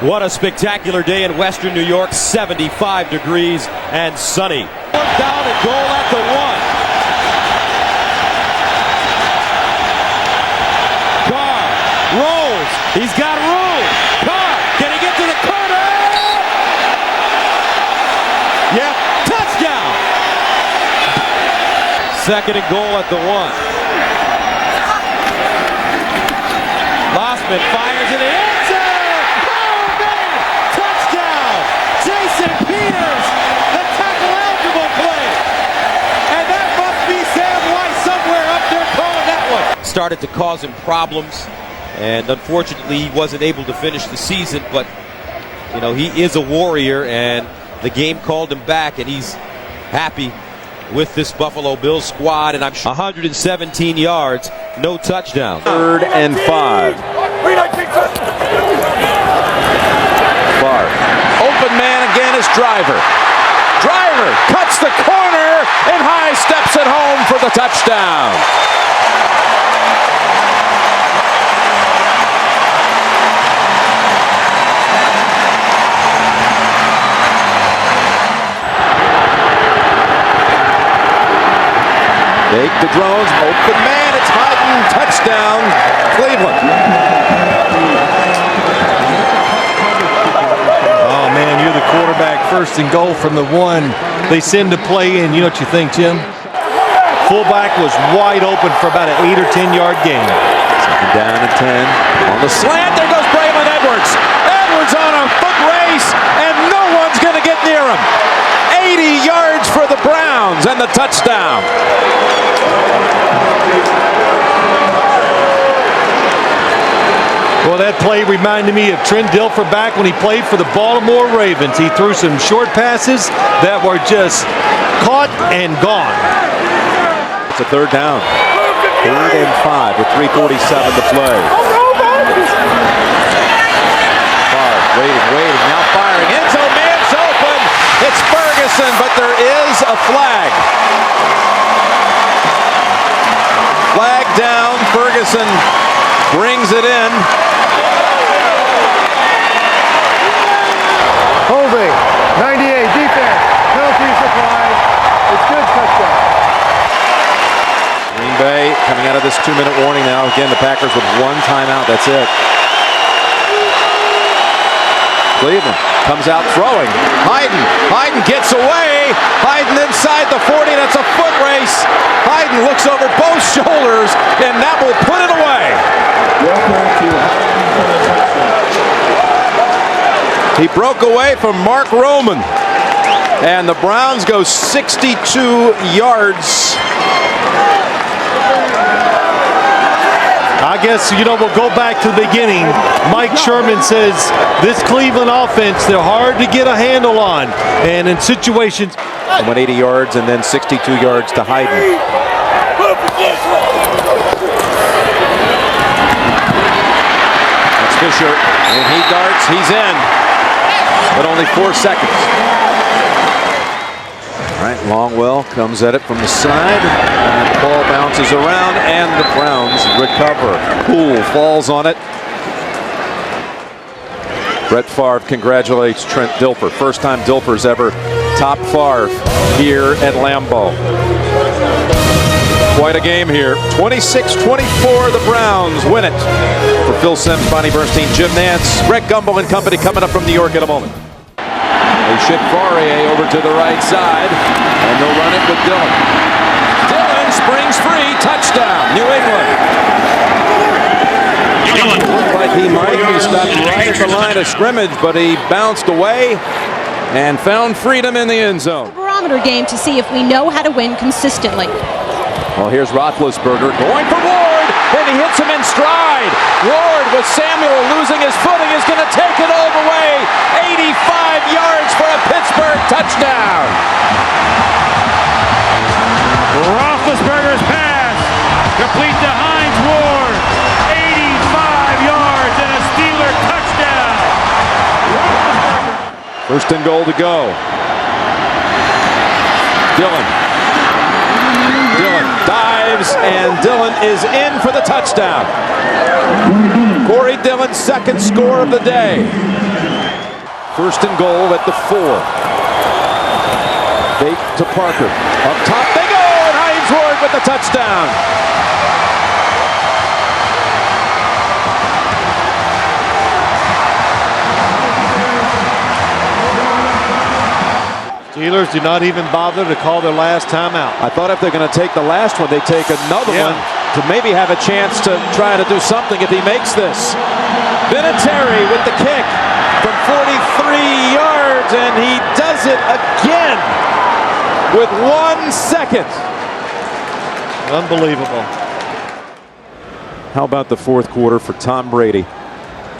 What a spectacular day in Western New York, 75 degrees and sunny. Down and goal at the 1. Carr rolls. He's got room. Carr, can he get to the corner? Yep, touchdown. Second and goal at the 1. Lossman fires in the end zone. Oh, man! Touchdown! Jason Peters, the tackle-eligible play. And that must be Sam White somewhere up there calling that one. Started to cause him problems, and unfortunately he wasn't able to finish the season, but, you know, he is a warrior, and the game called him back, and he's happy with this Buffalo Bills squad, and I'm sure 117 yards, no touchdown. 3rd and 5. Favre. Open man again is Driver. Driver cuts the corner and high steps it home for the touchdown. Take the drones, open man, it's Hyden, touchdown, Cleveland. Oh man, you're the quarterback, 1st and goal from the 1. They send the play in, you know what you think, Jim? Fullback was wide open for about an 8 or 10 yard gain. 2nd down and 10. On the slant, there goes Braylon Edwards. Edwards on a foot race, and no one's going to get near him. 80 yards for the Browns and the touchdown. Well, that play reminded me of Trent Dilfer back when he played for the Baltimore Ravens. He threw some short passes that were just caught and gone. It's a 3rd down. 3rd and 5 with 3:47 to play. Favre waiting, now firing. End zone, man's open. It's Ferguson, but there is a flag. Flag down. Ferguson brings it in. Holding, 98, defense, penalties applied. It's good, touchdown. Green Bay coming out of this 2-minute warning now. Again, the Packers with 1 timeout. That's it. Cleveland comes out throwing. Hyden gets away. Hyden inside the 40. That's a foot race. Hyden looks over both shoulders, and that will put it away. He broke away from Mark Roman, and the Browns go 62 yards. I guess, you know, we'll go back to the beginning. Mike Sherman says this Cleveland offense, they're hard to get a handle on. And in situations... And went 80 yards and then 62 yards to Hyden. That's Fisher, and he darts, he's in. But only 4 seconds. All right, Longwell comes at it from the side, and the ball bounces around, and the Browns recover. Poole falls on it. Brett Favre congratulates Trent Dilfer. First time Dilfer's ever topped Favre here at Lambeau. Quite a game here. 26-24, the Browns win it. For Phil Simms, Bonnie Bernstein, Jim Nance, Greg Gumbel and company coming up from New York in a moment. They ship Fourier over to the right side, and they'll run it with Dillon. Dillon springs free, touchdown, New England. Looked like he might be stopped right at the line of scrimmage, but he bounced away and found freedom in the end zone. Barometer game to see if we know how to win consistently. Well, here's Roethlisberger going for Ward, and he hits him in stride. Ward, with Samuel losing his footing, is going to take it all the way. 85 yards for a Pittsburgh touchdown. Roethlisberger's pass complete to Hines Ward. 85 yards and a Steeler touchdown. 1st and goal to go. Dillon dives, and Dillon is in for the touchdown. Corey Dillon's 2nd score of the day. First and goal at the 4. Fake to Parker. Up top they go, and Hines Ward with the touchdown. Steelers do not even bother to call their last timeout. I thought if they're going to take the last one, they take another one to maybe have a chance to try to do something if he makes this. Vinatieri with the kick from 43 yards, and he does it again with 1 second. Unbelievable. How about the fourth quarter for Tom Brady?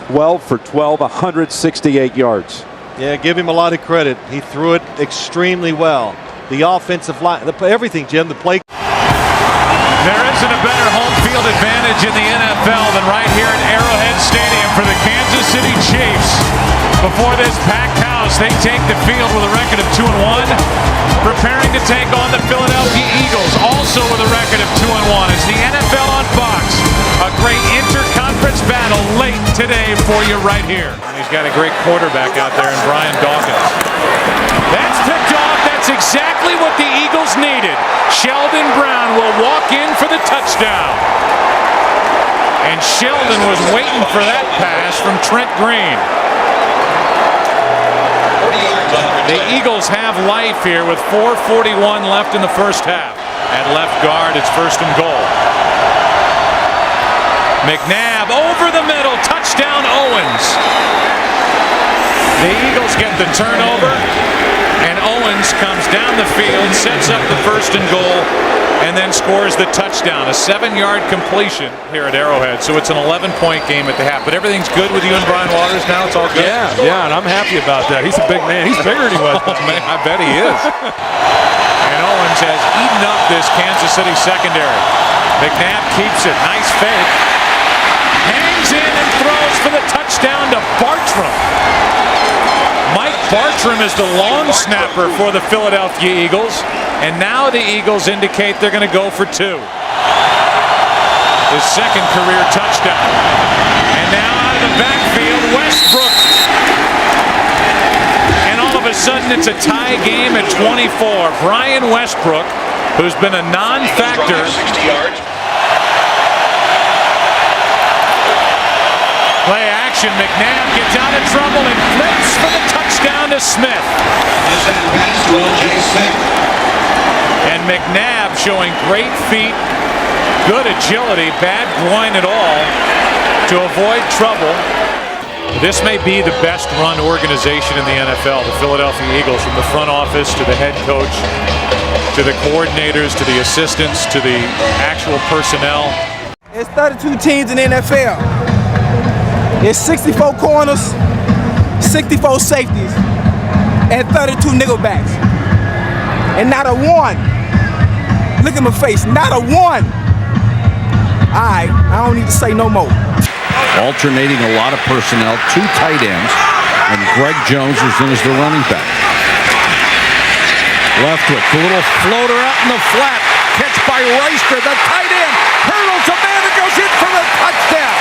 12 for 12, 168 yards. Yeah, give him a lot of credit. He threw it extremely well. The offensive line, everything, Jim, the play. There isn't a better home field advantage in the NFL than right here at Arrowhead Stadium for the Kansas City Chiefs. Before this packed house, they take the field with a record of 2-1, preparing to take on the Philadelphia Eagles, also with a record of 2-1. It's the NFL on Fox. A great interconference battle late today for you right here. He's got a great quarterback out there in Brian Dawkins. That's picked off. That's exactly what the Eagles needed. Sheldon Brown will walk in for the touchdown. And Sheldon was waiting for that pass from Trent Green. The Eagles have life here with 4:41 left in the first half. At left guard, it's first and goal. McNabb over the middle, touchdown Owens. The Eagles get the turnover, and Owens comes down the field, sets up the first and goal, and then scores the touchdown. A 7-yard completion here at Arrowhead, so it's an 11-point game at the half. But everything's good with you and Brian Waters now? It's all good? Yeah, and I'm happy about that. He's a big man. He's bigger than he was. Oh, man, I bet he is. And Owens has eaten up this Kansas City secondary. McNabb keeps it. Nice fake. Hangs in and throws for the touchdown to Bartram. Mike Bartram is the long snapper for the Philadelphia Eagles, and now the Eagles indicate they're going to go for 2. His second career touchdown. And now out of the backfield, Westbrook. And all of a sudden it's a tie game at 24. Brian Westbrook, who's been a non-factor. 60 yards. Play action, McNabb gets out of trouble and flips for the touchdown to Smith. And McNabb showing great feet, good agility, bad groin at all to avoid trouble. This may be the best run organization in the NFL, the Philadelphia Eagles, from the front office to the head coach, to the coordinators, to the assistants, to the actual personnel. It's 32 teams in the NFL. It's 64 corners, 64 safeties, and 32 nickelbacks. And not a one. Look at my face, not a one. All right, I don't need to say no more. Alternating a lot of personnel, 2 tight ends, and Greg Jones is in as the running back. Leftwich, a little floater out in the flat, catch by Reister, the tight end, hurdles a man and goes in for the touchdown.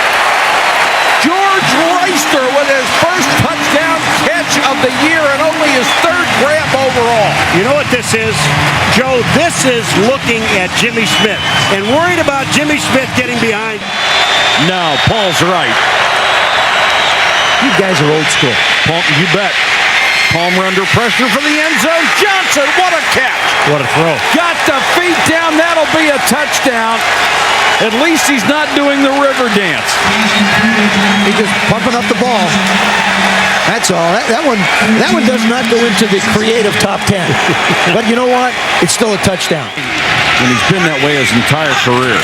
George Reister with his first touchdown catch of the year and only his 3rd grab overall. You know what this is, Joe? This is looking at Jimmy Smith and worried about Jimmy Smith getting behind. No, Paul's right. You guys are old school. Paul, you bet. Palmer under pressure for the end zone. Johnson, what a catch. What a throw. Got the feet down. That'll be a touchdown. At least he's not doing the river dance. He's just pumping up the ball. That's all. That one does not go into the creative top 10. But you know what? It's still a touchdown. And he's been that way his entire career.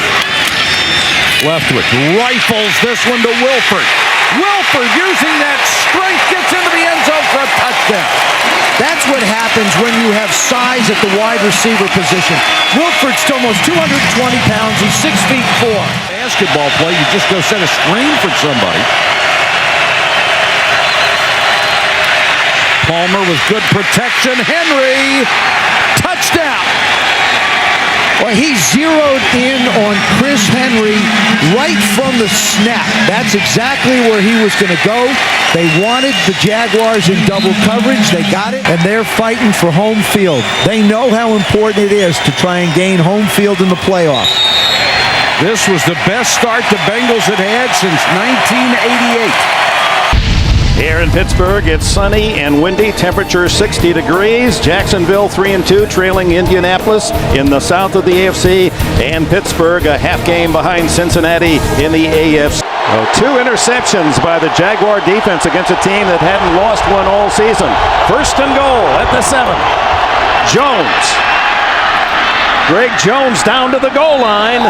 Leftwich rifles this one to Wilford. Wilford using that strength gets into the end zone for a touchdown. That's what happens when you have size at the wide receiver position. Wilford's almost 220 pounds. He's 6'4". Basketball play, you just go set a screen for somebody. Palmer with good protection. Henry, touchdown. Well, he zeroed in on Chris Henry right from the snap. That's exactly where he was going to go. They wanted the Jaguars in double coverage. They got it, and they're fighting for home field. They know how important it is to try and gain home field in the playoffs. This was the best start the Bengals had had since 1988. Here in Pittsburgh, it's sunny and windy. Temperature 60 degrees. Jacksonville 3-2, trailing Indianapolis in the south of the AFC. And Pittsburgh a half game behind Cincinnati in the AFC. Oh, 2 interceptions by the Jaguar defense against a team that hadn't lost one all season. First and goal at the 7. Jones. Greg Jones down to the goal line.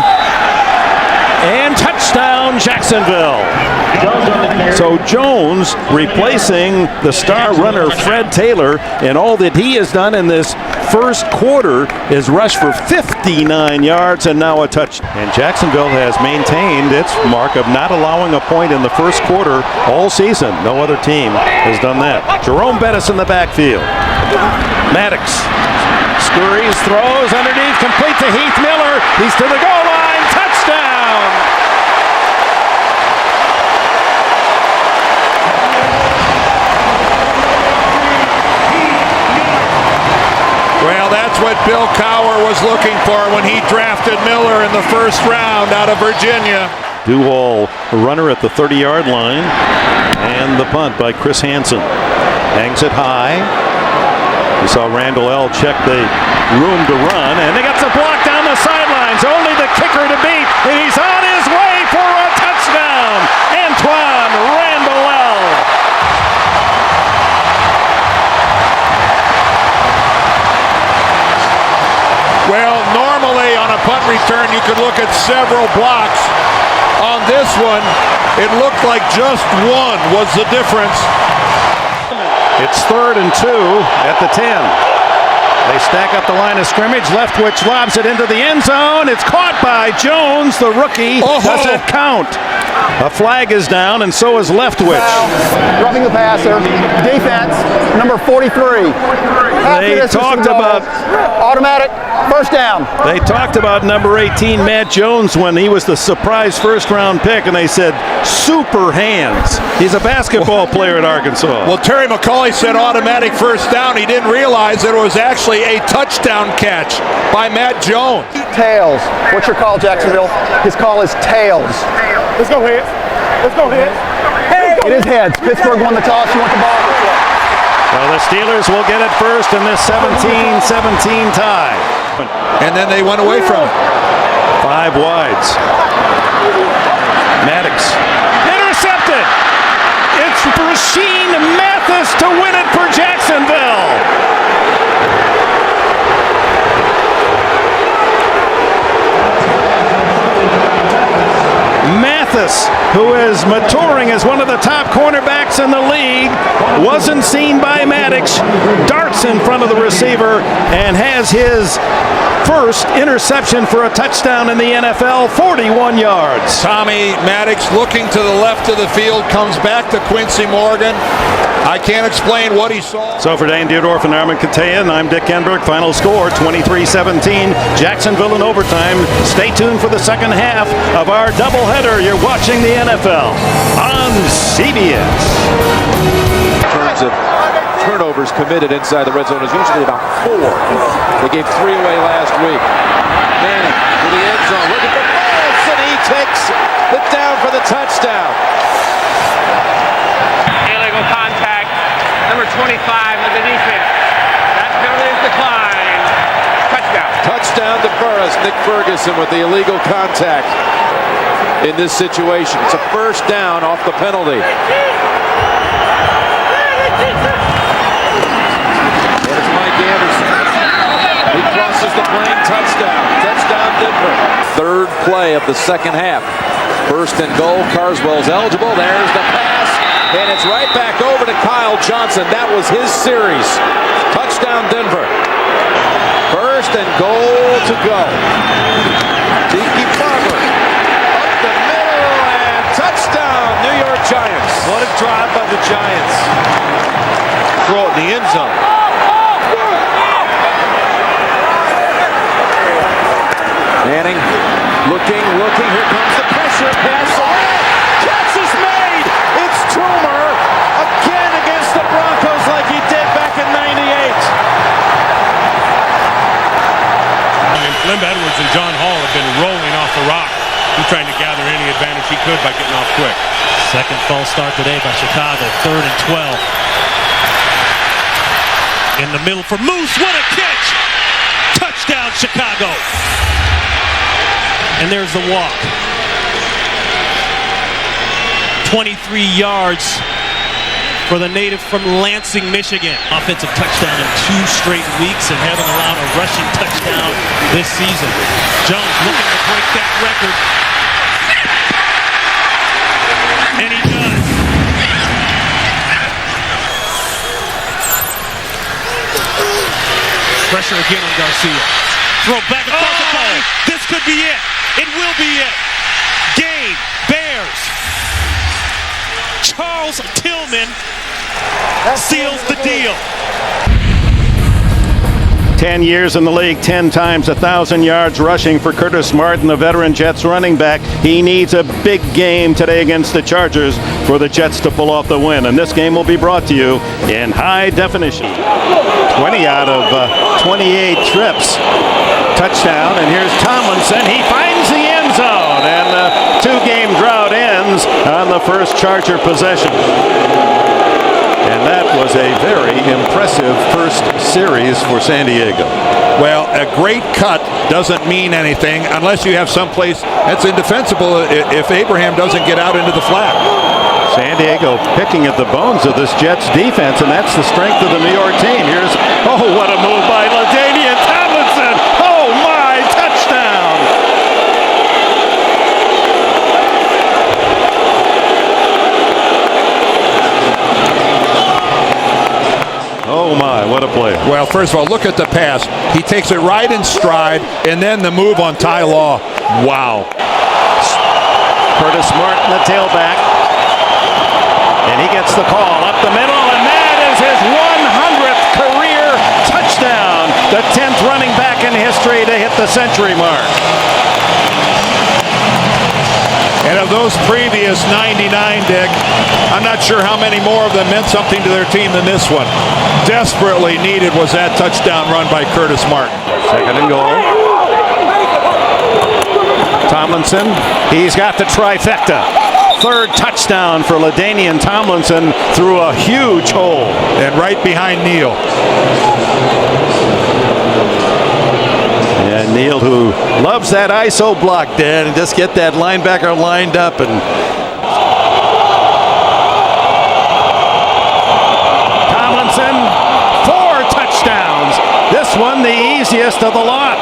And touchdown, Jacksonville. So Jones replacing the star runner Fred Taylor, and all that he has done in this first quarter is rush for 59 yards and now a touch. And Jacksonville has maintained its mark of not allowing a point in the first quarter all season. No other team has done that. Jerome Bettis in the backfield. Maddox scurries, throws underneath, complete to Heath Miller. He's to the goal line. Touchdown! Well, that's what Bill Cowher was looking for when he drafted Miller in the first round out of Virginia. Duhall, runner at the 30-yard line, and the punt by Chris Hansen. Hangs it high. You saw Randall L. check the room to run, and they got some block down the sidelines. Only the kicker to beat, and he's on his way for a touchdown. Antoine Randall L. Well, normally on a punt return, you could look at several blocks. On this one, it looked like just one was the difference. It's 3rd and 2 at the 10. They stack up the line of scrimmage. Leftwich lobs it into the end zone. It's caught by Jones, the rookie. Doesn't count. A flag is down, and so is Leftwich. Roughing the passer. Defense, number 43. They talked about automatic first down. They talked about number 18, Matt Jones, when he was the surprise first-round pick, and they said super hands. He's a basketball player at Arkansas. Well, Terry McCauley said automatic first down. He didn't realize that it was actually a touchdown catch by Matt Jones. Tails. What's your call, Jacksonville? His call is tails. Let's go heads. Let's go heads. It is heads. Pittsburgh won the toss. You want the ball? Well, the Steelers will get it first in this 17-17 tie. And then they went away from it. 5 wides. Maddox. Intercepted! It's Rashean Mathis to win it for Jacksonville. Mathis, who is maturing as one of the top cornerbacks in the league, wasn't seen by Maddox, darts in front of the receiver, and has his first interception for a touchdown in the NFL, 41 yards. Tommy Maddox looking to the left of the field, comes back to Quincy Morgan. I can't explain what he saw. So for Dane Dierdorf and Armin Kateya, I'm Dick Enberg. Final score, 23-17. Jacksonville in overtime. Stay tuned for the second half of our doubleheader. You're watching the NFL on CBS. In terms of turnovers committed inside the red zone is usually about 4. They gave 3 away last week. Manning to the end zone, looking for Fultz, and he takes it down for the touchdown. Illegal contact, number 25 of the defense. That penalty is declined. Touchdown. Touchdown to Burris. Nick Ferguson with the illegal contact in this situation. It's a first down off the penalty. He crosses the plane, touchdown. Touchdown Denver. Third play of the second half. First and goal, Carswell's eligible. There's the pass, and it's right back over to Kyle Johnson. That was his series. Touchdown Denver. First and goal to go. Tiki Barber up the middle, and touchdown New York Giants. What a drive by the Giants. Throw it in the end zone. pressure pass. Catch is made. It's Toomer again against the Broncos like he did back in '98. Lim Edwards and John Hall have been rolling off the rock. He's trying to gather any advantage he could by getting off quick. Second false start today by Chicago. 3rd and 12. In the middle for Moose. What a catch! Touchdown, Chicago. And there's the walk. 23 yards for the native from Lansing, Michigan. Offensive touchdown in 2 straight weeks and haven't allowed a rushing touchdown this season. Jones looking to break that record. And he does. Pressure again on Garcia. Throw back across the body. This could be it. It will be it. Game. Bears. Charles Tillman seals the deal. 10 years in the league, 10 times 1,000 yards rushing for Curtis Martin, the veteran Jets running back. He needs a big game today against the Chargers for the Jets to pull off the win. And this game will be brought to you in high definition. 20 out of 28 trips. Touchdown, and here's Tomlinson. He finds the end zone, and the 2-game drought ends on the first Charger possession. And that was a very impressive first series for San Diego. Well, a great cut doesn't mean anything unless you have someplace that's indefensible if Abraham doesn't get out into the flat. San Diego picking at the bones of this Jets defense, and that's the strength of the New York team. Here's, oh, what a move by LaDainian Tomlinson. Oh, my, touchdown. Oh my, what a play. Well, first of all, look at the pass. He takes it right in stride, and then the move on Ty Law. Wow. Curtis Martin, the tailback. And he gets the call up the middle, and that is his 100th career touchdown. The 10th running back in history to hit the century mark. And of those previous 99, Dick, I'm not sure how many more of them meant something to their team than this one. Desperately needed was that touchdown run by Curtis Martin. 2nd and goal. Tomlinson, he's got the trifecta. 3rd touchdown for LaDainian Tomlinson through a huge hole. And right behind Neal. And Neal, who loves that ISO block, Dan, and just get that linebacker lined up. And Tomlinson, 4 touchdowns. This one the easiest of the lot.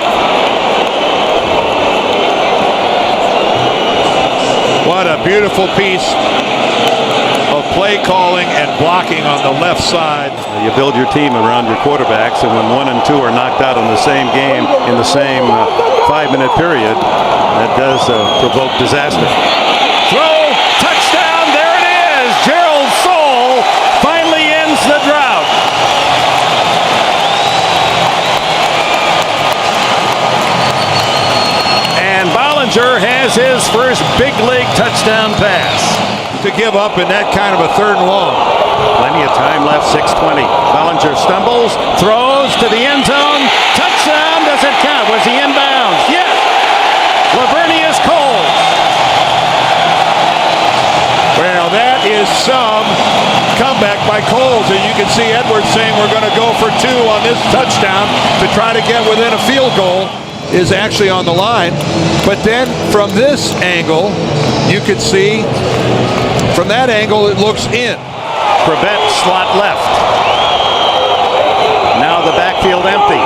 What a beautiful piece of play calling and blocking on the left side. You build your team around your quarterbacks, and when 1 and 2 are knocked out in the same game in the same 5-minute period, that does provoke disaster. Throw, touchdown, there it is. Gerald Soule finally ends the drought. And Bollinger has his first big league touchdown pass. To give up in that kind of a 3rd and long. Plenty of time left, 6:20. Bollinger stumbles, throws to the end zone. Touchdown, does it count? Was he inbounds? Yes. Lavernius Coles. Well, that is some comeback by Coles. And you can see Edwards saying we're going to go for 2 on this touchdown to try to get within a field goal is actually on the line. But then from this angle, you can see from that angle it looks in. Prevent slot left. Now the backfield empty.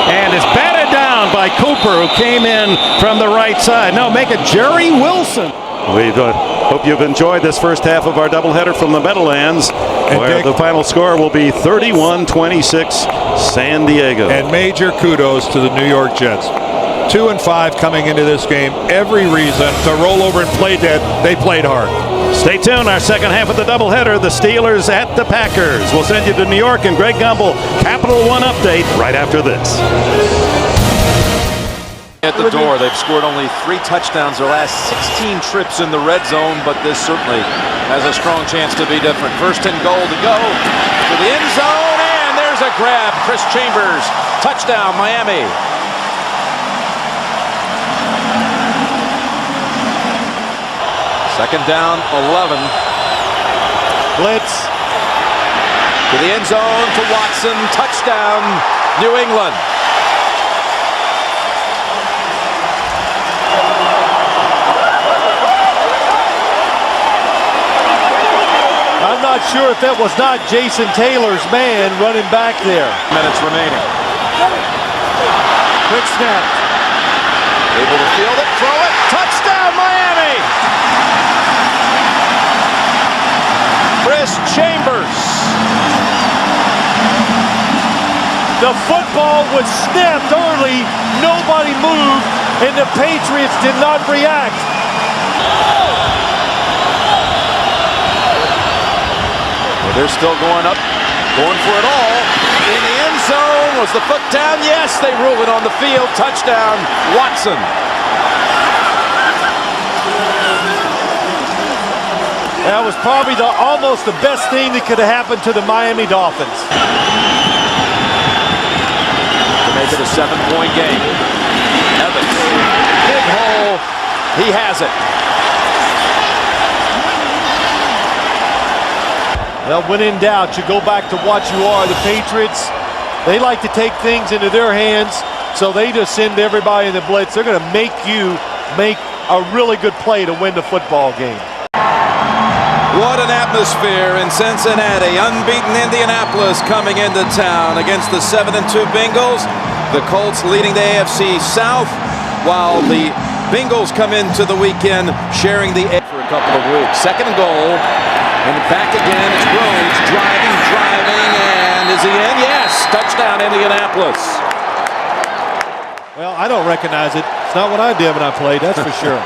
And it's batted down by Cooper, who came in from the right side. No, make it Jerry Wilson. We hope you've enjoyed this first half of our doubleheader from the Meadowlands, where the final score will be 31-26 San Diego. And major kudos to the New York Jets. 2-5 coming into this game. Every reason to roll over and play dead. They played hard. Stay tuned. Our second half of the doubleheader, the Steelers at the Packers. We'll send you to New York, and Greg Gumbel, Capital One update right after this. At the door, they've scored only 3 touchdowns their last 16 trips in the red zone, but this certainly has a strong chance to be different. First and goal to go to the end zone, and there's a grab. Chris Chambers, touchdown, Miami. Second down, 11. Blitz to the end zone to Watson, touchdown, New England. I'm not sure if that was not Jason Taylor's man running back there. Minutes remaining. Quick snap. Able to field it, throw it, touchdown Miami! Chris Chambers. The football was snapped early, nobody moved, and the Patriots did not react. They're still going up, going for it all. In the end zone, was the foot down? Yes, they rule it on the field. Touchdown, Watson. That was probably almost the best thing that could have happened to the Miami Dolphins. To make it a 7-point game. Evans, big hole, he has it. Well, when in doubt, you go back to what you are. The Patriots, they like to take things into their hands, so they just send everybody in the blitz. They're going to make you make a really good play to win the football game. What an atmosphere in Cincinnati. Unbeaten Indianapolis coming into town against the 7-2 Bengals. The Colts leading the AFC South, while the Bengals come into the weekend sharing the edge for a couple of weeks. Second and goal. And back again, it's Rhodes driving, and is he in? Yes, touchdown Indianapolis. Well, I don't recognize it. It's not what I did when I played, that's for sure.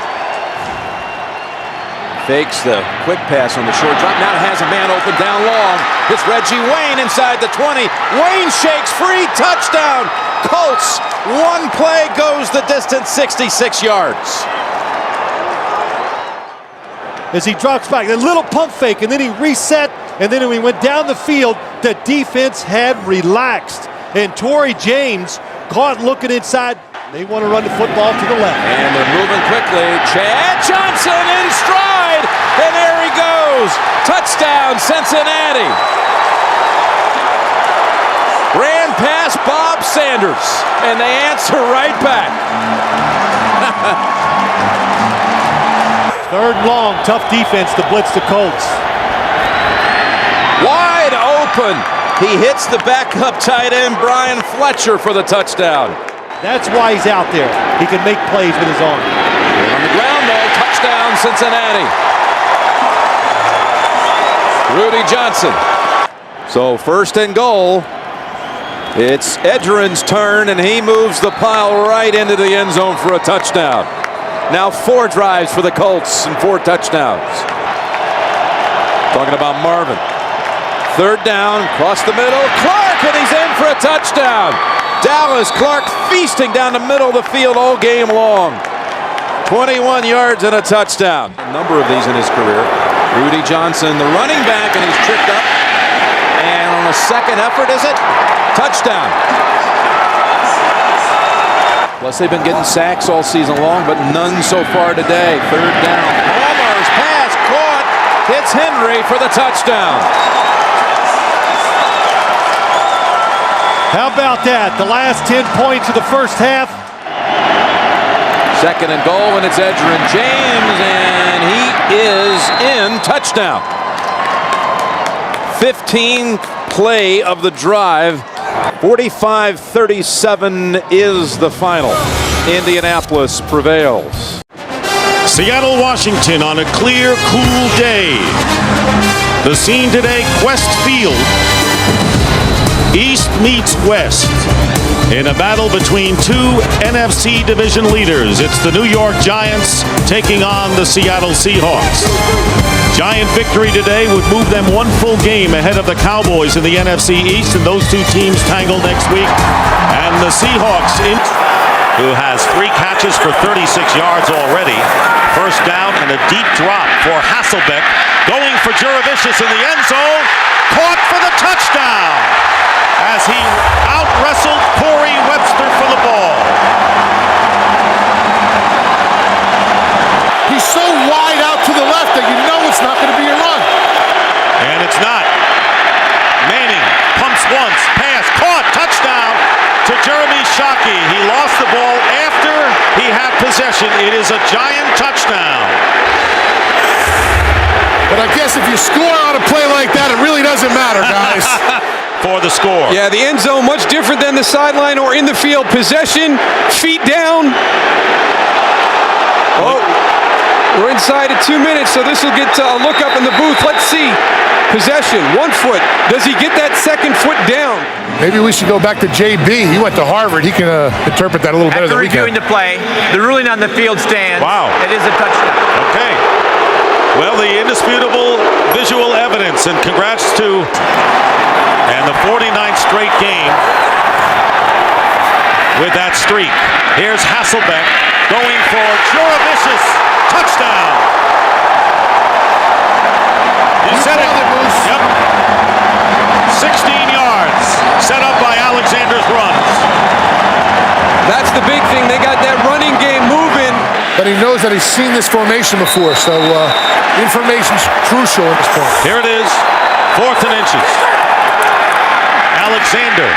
Fakes the quick pass on the short drop. Now has a man open down long. It's Reggie Wayne inside the 20. Wayne shakes free, touchdown. Colts, one play goes the distance, 66 yards. As he drops back, a little pump fake, and then he reset, and then when he went down the field, the defense had relaxed. And Torrey James caught looking inside. They want to run the football to the left. And they're moving quickly. Chad Johnson in stride, and there he goes. Touchdown, Cincinnati. Ran past Bob Sanders, and they answer right back. Third and long, tough defense to blitz the Colts. Wide open. He hits the backup tight end, Brian Fletcher, for the touchdown. That's why he's out there. He can make plays with his arm. On the ground, though, touchdown, Cincinnati. Rudy Johnson. So first and goal. It's Edgerrin's turn, and he moves the pile right into the end zone for a touchdown. Now 4 drives for the Colts and 4 touchdowns. Talking about Marvin. Third down, across the middle. Clark, and he's in for a touchdown. Dallas Clark feasting down the middle of the field all game long. 21 yards and a touchdown. A number of these in his career. Rudy Johnson, the running back, and he's tripped up. And on a second effort, is it? Touchdown. Plus, they've been getting sacks all season long, but none so far today. Third down. Palmer's pass caught. Hits Henry for the touchdown. How about that? The last 10 points of the first half. Second and goal, and it's Edgerrin James, and he is in. Touchdown. 15th play of the drive. 45-37 is the final. Indianapolis prevails. Seattle, Washington on a clear, cool day. The scene today, Quest Field. East meets West in a battle between 2 NFC division leaders. It's the New York Giants taking on the Seattle Seahawks. Giant victory today would move them 1 full game ahead of the Cowboys in the NFC East, and those 2 teams tangle next week. And the Seahawks in. who has 3 catches for 36 yards already. First down and a deep drop for Hasselbeck. Going for Jurevicius in the end zone. Caught for the touchdown as he out-wrestled Corey Webster for the ball. He's so wide out to the left that you know it's not going to be a run. And it's not. Manning pumps once, pass, caught, touchdown to Jeremy Shockey. He lost the ball after he had possession. It is a Giant touchdown. But I guess if you score on a play like that, it really doesn't matter, guys. For the score. Yeah, the end zone much different than the sideline or in the field. Possession, feet down. Oh, we're inside of 2 minutes, so this will get a look up in the booth. Let's see. Possession, 1 foot. Does he get that second foot down? Maybe we should go back to JB. He went to Harvard. He can interpret that a little better than we can. After reviewing the play, the ruling on the field stands. Wow. It is a touchdown. Okay. Well, the indisputable visual evidence, and congrats to the 49th straight game with that streak. Here's Hasselbeck going for Jurevicius. Touchdown. You said it. Yep. 16 yards set up by Alexander's runs. That's the big thing. They got that running game moving. But he knows that he's seen this formation before, so information's crucial at this point. Here it is, 4th and inches. Alexander.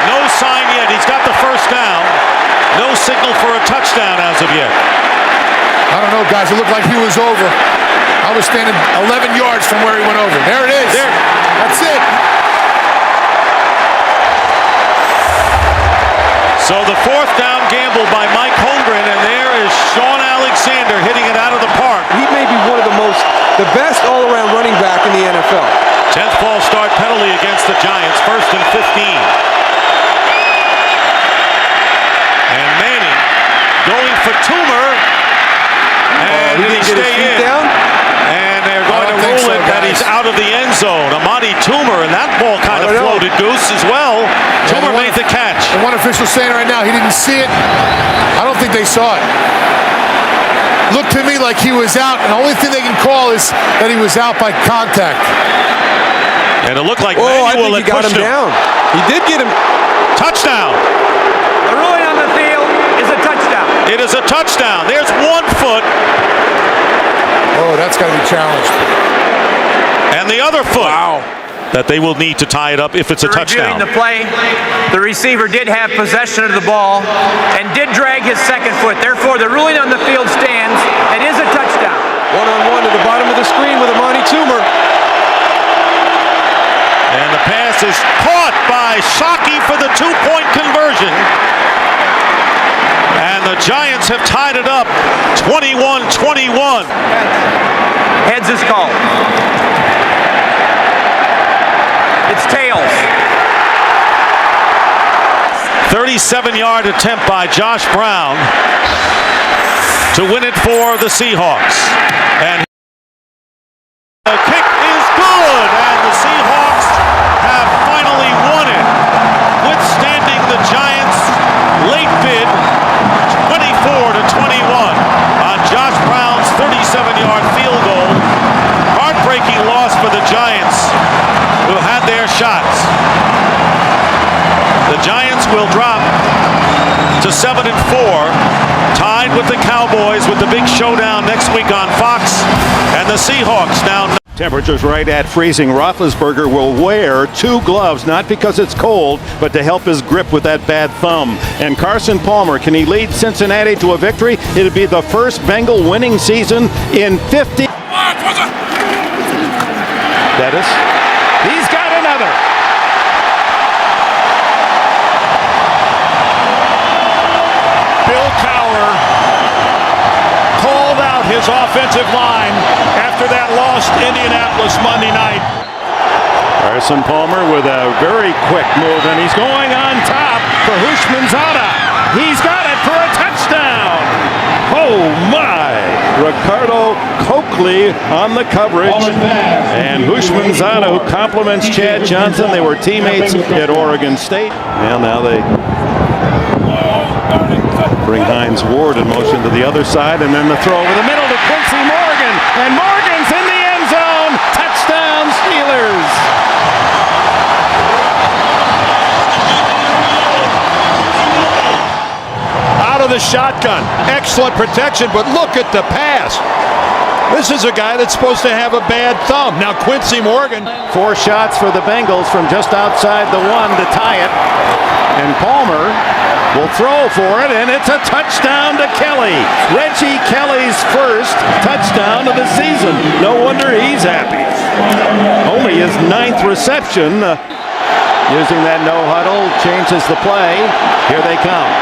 No sign yet. He's got the first down. No signal for a touchdown as of yet. I don't know, guys. It looked like he was over. I was standing 11 yards from where he went over. There it is. There. That's it. So the 4th down gamble by Mike Holmgren, and there is Sean Alexander hitting it out of the park. He may be one of the best all-around running back in the NFL. 10th false start penalty against the Giants. 1st and 15. And Manning going for Toomer. And he didn't get his feet down? And they're going to rule it that he's out of the end zone. Amadi Toomer, and that ball kind of floated, Goose, as well. Toomer made the catch. And one official saying right now he didn't see it. I don't think they saw it. Looked to me like he was out, and the only thing they can call is that he was out by contact. And it looked like I think Manuel he got him down. He did get him. Touchdown. The ruling on the field is a touchdown. It is a touchdown. There's 1 foot. Oh, that's got to be challenged. And the other foot. Wow. That they will need to tie it up if it's a touchdown. Reviewing the play, the receiver did have possession of the ball and did drag his second foot. Therefore, the ruling on the field stands. It is a touchdown. 1-on-1 to the bottom of the screen with Amadi Toomer. And the pass is caught by Shockey for the 2-point conversion. And the Giants have tied it up 21-21. Heads is called. It's tails. 37-yard attempt by Josh Brown to win it for the Seahawks. And the kick is good, and the Seahawks have finally won it, withstanding the Giants' late bid, 24-21 on Josh Brown's 37-yard field goal. Heartbreaking loss for the Giants, who had their shots. The Giants will drop to 7-4, tied with the Cowboys with the big showdown next week on Fox, and the Seahawks now. Temperatures right at freezing. Roethlisberger will wear 2 gloves, not because it's cold, but to help his grip with that bad thumb. And Carson Palmer, can he lead Cincinnati to a victory? It'll be the first Bengal winning season in 50. Bettis. He's got another. Bill Cowher called out his offensive line after that loss to Indianapolis Monday night. Carson Palmer with a very quick move, and he's going on top for Houshmandzadeh. He's got it for a touchdown. Oh my! Ricardo Coakley on the coverage. And Hushmanzada, who compliments Chad Johnson. They were teammates at Oregon State. And now they bring Hines Ward in motion to the other side, and then the throw over the middle to Quincy Morgan. And Morgan's in the end zone. Touchdown, Steelers. Out of the shotgun. Excellent protection, but look at the pass. This is a guy that's supposed to have a bad thumb. Now Quincy Morgan. 4 shots for the Bengals from just outside the 1 to tie it. And Palmer will throw for it, and it's a touchdown to Kelly. Reggie Kelly's first touchdown of the season. No wonder he's happy. Only his 9th reception. Using that no huddle, changes the play. Here they come.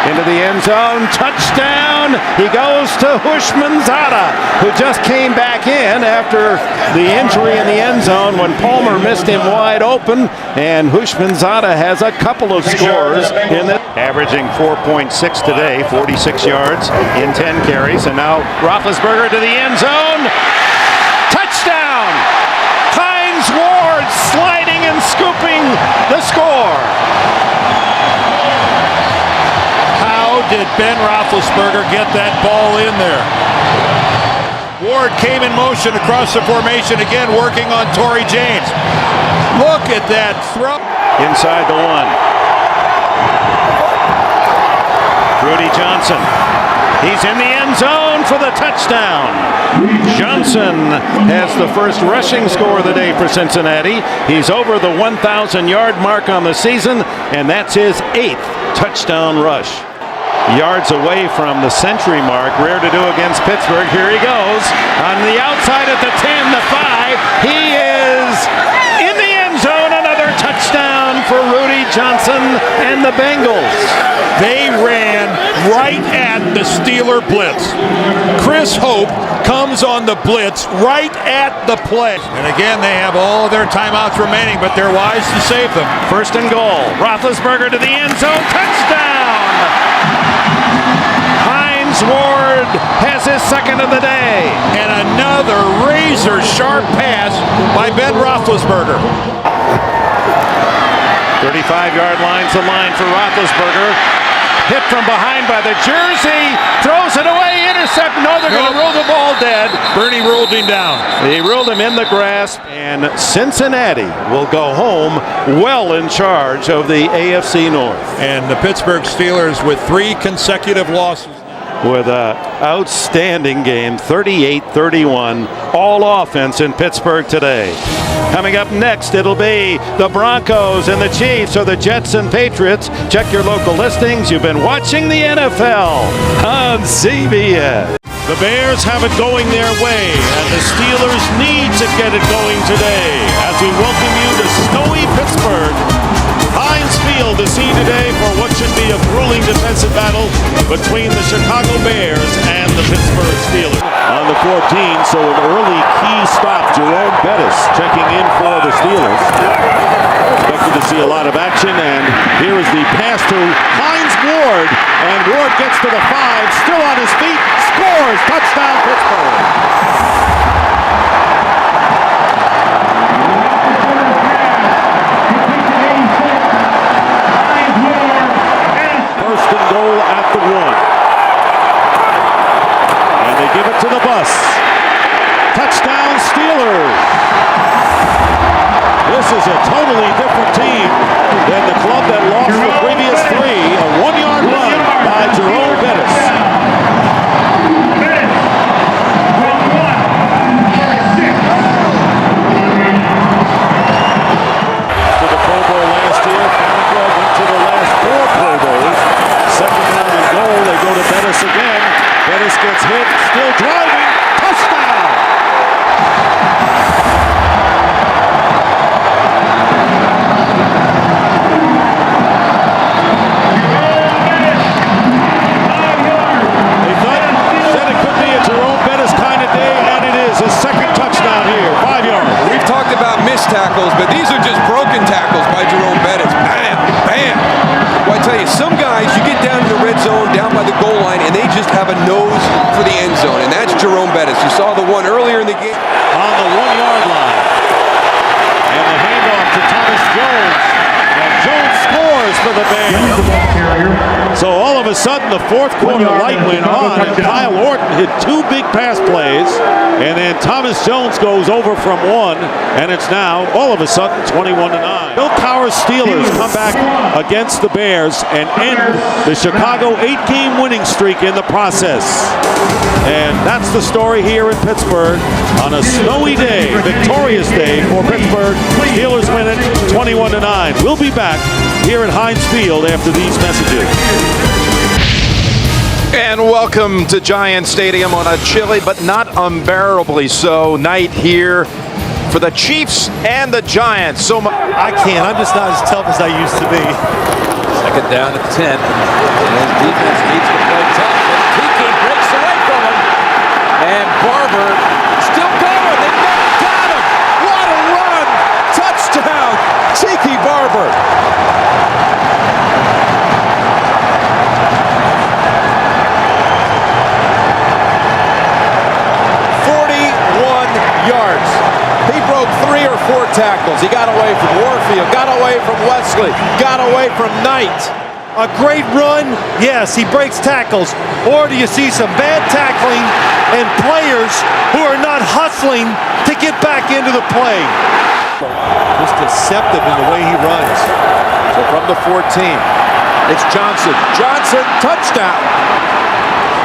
Into the end zone, touchdown! He goes to Hushmanzada, who just came back in after the injury in the end zone when Palmer missed him wide open, and Hushmanzada has a couple of scores in the averaging 4.6 today, 46 yards in 10 carries, and now Roethlisberger to the end zone, touchdown! Hines Ward sliding and scooping the score. Did Ben Roethlisberger get that ball in there? Ward came in motion across the formation again, working on Torrey James. Look at that throw. Inside the 1. Rudy Johnson. He's in the end zone for the touchdown. Johnson has the first rushing score of the day for Cincinnati. He's over the 1,000-yard mark on the season, and that's his 8th touchdown rush. Yards away from the century mark. Rare to do against Pittsburgh. Here he goes. On the outside at the 10, the 5. He is in the end zone. Another touchdown for Rudy Johnson and the Bengals. They ran right at the Steeler blitz. Chris Hope comes on the blitz right at the play. And again, they have all their timeouts remaining, but they're wise to save them. First and goal. Roethlisberger to the end zone. Touchdown! Hines Ward has his second of the day. And another razor-sharp pass by Ben Roethlisberger. 35-yard line's the line for Roethlisberger. Hit from behind by the jersey. Throws it away. Intercept. No, they're going to rule the ball dead. Bernie ruled him down. He ruled him in the grasp. And Cincinnati will go home well in charge of the AFC North. And the Pittsburgh Steelers with 3 consecutive losses. With an outstanding game, 38-31, all offense in Pittsburgh today. Coming up next, it'll be the Broncos and the Chiefs, or the Jets and Patriots. Check your local listings. You've been watching the NFL on CBS. The Bears have it going their way, and the Steelers need to get it going today as we welcome you to snowy Pittsburgh. Heinz Field to see today for what should be a grueling defensive battle between the Chicago Bears and the Pittsburgh Steelers. On the 14, so an early key stop. Jerome Bettis checking in for the Steelers. Expected to see a lot of action, and here is the pass to Hines Ward, and Ward gets to the 5, still on his feet, scores, touchdown Pittsburgh. Goal at the 1. And they give it to the bus. Touchdown Steelers. This is a totally different team than the club that lost the previous 3. A 1-yard run by Jerome Bettis. To the Pro Bowl last year, Farquhar went to the last 4 Pro Bowls. Second down and goal, they go to Bettis again. Bettis gets hit, still driving, touchdown! They thought, said it could be a Jerome Bettis kind of day, and it is. His second touchdown here, 5 yards. We've talked about missed tackles, but these are just broken tackles by Jerome Bettis. Bam, bam. Well, I tell you, some guys, you get down to the red zone, down by the goal line, and they just have a nose for the end zone, and that's Jerome this. You saw the one earlier in the game. On the 1-yard line. And the handoff to Thomas Jones. And Jones scores for the Bears. So all of a sudden, the fourth quarter light went on, and Kyle Orton hit 2 big pass plays, and then Thomas Jones goes over from 1, and it's now, all of a sudden, 21-9. Bill Cowher's Steelers come back against the Bears and end the Chicago 8-game winning streak in the process. And that's the story here in Pittsburgh on a snowy day, victorious day for Pittsburgh. Steelers win it 21-9. We'll be back here at Heinz Field after these messages. And welcome to Giant Stadium on a chilly but not unbearably so night here for the Chiefs and the Giants. I can't. I'm just not as tough as I used to be. Second down at 10. And defense needs to play tough. And Tiki breaks away from him. And Barber still going. They never got him. What a run. Touchdown. Tiki Barber. Yards. He broke 3 or 4 tackles. He got away from Warfield, got away from Wesley, got away from Knight. A great run, yes, he breaks tackles. Or do you see some bad tackling and players who are not hustling to get back into the play? Just deceptive in the way he runs. So from the 14, it's Johnson. Johnson, touchdown.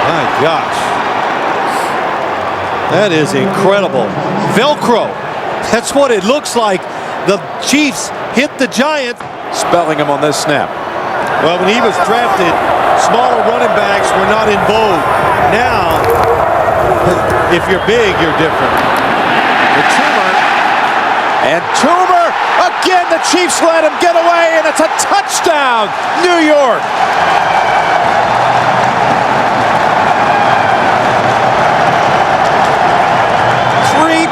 My gosh. That is incredible. Velcro. That's what it looks like. The Chiefs hit the Giants. Spelling him on this snap. Well, when he was drafted, smaller running backs were not in vogue. Now, if you're big, you're different. The Toomer. And Toomer, again, the Chiefs let him get away, and it's a touchdown, New York.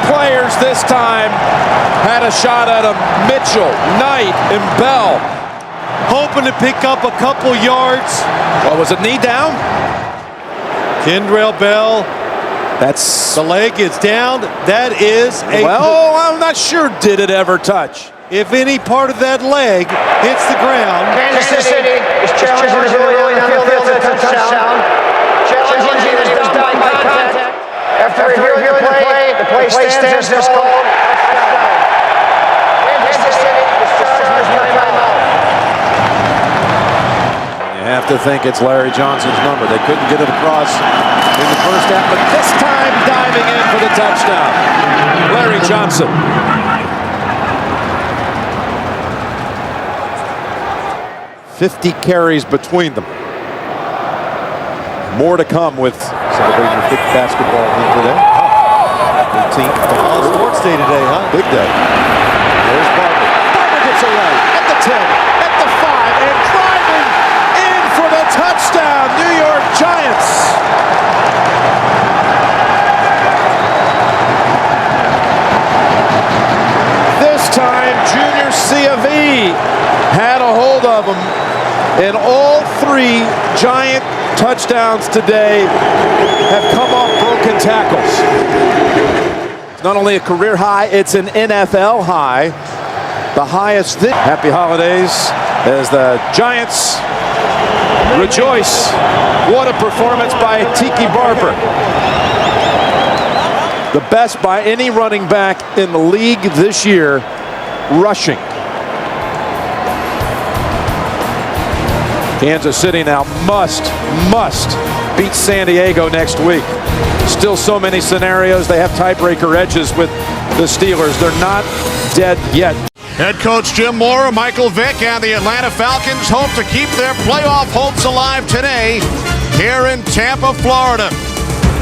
Players this time had a shot at him. Mitchell, Knight, and Bell. Hoping to pick up a couple yards. What was it, knee down? Kendrell Bell. That's... The leg is down. That is a... Well, I'm not sure did it ever touch. If any part of that leg hits the ground... Kansas City is challenging the field for a touchdown. Challenging that he was down by contact. After reviewing the play stands as called. Kansas City is charged with timeout. You have to think it's Larry Johnson's number. They couldn't get it across in the first half, but this time diving in for the touchdown. Larry Johnson. $50 carries between them. More to come with celebrating the 5th basketball win today. 18th. All sports day today, huh? Big day. There's Barber. Barber gets away at the 10, at the 5, and driving in for the touchdown. New York Giants. This time, Junior C.A.V. had a hold of him, and all 3 Giant touchdowns today have come off broken tackles. It's not only a career high, it's an NFL high. The highest. Happy holidays as the Giants rejoice. What a performance by Tiki Barber. The best by any running back in the league this year, rushing. Kansas City now must beat San Diego next week. Still so many scenarios. They have tiebreaker edges with the Steelers. They're not dead yet. Head coach Jim Mora, Michael Vick, and the Atlanta Falcons hope to keep their playoff hopes alive today here in Tampa, Florida.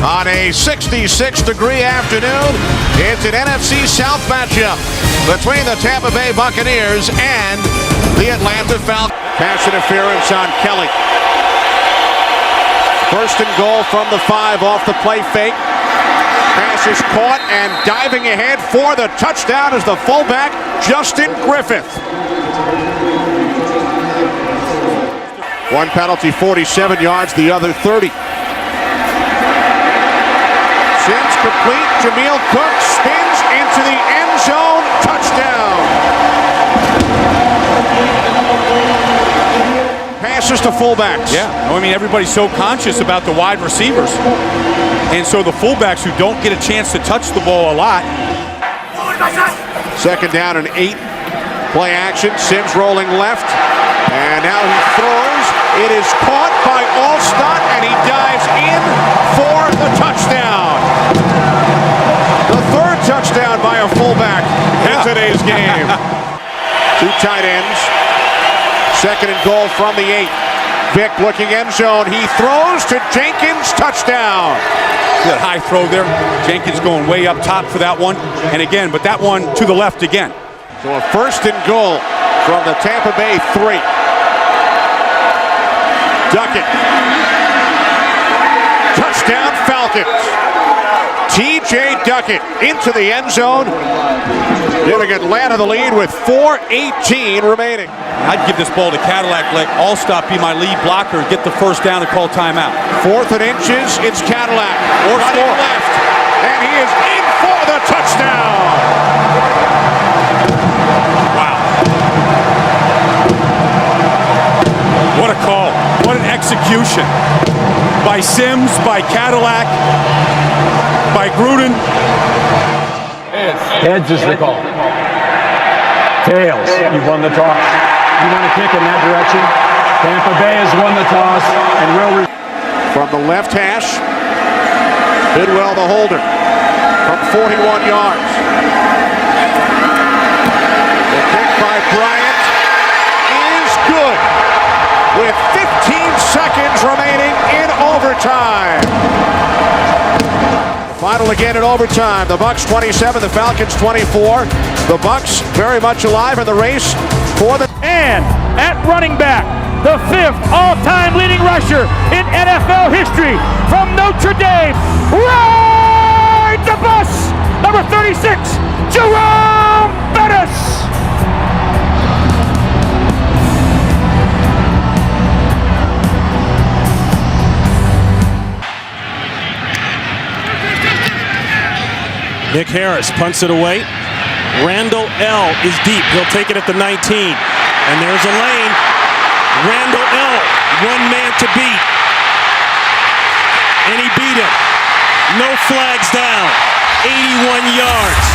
On a 66-degree afternoon, it's an NFC South matchup between the Tampa Bay Buccaneers and the Atlanta Falcons. Pass interference on Kelly. First and goal from the 5 off the play fake. Pass is caught and diving ahead for the touchdown is the fullback, Justin Griffith. One penalty, 47 yards, the other 30. Sims could complete. Jameel Cook spins into the end zone. Touchdown. Passes to fullbacks. Yeah, I mean, everybody's so conscious about the wide receivers. And so the fullbacks who don't get a chance to touch the ball a lot. Second down and 8. Play action. Sims rolling left. And now he throws. It is caught by Alstott, and he dives in for the touchdown. The third touchdown by a fullback in today's game. 2 tight ends. Second and goal from the 8. Vick looking end zone. He throws to Jenkins. Touchdown. That high throw there. Jenkins going way up top for that one. And again, but that one to the left again. So a first and goal from the Tampa Bay 3. Duckett. Touchdown Falcons. T.J. Duckett into the end zone, giving Atlanta the lead with 4:18 remaining. I'd give this ball to Cadillac, let Alstott be my lead blocker, get the first down and call timeout. 4th and inches, it's Cadillac. Or running score. left, and he is in for the touchdown. Wow. What a call. What an execution. By Sims, by Cadillac, by Gruden. Heads is the call. Tails, you won the toss. You want to kick in that direction? Tampa Bay has won the toss and will. From the left hash, Bidwell the holder from 41 yards. The kick by Bryant is good with 15 seconds remaining in overtime. Final again in overtime. The Bucs 27, the Falcons 24. The Bucs very much alive in the race for the... And at running back, the 5th all-time leading rusher in NFL history from Notre Dame. Ride the bus! Number 36, Jerome Bettis! Nick Harris punts it away. Randall L. is deep. He'll take it at the 19. And there's a lane. Randall L. one man to beat. And he beat him. No flags down. 81 yards.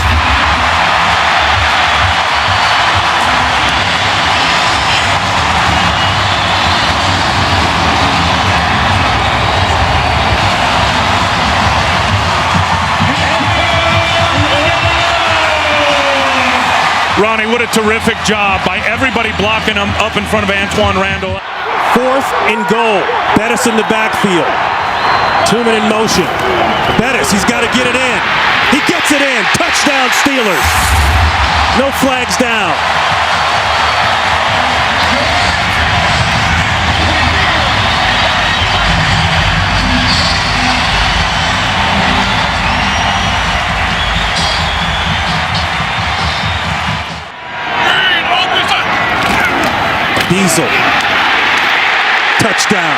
Ronnie, what a terrific job by everybody blocking him up in front of Antoine Randall. 4th and goal. Bettis in the backfield. 2-man in motion. Bettis, he's got to get it in. He gets it in. Touchdown Steelers. No flags down. Diesel. Touchdown.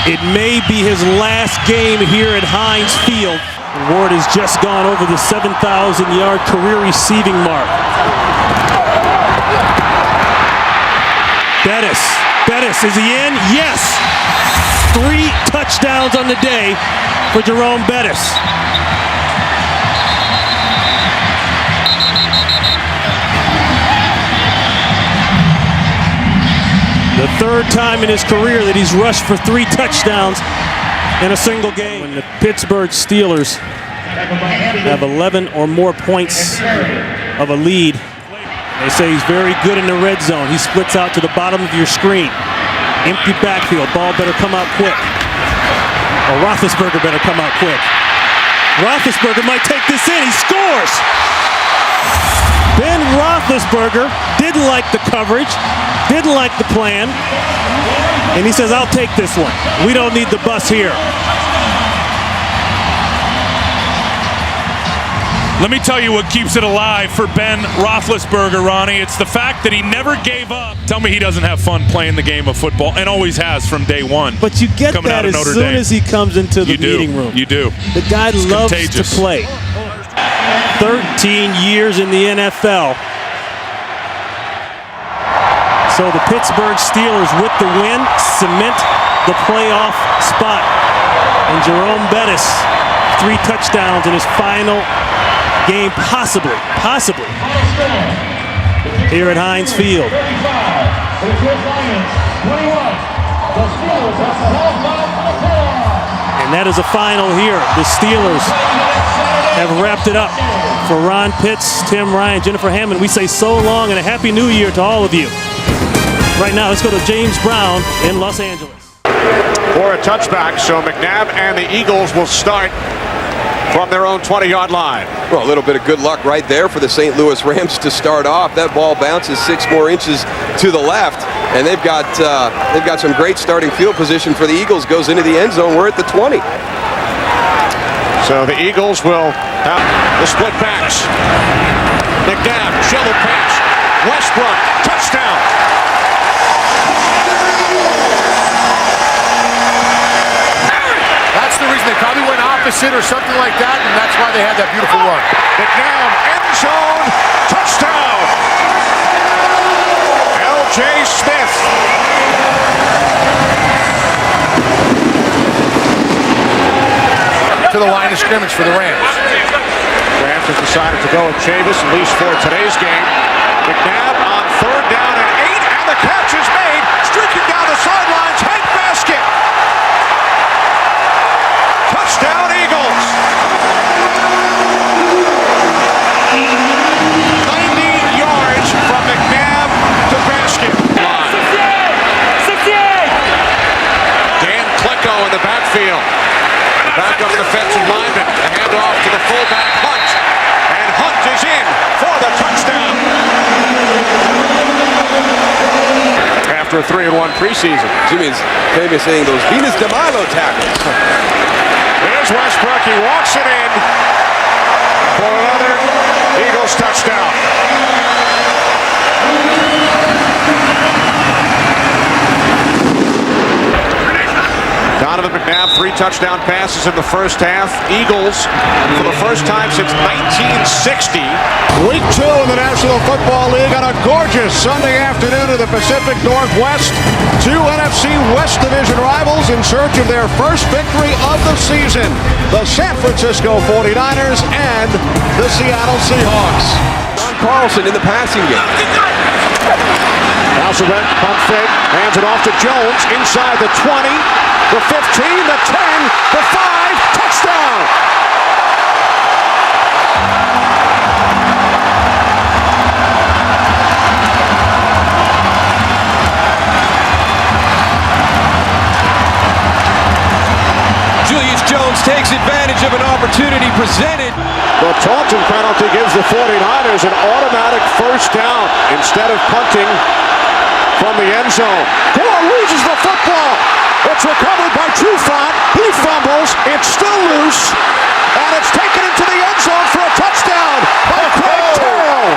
It may be his last game here at Heinz Field. Ward has just gone over the 7,000-yard career receiving mark. Bettis, is he in? Yes! 3 touchdowns on the day for Jerome Bettis. The 3rd time in his career that he's rushed for 3 touchdowns in a single game. When the Pittsburgh Steelers have 11 or more points of a lead, they say he's very good in the red zone. He splits out to the bottom of your screen. Empty backfield. Ball better come out quick. Or Roethlisberger better come out quick. Roethlisberger might take this in. He scores! Ben Roethlisberger didn't like the coverage, didn't like the plan, and he says, I'll take this one. We don't need the bus here. Let me tell you what keeps it alive for Ben Roethlisberger, Ronnie. It's the fact that he never gave up. Tell me he doesn't have fun playing the game of football, and always has from day one. But you get that as soon as he comes into the meeting room. You do. The guy loves to play. 13 years in the NFL. So the Pittsburgh Steelers with the win cement the playoff spot. And Jerome Bettis, 3 touchdowns in his final game, possibly, here at Heinz Field. And that is a final here. The Steelers have wrapped it up. For Ron Pitts, Tim Ryan, Jennifer Hammond, we say so long and a happy new year to all of you. Right now, let's go to James Brown in Los Angeles. For a touchback, so McNabb and the Eagles will start from their own 20-yard line. Well, a little bit of good luck right there for the St. Louis Rams to start off. That ball bounces 6 more inches to the left, and they've got some great starting field position for the Eagles. Goes into the end zone. We're at the 20. So the Eagles will have the split backs. McNabb, shovel pass. Westbrook, touchdown. That's the reason they probably went opposite or something like that, and that's why they had that beautiful run. McNabb, end zone, touchdown. L.J. Smith. To the line of scrimmage for the Rams. Rams have decided to go with Chavis, at least for today's game. McNabb on 3rd down and 8, and the catch is made. Streaking down the sidelines, head basket. Touchdown, Eagles. 90 yards from McNabb to basket. 68! Dan Klecko in the backfield. Back up defensive lineman. The handoff to the fullback, Hunt. And Hunt is in for the touchdown. After a 3-1 preseason. Jimmy's famous saying those Venus de Milo tackles. Here's Westbrook. He walks it in for another Eagles touchdown. Donovan McNabb, 3 touchdown passes in the first half. Eagles, for the first time since 1960. Week 2 in the National Football League on a gorgeous Sunday afternoon in the Pacific Northwest. 2 NFC West Division rivals in search of their first victory of the season. The San Francisco 49ers and the Seattle Seahawks. John Carlson in the passing game. Hasselbeck, pump fake, hands it off to Jones, inside the 20, the 15, the 10, the 5, touchdown! Julius Jones takes advantage of an opportunity presented. The Taunton penalty gives the 49ers an automatic first down instead of punting from the end zone. Gore loses the football. It's recovered by Trufant. He fumbles. It's still loose. And it's taken into the end zone for a touchdown by Craig Terrell.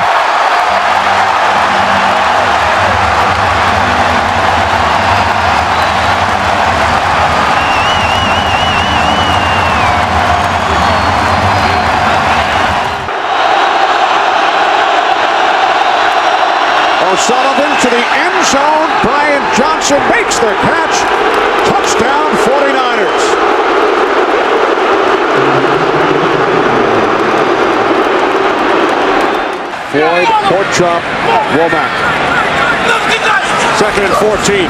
O'Sullivan to the end zone. Brian Johnson makes the catch. Touchdown 49ers. Floyd, Porkchop, Womack. 2nd and 14.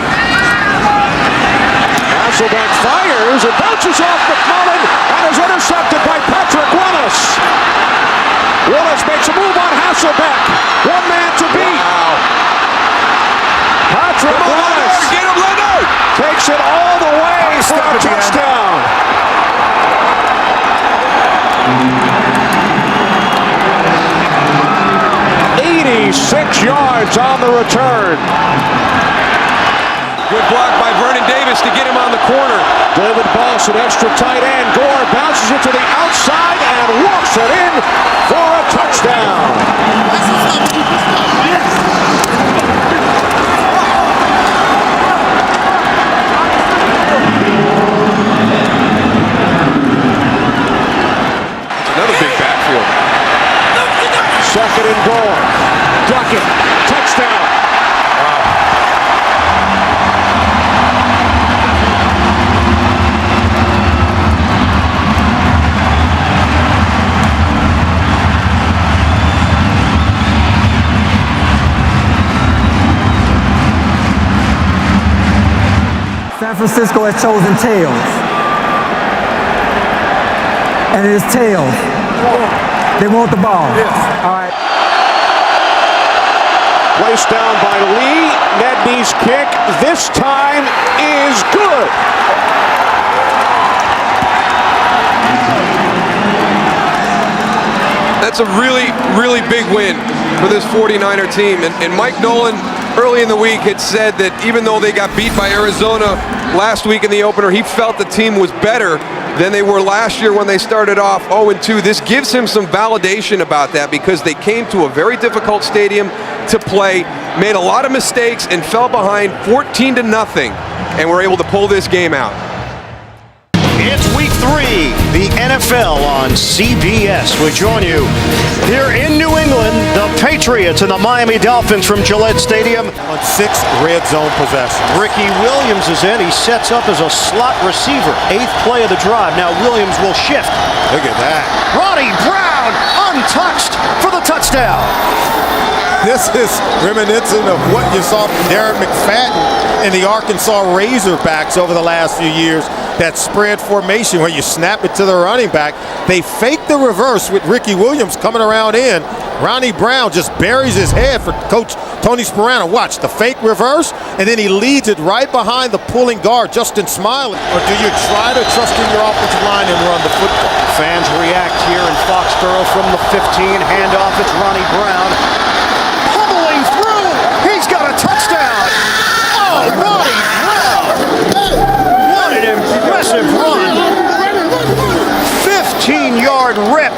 Hasselbeck fires. It bounces off McMullen and is intercepted by Patrick Willis. Willis makes a move on Hasselbeck. 1 man to beat. Patrick Willis takes it all the way for a touchdown. 86 yards on the return. Good block by Vernon Davis to get him on the corner. David Boss, an extra tight end. Gore bounces it to the outside and walks it in for second and goal. Duckett, touchdown. San Francisco has chosen tails. And it is tails. They want the ball. Yes. All right. Placed down by Lee. Nedney's kick this time is good. That's a really, really big win for this 49er team. And Mike Nolan early in the week had said that even though they got beat by Arizona last week in the opener, he felt the team was better than they were last year when they started off 0-2. This gives him some validation about that because they came to a very difficult stadium to play, made a lot of mistakes, and fell behind 14-0, and were able to pull this game out. It's week 3, the NFL on CBS. We join you here in New England, the Patriots and the Miami Dolphins from Gillette Stadium. On 6 red zone possessions. Ricky Williams is in. He sets up as a slot receiver. 8th play of the drive. Now Williams will shift. Look at that. Ronnie Brown untouched for the touchdown. This is reminiscent of what you saw from Darren McFadden and the Arkansas Razorbacks over the last few years. That spread formation where you snap it to the running back. They fake the reverse with Ricky Williams coming around in. Ronnie Brown just buries his head for Coach Tony Sparano. Watch the fake reverse, and then he leads it right behind the pulling guard, Justin Smiley. Or do you try to trust in your offensive line and run the football? Fans react here in Foxborough from the 15. Handoff, it's Ronnie Brown. Pummeling through. He's got a touchdown. Oh, Ronnie Brown. What an impressive run. 15-yard rip.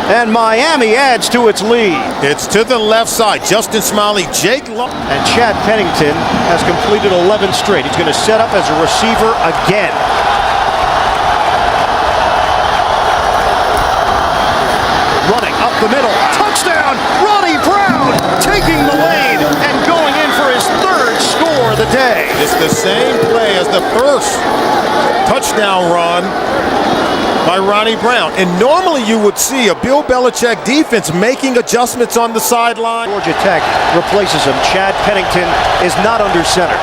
And Miami adds to its lead. It's to the left side. Justin Smiley, Jake Long. And Chad Pennington has completed 11 straight. He's going to set up as a receiver again. Running up the middle. Touchdown! Ronnie Brown taking the lead and going in for his 3rd score of the day. It's the same play as the first touchdown run by Ronnie Brown. And normally you would see a Bill Belichick defense making adjustments on the sideline. Georgia Tech replaces him. Chad Pennington is not under center.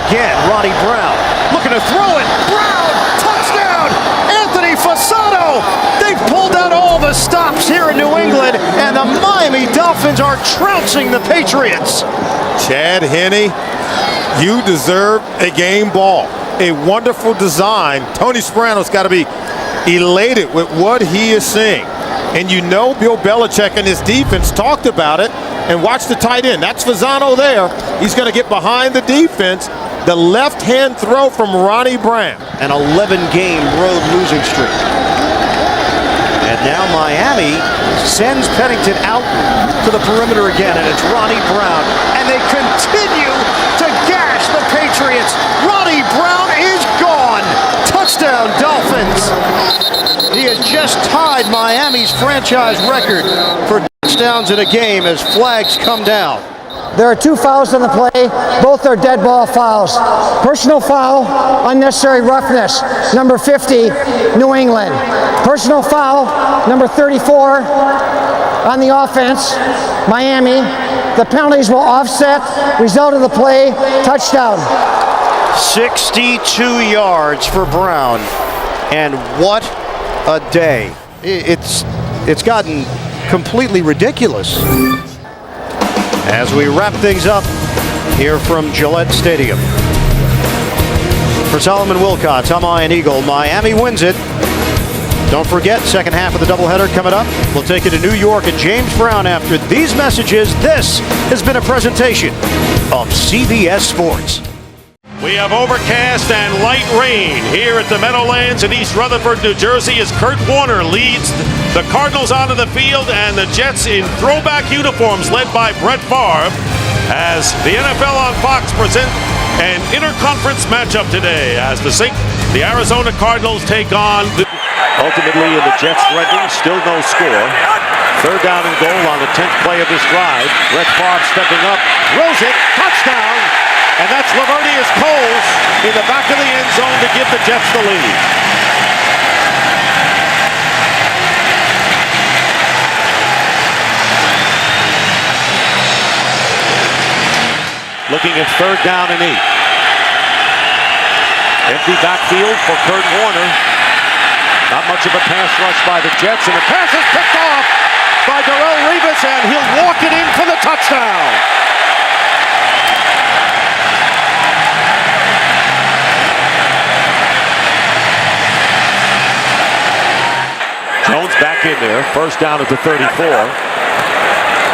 Again, Ronnie Brown looking to throw it. Brown, touchdown! Anthony Fasano! They've pulled out all the stops here in New England, and the Miami Dolphins are trouncing the Patriots. Chad Henne, you deserve a game ball. A wonderful design. Tony Sparano's got to be elated with what he is seeing. And you know Bill Belichick and his defense talked about it. And watch the tight end. That's Fasano there. He's going to get behind the defense. The left-hand throw from Ronnie Brown. An 11-game road losing streak. And now Miami sends Pennington out to the perimeter again. And it's Ronnie Brown. And they continue to gash the Patriots. Ronnie Brown is gone. Touchdown, Dolphins. He has just tied Miami's franchise record for touchdowns in a game as flags come down. There are 2 fouls on the play. Both are dead ball fouls. Personal foul, unnecessary roughness, number 50, New England. Personal foul, number 34, on the offense, Miami. The penalties will offset. Result of the play, touchdown. 62 yards for Brown. And what a day. It's gotten completely ridiculous. As we wrap things up here from Gillette Stadium. For Solomon Wilcox, I'm Ian Eagle. Miami wins it. Don't forget, second half of the doubleheader coming up. We'll take you to New York and James Brown after these messages. This has been a presentation of CBS Sports. We have overcast and light rain here at the Meadowlands in East Rutherford, New Jersey, as Kurt Warner leads the Cardinals onto the field and the Jets in throwback uniforms led by Brett Favre as the NFL on Fox present an interconference matchup today as the Arizona Cardinals take on the Ultimately, in the Jets threatening, still no score. Third down and goal on the 10th play of this drive. Brett Favre stepping up, throws it, touchdown! And that's Lavernius Coles in the back of the end zone to give the Jets the lead. Looking at third down and 8. Empty backfield for Kurt Warner. Not much of a pass rush by the Jets, and the pass is picked off by Darrelle Revis, and he'll walk it in for the touchdown. Jones back in there, first down at the 34.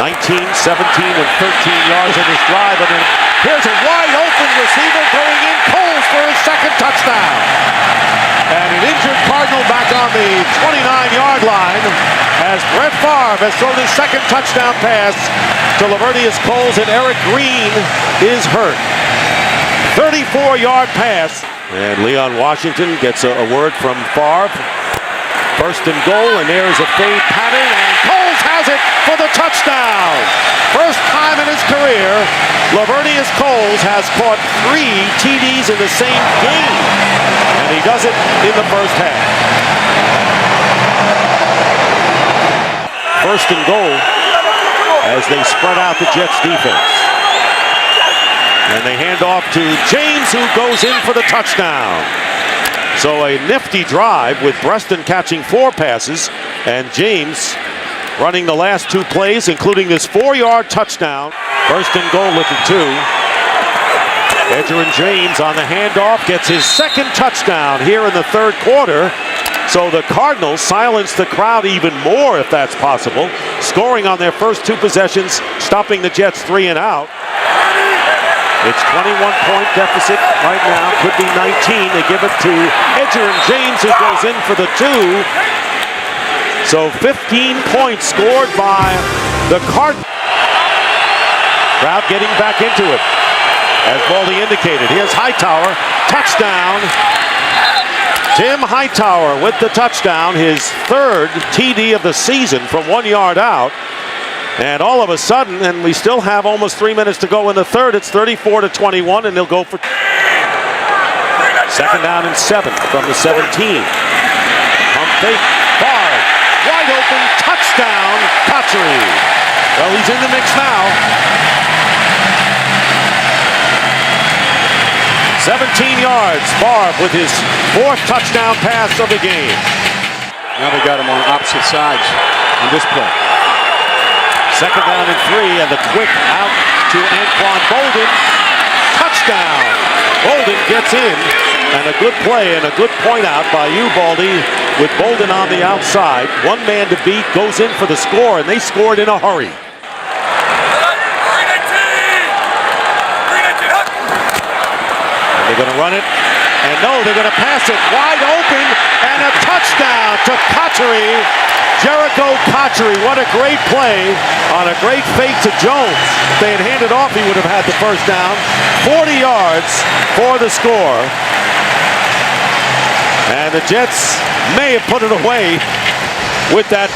19, 17, and 13 yards on this drive, and then here's a wide open receiver going in, Coles for his second touchdown. And an injured Cardinal back on the 29-yard line as Brett Favre has thrown his second touchdown pass to Lavernius Coles, and Eric Green is hurt. 34-yard pass. And Leon Washington gets a word from Favre. First and goal, and there's a fade pattern, and Coles has it for the touchdown. First time in his career, Lavernius Coles has caught 3 TDs in the same game, and he does it in the first half. First and goal as they spread out the Jets defense. And they hand off to James, who goes in for the touchdown. So a nifty drive with Preston catching 4 passes and James running the last 2 plays, including this 4-yard touchdown. First and goal at the 2. Edgerrin James on the handoff gets his second touchdown here in the third quarter. So the Cardinals silence the crowd even more, if that's possible, scoring on their first 2 possessions, stopping the Jets 3 and out. It's 21-point deficit right now, could be 19. They give it to Edgerrin James, who goes in for the 2. So 15 points scored by the Cardinals. Crowd getting back into it, as Baldy indicated. Here's Hightower, touchdown. Tim Hightower with the touchdown, his 3rd TD of the season from 1 yard out. And all of a sudden, and we still have almost 3 minutes to go in the third, it's 34-21, and they'll go for second down and 7 from the 17. Pump fake, Favre, wide open, touchdown, Cotchery. Well, he's in the mix now. 17 yards, Favre with his 4th touchdown pass of the game. Now they got him on opposite sides on this play. Second down and 3, and the quick out to Anquan Bolden. Touchdown! Bolden gets in, and a good play and a good point out by you, Baldy, with Bolden on the outside. 1 man to beat, goes in for the score, and they scored in a hurry. And they're going to run it, and no, they're going to pass it wide open, and a touchdown to Cotchery. Jericho Cotchery, what a great play on a great fake to Jones. If they had handed off, he would have had the first down. 40 yards for the score. And the Jets may have put it away with that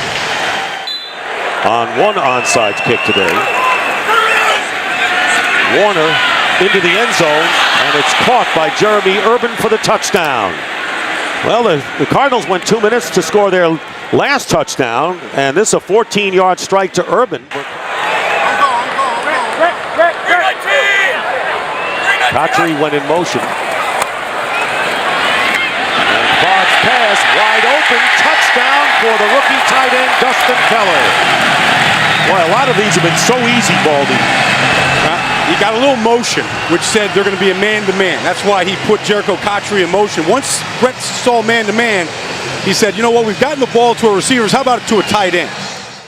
on one onside kick today. Warner into the end zone, and it's caught by Jeremy Urban for the touchdown. Well, the Cardinals went 2 minutes to score their last touchdown, and this is a 14-yard strike to Urban. Cotchery went in motion. And Favre's pass, wide open, touchdown for the rookie tight end, Dustin Keller. Boy, a lot of these have been so easy, Baldy. He got a little motion, which said they're going to be a man-to-man. That's why he put Jericho Cotchery in motion. Once Brett saw man-to-man, he said, you know what, we've gotten the ball to our receivers. How about to a tight end?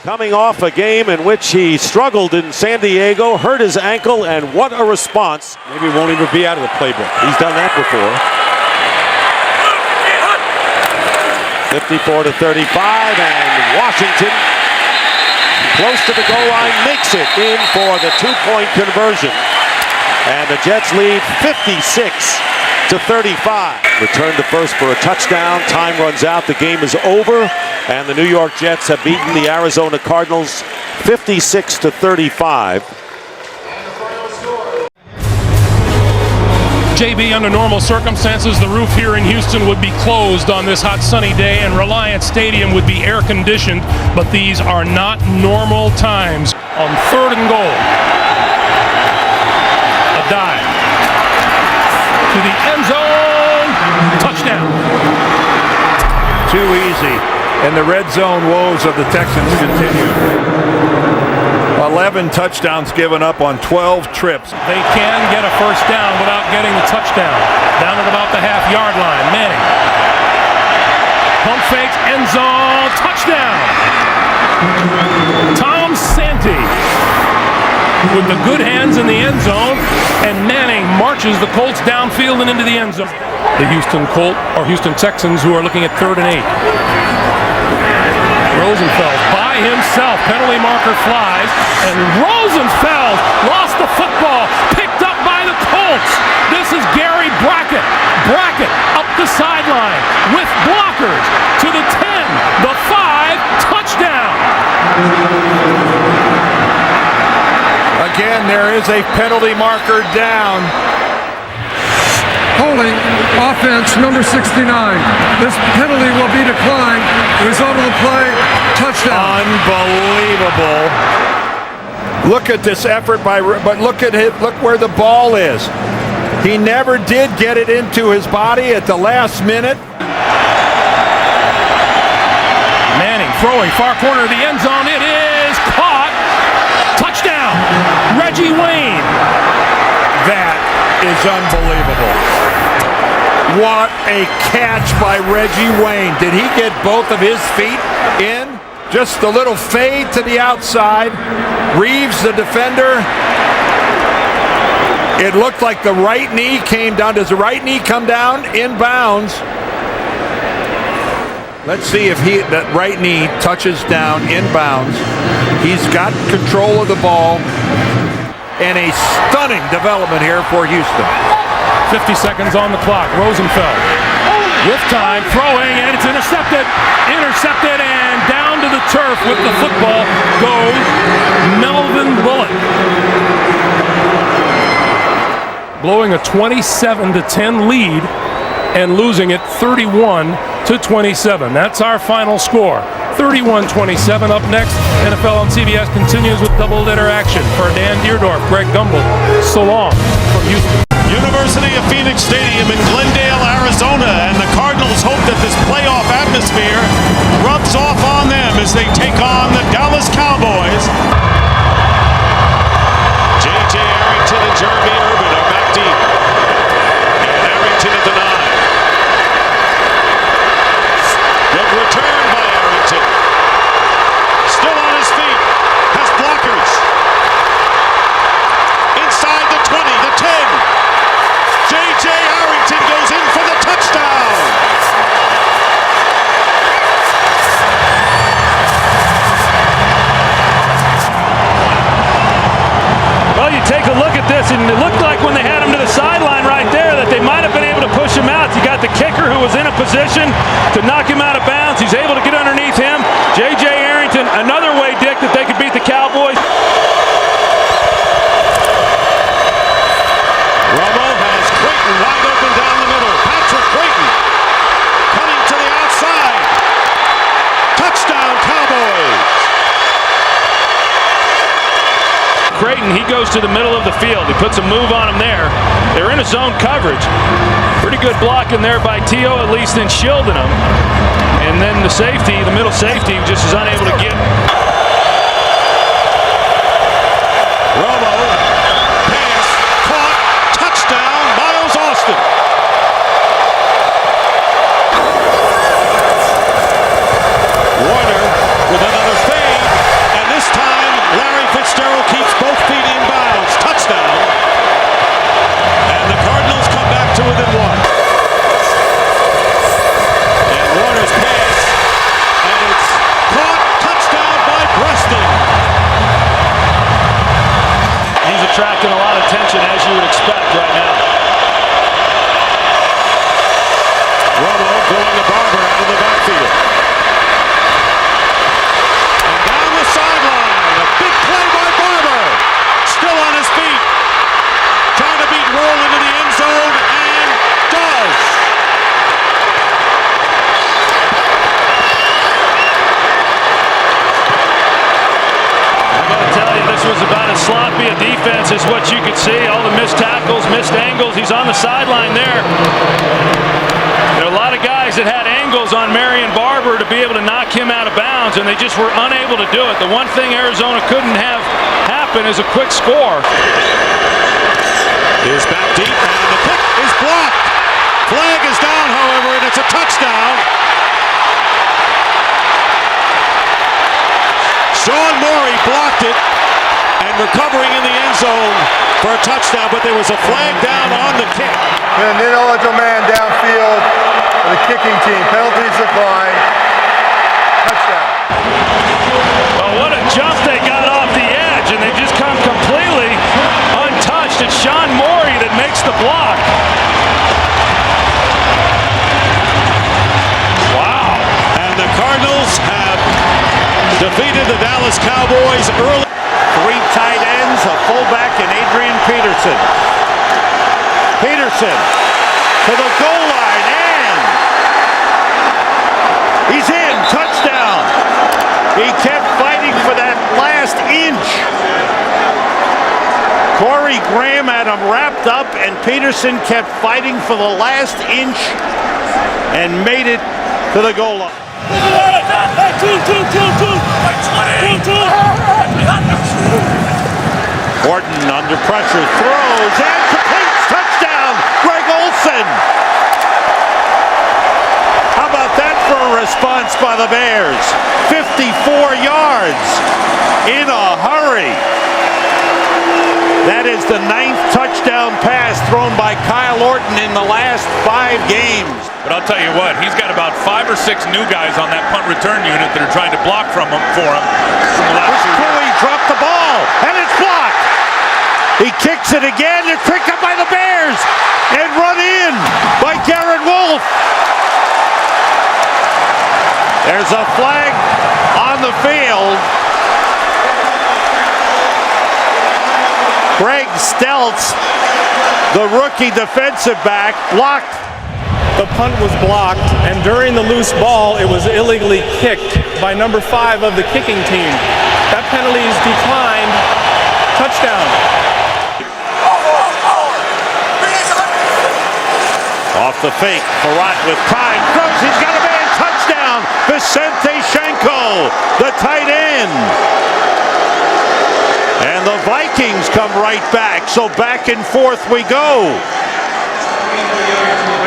Coming off a game in which he struggled in San Diego, hurt his ankle, and what a response. Maybe he won't even be out of the playbook. He's done that before. 54-35, and Washington, close to the goal line, makes it in for the 2-point conversion. And the Jets lead 56-34. to 35. Return to first for a touchdown. Time runs out. The game is over. And the New York Jets have beaten the Arizona Cardinals 56 to 35. JB, under normal circumstances, the roof here in Houston would be closed on this hot sunny day and Reliant Stadium would be air conditioned, but these are not normal times. On 3rd and goal, a dive to the end zone, touchdown. Too easy, and the red zone woes of the Texans continue. 11 touchdowns given up on 12 trips. They can get a first down without getting the touchdown. Down at about the half-yard line. Manning. Pump fakes, end zone, touchdown. Tom Santee with the good hands in the end zone, and Manning marches the Colts downfield and into the end zone. The Houston Texans, who are looking at 3rd and 8. Rosenfeld by himself, penalty marker flies, and Rosenfeld lost the football, picked up by the Colts. This is Gary Brackett. Brackett up the sideline with blockers to the 10, the 5, touchdown. Again, there is a penalty marker down. Holding offense number 69. This penalty will be declined. Result of the play, touchdown. Unbelievable. Look at this effort but look at it, look where the ball is. He never did get it into his body at the last minute. Manning throwing far corner of the end zone. It is caught. Touchdown. Reggie Wayne. That is unbelievable. What a catch by Reggie Wayne. Did he get both of his feet in? Just a little fade to the outside. Reeves, the defender. It looked like the right knee came down. Does the right knee come down in bounds? Let's see if that right knee touches down in bounds. He's got control of the ball. And a stunning development here for Houston. 50 seconds on the clock. Rosenfeld with time, throwing, and it's intercepted. Intercepted, and down to the turf with the football goes Melvin Bullock. Blowing a 27-10 lead and losing it 31-27. That's our final score. 31-27. Up next, NFL on CBS continues with double-header action. For Dan Deerdorf, Greg Gumbel, so long from Houston. University of Phoenix Stadium in Glendale, Arizona, and the Cardinals hope that this playoff atmosphere rubs off on them as they take on the Dallas Cowboys. J.J. Arrington and Jeremy Urban are back deep. And Arrington at the 9. Good return by Arrington. Still on his feet. Has blockers. Inside the 20, the 10. J.J. Arrington goes in for the touchdown. Well, you take a look at this, and it looked like when they had him to the sideline right there that they might have been able to push him out. You got the kicker who was in a position to knock him out of bounds. He's able to get underneath him. J.J. Arrington, another way, Dick, that they could beat the Cowboys. Romo has Creighton wide open down the middle. Patrick Creighton cutting to the outside. Touchdown, Cowboys. Creighton, he goes to the middle of the field. He puts a move on him there. They're in a zone coverage. Pretty good blocking there by T.O., at least, in shielding him. And then the safety, the middle safety, just is unable to get. Romo, pass, caught, touchdown, Miles Austin. Warner with another fade, and this time Larry Fitzgerald keeps both feet in bounds. Touchdown. And the Cardinals come back to within 1. And Warner's pass, and it's caught, touchdown by Preston. He's attracting a lot of attention, as you would expect right now. be a defense is what you could see. All the missed tackles, missed angles. He's on the sideline there. There are a lot of guys that had angles on Marion Barber to be able to knock him out of bounds, and they just were unable to do it. The one thing Arizona couldn't have happen is a quick score. Is back deep, and the kick is blocked. Flag is down, however, and it's a touchdown. Sean Morey blocked it and recovering in the end zone for a touchdown, but there was a flag down on the kick. And an ineligible man downfield for the kicking team. Penalties decline. Touchdown. Well, what a jump they got off the edge, and they just come completely untouched. It's Sean Morey that makes the block. Wow. And the Cardinals have defeated the Dallas Cowboys early. Three tight ends, a fullback, and Adrian Peterson. Peterson to the goal line, and he's in. Touchdown. He kept fighting for that last inch. Corey Graham had him wrapped up, and Peterson kept fighting for the last inch and made it to the goal line. Horton under pressure, throws and completes. Touchdown, Greg Olsen. How about that for a response by the Bears? 54 yards in a hurry. That is the 9th touchdown pass thrown by Kyle Orton in the last 5 games. But I'll tell you what, he's got about 5 or 6 new guys on that punt return unit that are trying to block for him. Cooley dropped the ball, and it's blocked. He kicks it again. It's picked up by the Bears and run in by Garrett Wolf. There's a flag on the field. Greg Stelz, the rookie defensive back, blocked. The punt was blocked, and during the loose ball, it was illegally kicked by number 5 of the kicking team. That penalty is declined. Touchdown. Off the fake, Farrat with time, throws, he's got a man, touchdown, Vicente Shenko, the tight end. And the Vikings come right back, so back and forth we go.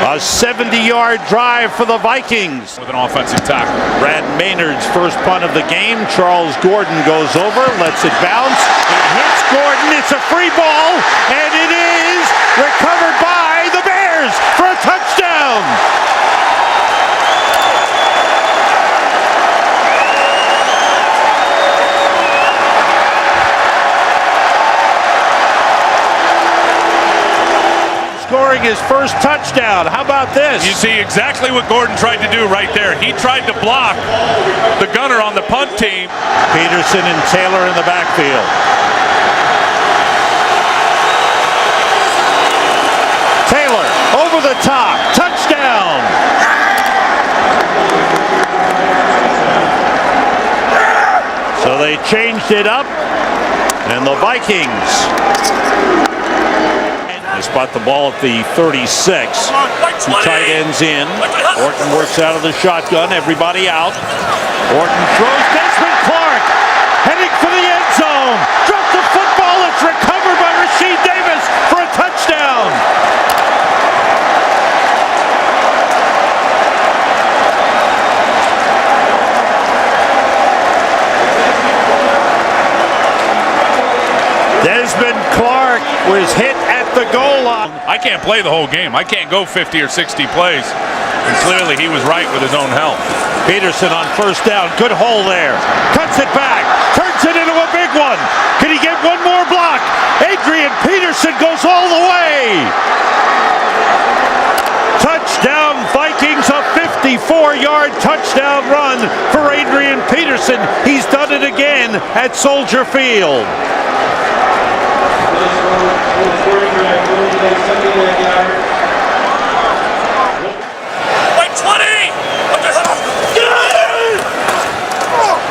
A 70-yard drive for the Vikings. With an offensive tackle. Brad Maynard's first punt of the game. Charles Gordon goes over, lets it bounce. It hits Gordon, it's a free ball, and it is recovered by the Bears for a touchdown. Scoring his first touchdown. How about this? You see exactly what Gordon tried to do right there. He tried to block the gunner on the punt team. Peterson and Taylor in the backfield. Taylor over the top. Touchdown. So they changed it up, and the Vikings spot the ball at the 36. 2 tight ends in. Orton works out of the shotgun. Everybody out. Orton throws. Desmond Clark heading for the end zone. Dropped the football. It's recovered by Rasheed Davis for a touchdown. Desmond Clark was hit at the goal line. I can't play the whole game. I can't go 50 or 60 plays. And clearly he was right with his own health. Peterson on first down. Good hole there. Cuts it back. Turns it into a big one. Can he get one more block? Adrian Peterson goes all the way. Touchdown Vikings, a 54-yard touchdown run for Adrian Peterson. He's done it again at Soldier Field.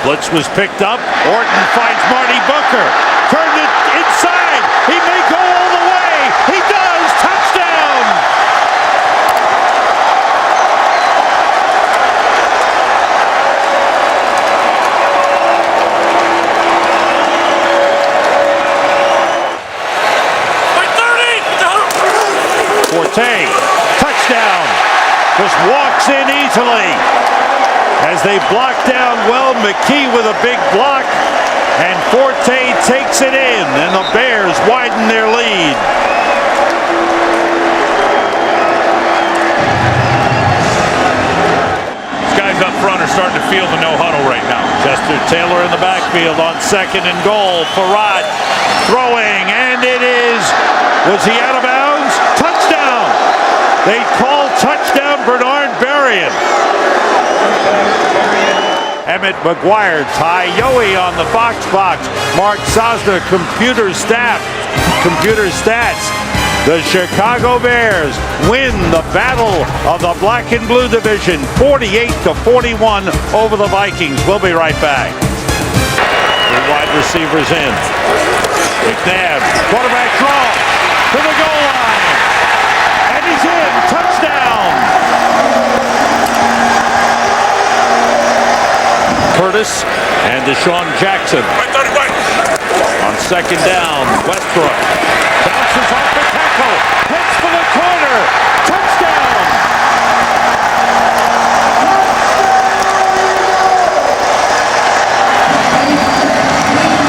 Blitz was picked up. Orton finds Marty Booker. Turned it outside. He may go all the way. He does. Touchdown. Forte, touchdown. Just walks in easily. As they block down well, McKee with a big block. And Forte takes it in, and the Bears widen their lead. These guys up front are starting to feel the no huddle right now. Chester Taylor in the backfield on 2nd and goal. Farad throwing, and it is. Was he out of bounds? Touchdown! They call touchdown Bernard Berrien. Emmett McGuire, Ty Yohe on the box. Mark Sosna, computer stats. The Chicago Bears win the battle of the black and blue division, 48-41 over the Vikings. We'll be right back. The wide receivers in. McNabb, quarterback draw to the goal line. And he's in. Touchdown. Curtis and Deshaun Jackson. On 2nd down, Westbrook bounces off the tackle, hits for the corner, touchdown!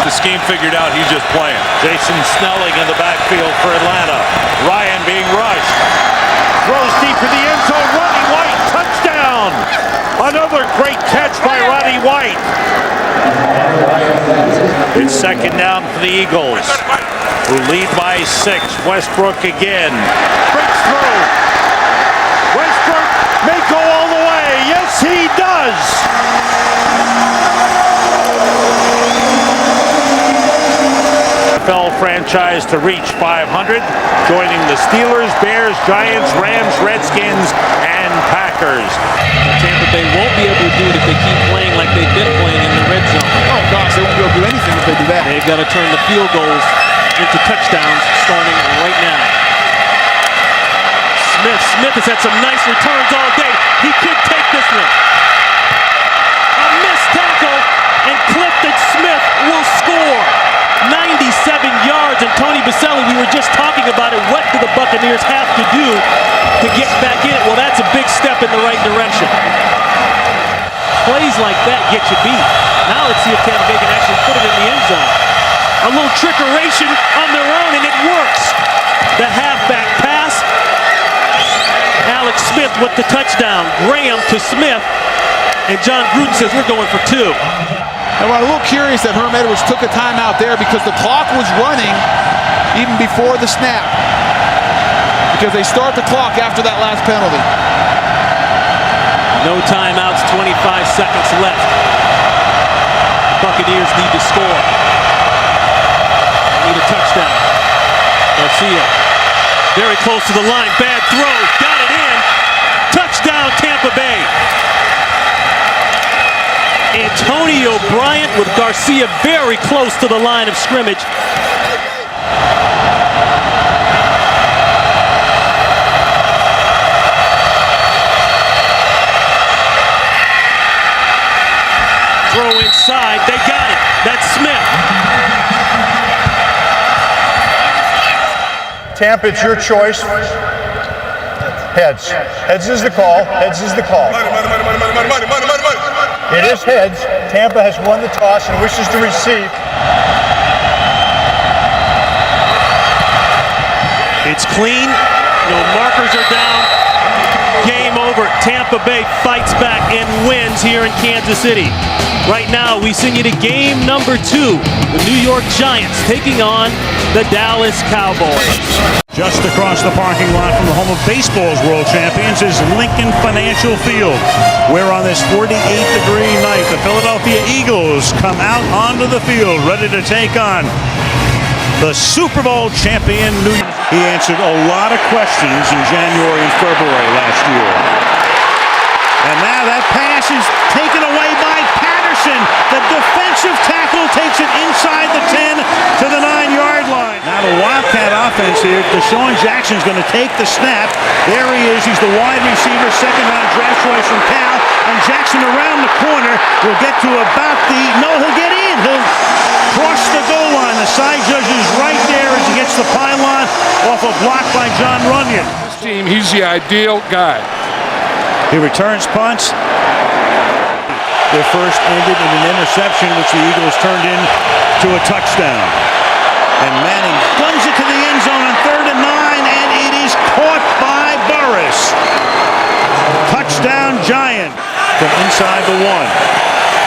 The scheme figured out, he's just playing. Jason Snelling in the backfield for Atlanta. Ryan being rushed. Throws deep in the end zone. Roddy White, touchdown! Another great catch by Roddy White. It's 2nd down for the Eagles, who lead by 6. Westbrook again. Breaks through. Westbrook may go all the way. Yes, he does. NFL franchise to reach 500, joining the Steelers, Bears, Giants, Rams, Redskins, and Packers. Tampa Bay won't be able to do it if they keep playing like they've been playing in the red zone. Oh gosh, they won't be able to do anything if they do that. They've got to turn the field goals into touchdowns starting right now. Smith has had some nice returns all day. He could take this one. A missed tackle, and Clifton Smith will score. 97 yards, and Tony Baselli, we were just talking about it. What do the Buccaneers have to do to get back in it? Well, that's a big step in the right direction. Plays like that get you beat. Now let's see if Tampa Bay can actually put it in the end zone. A little trickeration on their own, and it works. The halfback pass. Alex Smith with the touchdown. Graham to Smith, and John Gruden says we're going for 2. And I'm a little curious that Herm Edwards took a timeout there because the clock was running even before the snap. Because they start the clock after that last penalty. No timeouts, 25 seconds left. Buccaneers need to score. They need a touchdown. Garcia, very close to the line. Bad throw, got it in. Touchdown, Tampa Bay. Antonio Bryant with Garcia very close to the line of scrimmage. Throw inside, they got it. That's Smith. Tampa, it's your choice. Heads. Heads is the call. Heads is the call. It is heads. Tampa has won the toss and wishes to receive. It's clean. No markers are down. Game over. Tampa Bay fights back and wins here in Kansas City. Right now, we send you to game number 2. The New York Giants taking on the Dallas Cowboys. Just across the parking lot from the home of baseball's world champions is Lincoln Financial Field, where on this 48-degree night, the Philadelphia Eagles come out onto the field ready to take on the Super Bowl champion New York. He answered a lot of questions in January and February last year. And now that pass is taken away by Patterson. The defensive tackle takes it inside the 10 to the 9-yard line. have a Wildcat offense here. Deshaun Jackson's going to take the snap. There he is. He's the wide receiver, second-round draft choice from Cal. And Jackson around the corner will get to about he'll get in. He'll cross the goal line. The side judge is right there as he gets the pylon off a block by John Runyon. This team, he's the ideal guy. He returns punts. Their first ended in an interception, which the Eagles turned into a touchdown. And Manning guns it to the end zone on 3rd and 9, and it is caught by Burris. Touchdown Giant from inside the 1.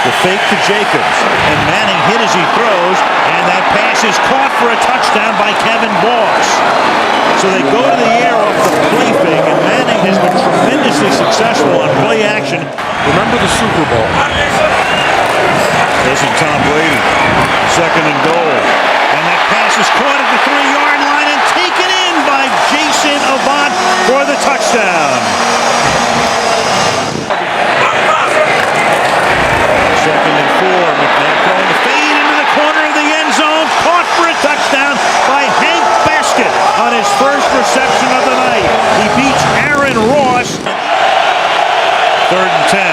The fake to Jacobs, and Manning hit as he throws, and that pass is caught for a touchdown by Kevin Boss. So they go to the air off the play fake, and Manning has been tremendously successful on play action. Remember the Super Bowl. Listen, Tom Brady, 2nd and goal. And that pass is caught at the 3-yard line and taken in by Jason Avant for the touchdown. 2nd and 4. McNabb throwing the fade into the corner of the end zone. Caught for a touchdown by Hank Baskett on his first reception of the night. He beats Aaron Ross. 3rd and 10.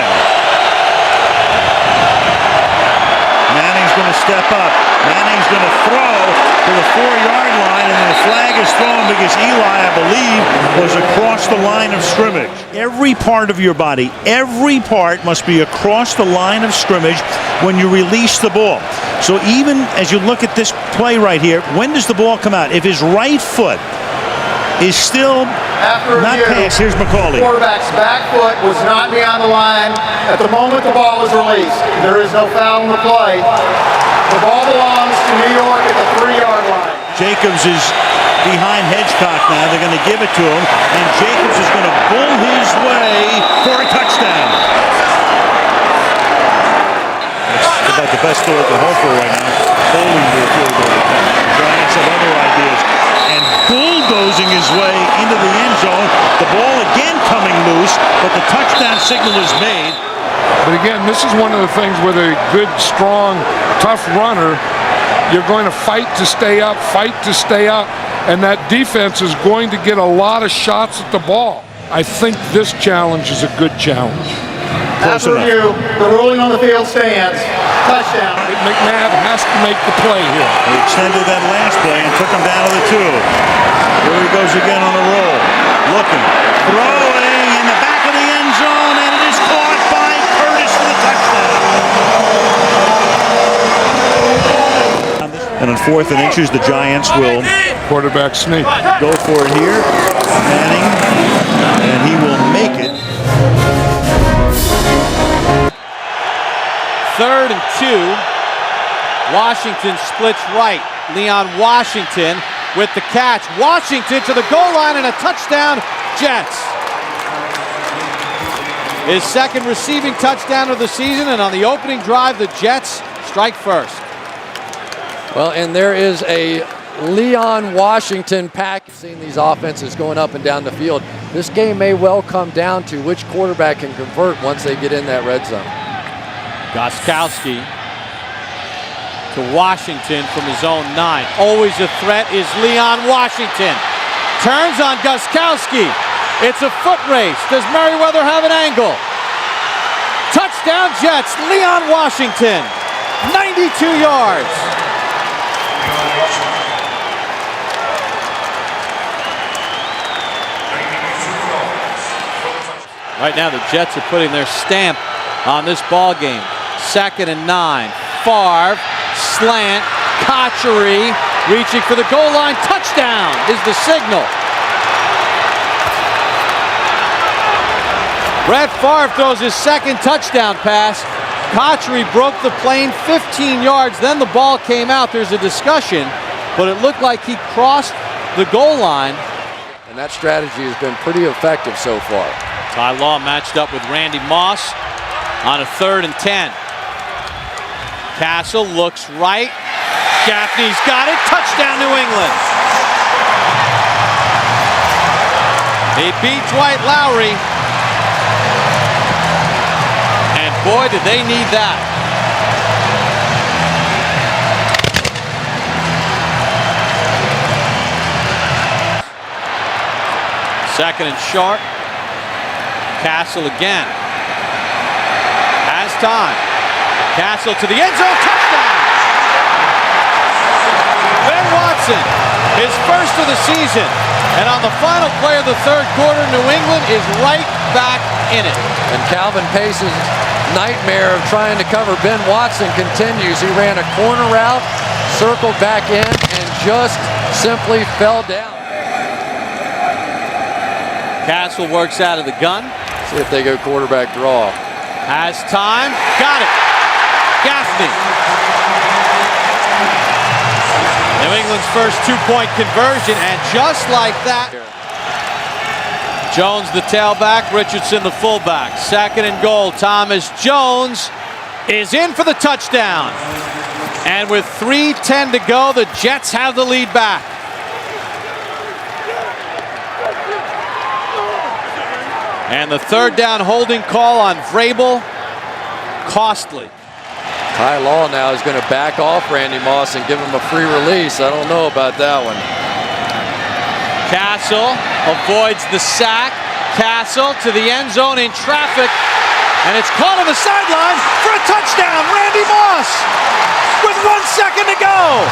Manning's going to step up. Manning's going to throw to the 4-yard line, and then the flag is thrown because Eli, I believe, was across the line of scrimmage. Every part of your body, every part must be across the line of scrimmage when you release the ball. So even as you look at this play right here, when does the ball come out? If his right foot is still not passed, here's McCauley. The quarterback's back foot was not beyond the line at the moment the ball was released. There is no foul in the play. The ball belongs to New York at the 3-yard line. Jacobs is behind Hedgecock now. They're going to give it to him, and Jacobs is going to bull his way for a touchdown. That's about the best throw at the hole for right now. Bowling to a field goal. Giants have other ideas. And bulldozing his way into the end zone. The ball again coming loose, but the touchdown signal is made. But again, this is one of the things with a good, strong, tough runner. You're going to fight to stay up, and that defense is going to get a lot of shots at the ball. I think this challenge is a good challenge. After review, the ruling on the field stands. Touchdown. McNabb has to make the play here. He extended that last play and took him down to the 2. Here he goes again on the roll. Looking, throwing in the back of the end zone, and it is caught by Curtis for the touchdown. And on 4th and inches, the Giants will quarterback sneak. Go for it here. Manning, and he will make it. 3rd and 2. Washington splits right. Leon Washington with the catch. Washington to the goal line and a touchdown, Jets. His 2nd receiving touchdown of the season, and on the opening drive, the Jets strike first. Well, and there is a Leon Washington pack. Seeing these offenses going up and down the field, this game may well come down to which quarterback can convert once they get in that red zone. Gostkowski to Washington from his own 9. Always a threat is Leon Washington. Turns on Gostkowski. It's a foot race. Does Merriweather have an angle? Touchdown Jets. Leon Washington. 92 yards. Right now the Jets are putting their stamp on this ball game. 2nd and 9. Favre, slant, Cotchery, reaching for the goal line. Touchdown is the signal. Brett Favre throws his 2nd touchdown pass. Cotchery broke the plane 15 yards. Then the ball came out. There's a discussion, but it looked like he crossed the goal line. And that strategy has been pretty effective so far. Ty Law matched up with Randy Moss on a 3rd and 10. Castle looks right. Gaffney's got it. Touchdown, New England. He beat Dwight Lowry. And boy, did they need that. Second and short. Castle again. Has time. Castle to the end zone. Touchdown! Ben Watson, his first of the season. And on the final play of the third quarter, New England is right back in it. And Calvin Pace's nightmare of trying to cover Ben Watson continues. He ran a corner route, circled back in, and just simply fell down. Castle works out of the gun. See if they go quarterback draw. Has time. Got it. Gaffney. New England's first two-point conversion, and just like that. Jones the tailback, Richardson the fullback. Second and goal. Thomas Jones is in for the touchdown. And with 3:10 to go, the Jets have the lead back. And the third down holding call on Vrabel, costly. Ty Law now is going to back off Randy Moss and give him a free release. I don't know about that one. Castle avoids the sack. Castle to the end zone in traffic. And it's caught on the sideline for a touchdown. Randy Moss with 1 second to go.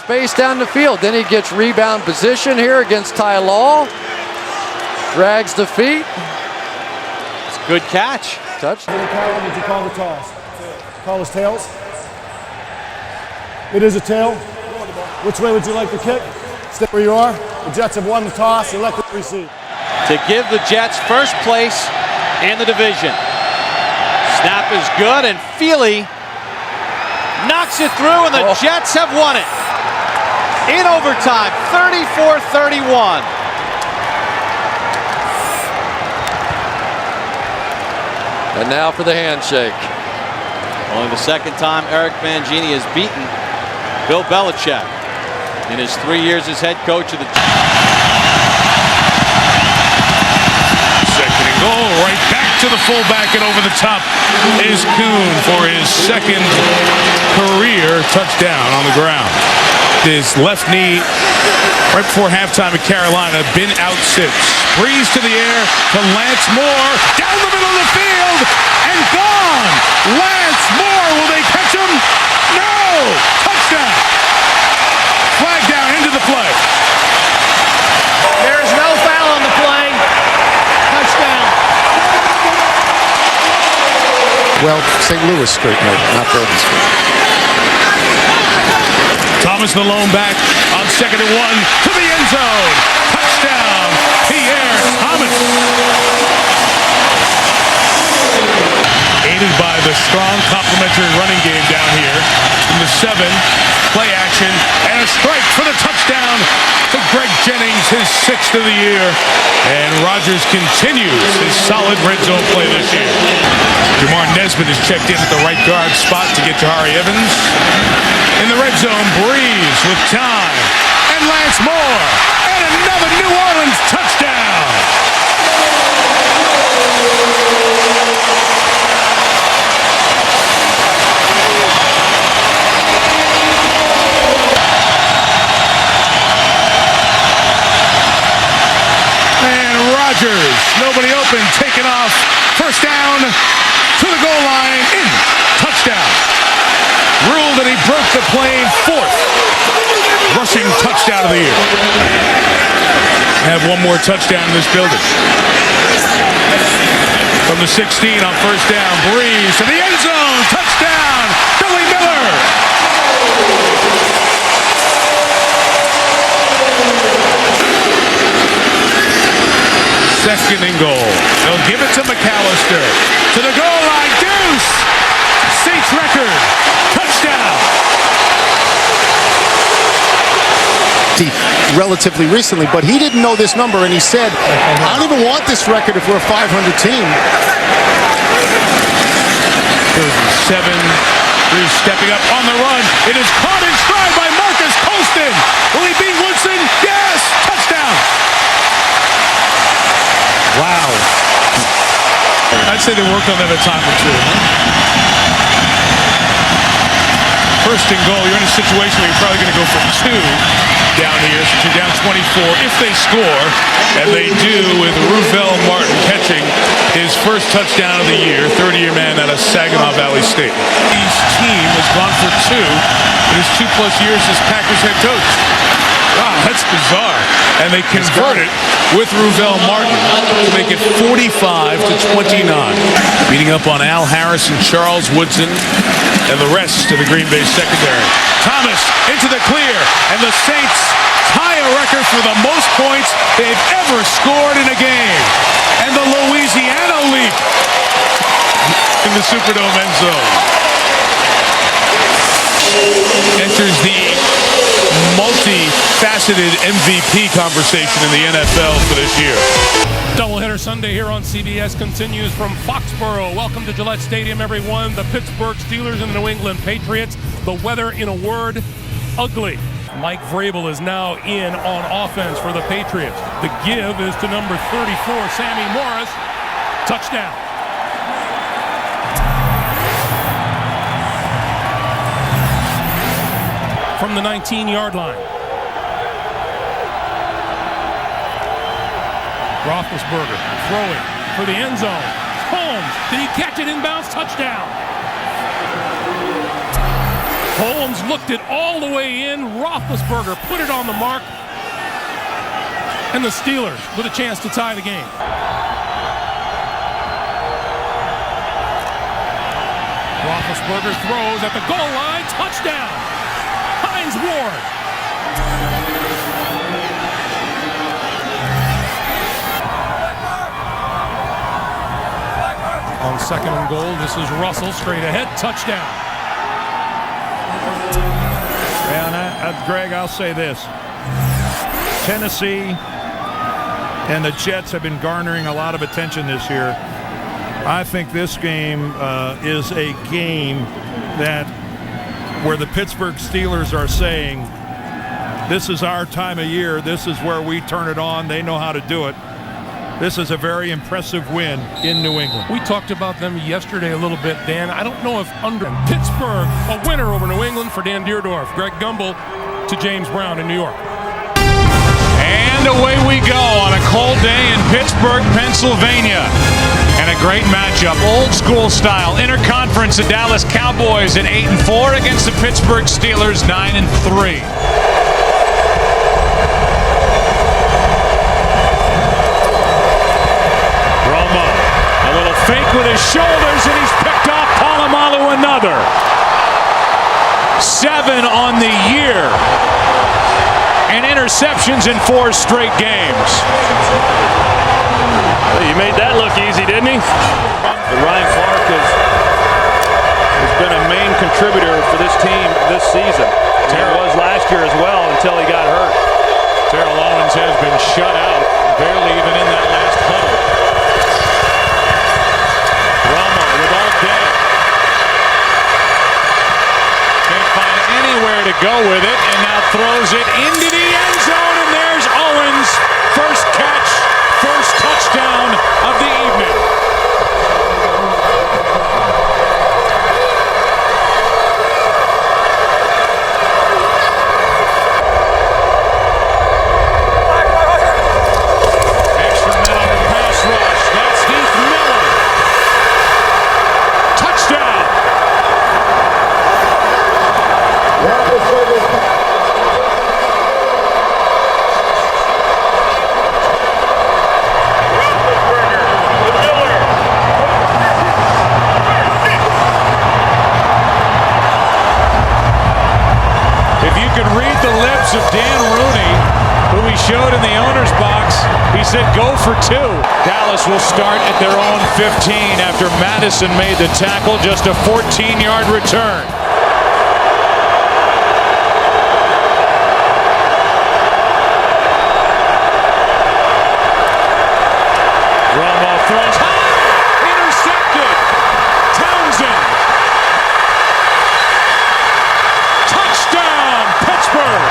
Space down the field. Then he gets rebound position here against Ty Law. Drags the feet. It's a good catch. Touch. Would you call the toss? Call us tails. It is a tail. Which way would you like to kick? Stay where you are. The Jets have won the toss. Elect to receive. To give the Jets first place in the division. Snap is good, and Feely knocks it through, and the Jets have won it. In overtime, 34-31. And now for the handshake. Only the second time Eric Mangini has beaten Bill Belichick in his 3 years as head coach of the Second and goal, right back to the fullback, and over the top is Kuhn for his second career touchdown on the ground. His left knee right before halftime at Carolina, been out since. Breeze to the air to Lance Moore, down the middle of the field, and gone! Lance Moore, will they catch him? No! Touchdown! Flag down into the play. There is no foul on the play. Touchdown. Well, St. Louis Street, no, not Bourbon Street. Thomas the lone back on second and 1 to the end zone. Touchdown, Pierre Thomas. Aided by the strong complementary running game down here. From the 7, play action, and a strike for the touchdown for Greg Jennings, his 6th of the year. And Rodgers continues his solid red zone play this year. Jamar Nesbitt has checked in at the right guard spot to get Jahari Evans. In the red zone, Breeze with time, and Lance Moore, and another New Orleans touchdown. And Rodgers, nobody open, taken off, first down to the goal line, in, touchdown. Ruled that he broke the plane, 4th rushing touchdown of the year. Have one more touchdown in this building. From the 16 on first down, Breeze to the end zone, touchdown, Billy Miller. Second and goal. They'll give it to McAllister. To the goal line, Deuce. Saints record. Touchdown. Relatively recently, but he didn't know this number, and he said, I don't even want this record if we're a 500 team. 7. Breeze stepping up on the run. It is caught in stride by Marcus Colston. Will he beat Woodson? Yes! Touchdown. Wow. That's say they worked on that a time or two. First and goal, you're in a situation where you're probably going to go for 2 down here since you're down 24 if they score, and they do with Ruvel Martin catching his first touchdown of the year, 30-year man out of Saginaw Valley State. His team has gone for 2 in his 2+ years as Packers head coach. Wow, that's bizarre. And they convert it with Ruvel Martin to make it 45-29. Beating up on Al Harris and Charles Woodson and the rest of the Green Bay secondary. Thomas into the clear, and the Saints tie a record for the most points they've ever scored in a game. And the Louisiana Leap in the Superdome end zone. Enters the multi-faceted MVP conversation in the NFL for this year. Doubleheader Sunday here on CBS continues from Foxborough. Welcome to Gillette Stadium, everyone. The Pittsburgh Steelers and the New England Patriots. The weather, in a word, ugly. Mike Vrabel is now in on offense for the Patriots. The give is to number 34, Sammy Morris. Touchdown. From the 19-yard line. Roethlisberger throwing for the end zone. Holmes, did he catch it inbounds? Touchdown. Holmes looked it all the way in. Roethlisberger put it on the mark. And the Steelers with a chance to tie the game. Roethlisberger throws at the goal line. Touchdown. Hines Ward. On second and goal, this is Russell straight ahead. Touchdown. And Greg, I'll say this. Tennessee and the Jets have been garnering a lot of attention this year. I think this game is a game that where the Pittsburgh Steelers are saying, this is our time of year, this is where we turn it on, they know how to do it. This is a very impressive win in New England. We talked about them yesterday a little bit, Dan. I don't know if under Pittsburgh, a winner over New England for Dan Deerdorf. Greg Gumbel to James Brown in New York. And away we go on a cold day in Pittsburgh, Pennsylvania. And a great matchup, old school style. Interconference, the Dallas Cowboys at 8-4 against the Pittsburgh Steelers 9-3. Romo, a little fake with his shoulders, and he's picked off Polamalu another. 7 on the year. And interceptions in 4 straight games. He made that look easy, didn't he? But Ryan Clark has been a main contributor for this team this season. He was last year as well until he got hurt. Terrell Owens has been shut out, barely even in that last huddle. Romo with all day. Can't find anywhere to go with it, and now throws it into the end zone, and there's Owens. First catch, first touchdown of the evening. Extra men on the pass rush. That's Heath Miller. Touchdown. Read the lips of Dan Rooney, who he showed in the owner's box. He said, go for 2. Dallas will start at their own 15 after Madison made the tackle. Just a 14-yard return. Romo throws high, intercepted. Townsend. Touchdown, Pittsburgh.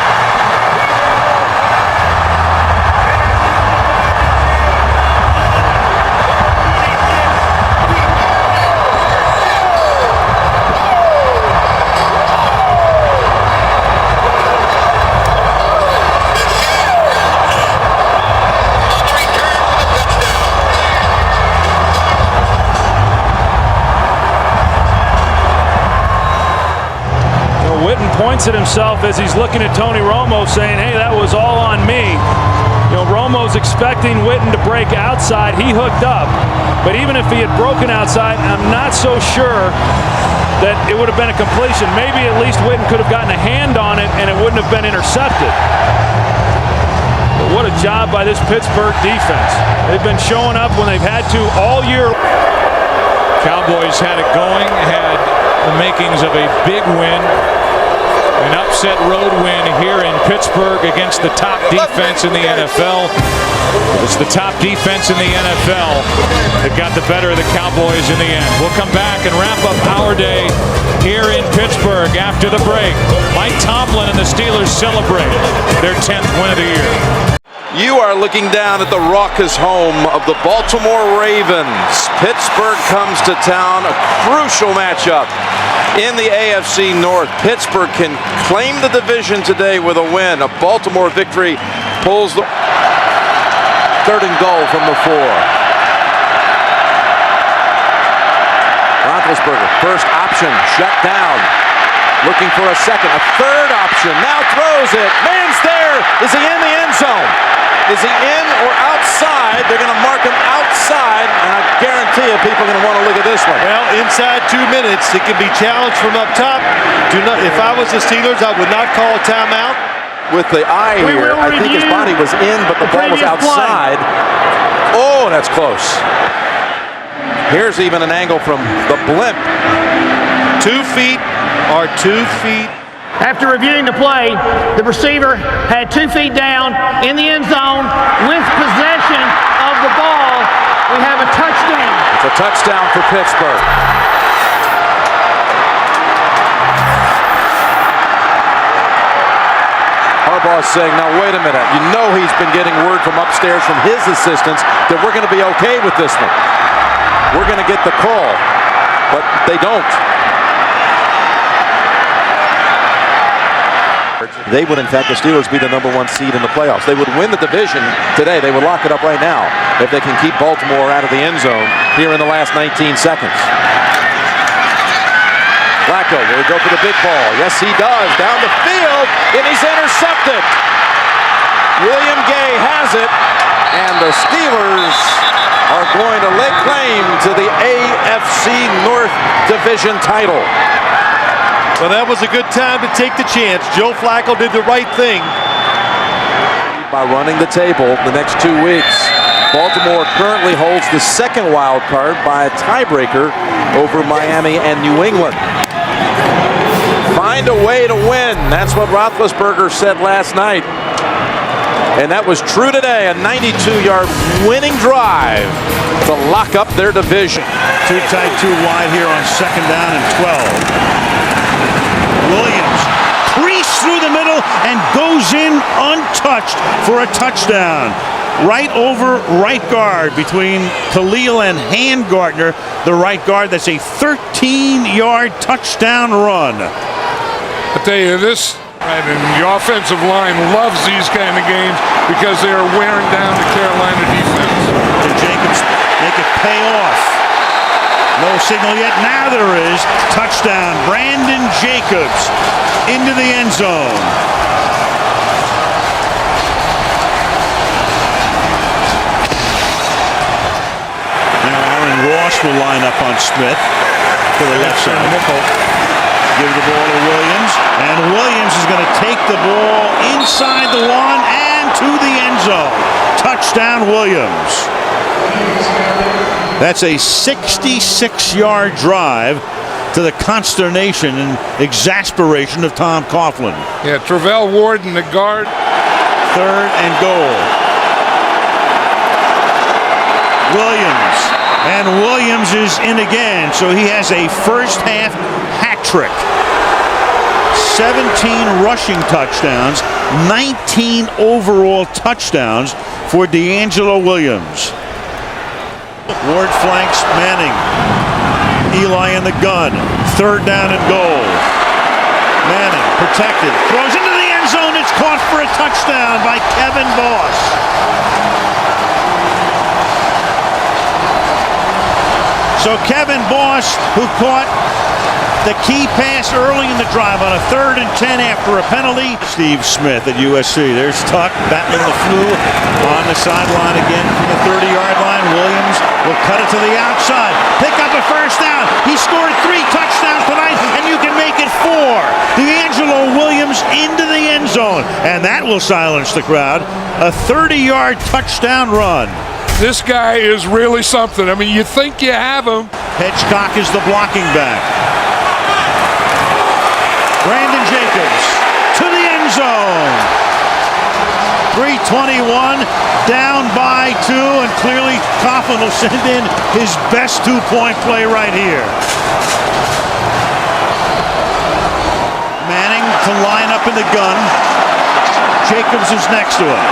points at himself as he's looking at Tony Romo saying, hey, that was all on me. You know, Romo's expecting Witten to break outside. He hooked up. But even if he had broken outside, I'm not so sure that it would have been a completion. Maybe at least Witten could have gotten a hand on it and it wouldn't have been intercepted. But what a job by this Pittsburgh defense. They've been showing up when they've had to all year. Cowboys had it going, had the makings of a big win. An upset road win here in Pittsburgh against the top defense in the NFL. It's the top defense in the NFL that got the better of the Cowboys in the end. We'll come back and wrap up our day here in Pittsburgh after the break. Mike Tomlin and the Steelers celebrate their 10th win of the year. You are looking down at the raucous home of the Baltimore Ravens. Pittsburgh comes to town, a crucial matchup in the AFC North. Pittsburgh can claim the division today with a win. A Baltimore victory pulls the 3rd and goal from the 4. Roethlisberger, first option, shut down. Looking for a second, a third option, now throws it. Man's there. Is he in the end zone? Is he in or outside? They're going to mark him outside, and I guarantee you people are going to want to look at this one. Well, inside 2 minutes, it can be challenged from up top. If I was the Steelers, I would not call a timeout. With the eye here, I think his body was in, but the ball was outside. Oh, that's close. Here's even an angle from the blimp. 2 feet or 2 feet. After reviewing the play, the receiver had 2 feet down in the end zone with possession of the ball. We have a touchdown. It's a touchdown for Pittsburgh. Harbaugh's saying, now wait a minute. You know he's been getting word from upstairs from his assistants that we're going to be okay with this one. We're going to get the call, but they don't. They would, in fact, the Steelers be the #1 seed in the playoffs. They would win the division today. They would lock it up right now if they can keep Baltimore out of the end zone here in the last 19 seconds. Flacco will go for the big ball. Yes, he does. Down the field, and he's intercepted. William Gay has it, and the Steelers are going to lay claim to the AFC North Division title. Well, that was a good time to take the chance. Joe Flacco did the right thing. By running the table the next 2 weeks. Baltimore currently holds the 2nd wild card by a tiebreaker over Miami and New England. Find a way to win. That's what Roethlisberger said last night. And that was true today. A 92-yard winning drive to lock up their division. Too tight, too wide here on 2nd down and 12. Williams creased through the middle and goes in untouched for a touchdown. Right over right guard between Khalil and Handgartner, the right guard. That's a 13-yard touchdown run. I tell you this, and the offensive line loves these kind of games because they are wearing down the Carolina defense. Can Jacobs make it pay off? No signal yet. Now there is. Touchdown. Brandon Jacobs into the end zone. Now Aaron Ross will line up on Smith to the left side. Give the ball to Williams. And Williams is going to take the ball inside the 1 and to the end zone. Touchdown Williams. That's a 66-yard drive to the consternation and exasperation of Tom Coughlin. Yeah, Travell Ward in the guard. 3rd and goal. Williams. And Williams is in again, so he has a first-half hat trick. 17 rushing touchdowns, 19 overall touchdowns for DeAngelo Williams. Ward flanks Manning. Eli in the gun. 3rd down and goal. Manning protected. Throws into the end zone. It's caught for a touchdown by Kevin Boss. So Kevin Boss, who caught The key pass early in the drive on a 3rd and 10 after a penalty. Steve Smith at USC. There's Tuck battling the flu on the sideline again from the 30-yard line. Williams will cut it to the outside. Pick up a first down. He scored 3 touchdowns tonight, and you can make it 4. DeAngelo Williams into the end zone, and that will silence the crowd. A 30-yard touchdown run. This guy is really something. I mean, you think you have him. Hedgecock is the blocking back. Brandon Jacobs to the end zone. 3:21, down by 2, and clearly Coughlin will send in his best 2-point play right here. Manning to line up in the gun. Jacobs is next to him.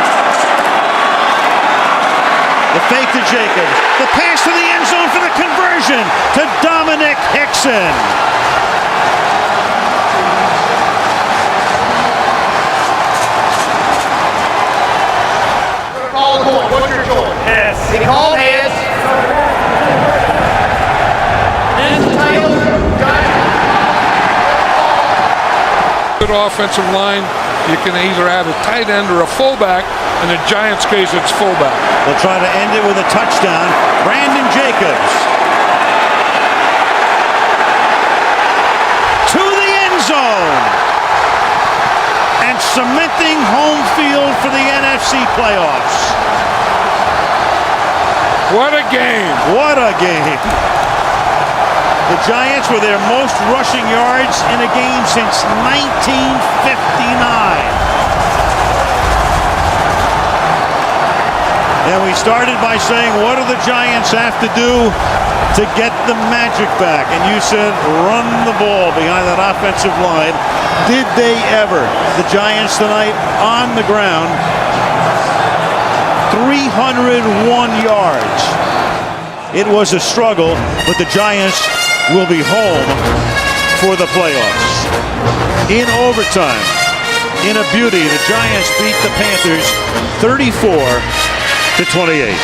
The fake to Jacobs. The pass to the end zone for the conversion to Dominic Hickson. What's your choice? Yes. He called heads. And Taylor. Good offensive line. You can either have a tight end or a fullback. In the Giants' case, it's fullback. They'll try to end it with a touchdown. Brandon Jacobs to the end zone and cementing home field for the NFC playoffs. What a game! What a game! The Giants were their most rushing yards in a game since 1959. And we started by saying, what do the Giants have to do to get the magic back? And you said, run the ball behind that offensive line. Did they ever? The Giants tonight on the ground, 301 yards. It was a struggle, but the Giants will be home for the playoffs. In overtime, in a beauty, the Giants beat the Panthers 34-28.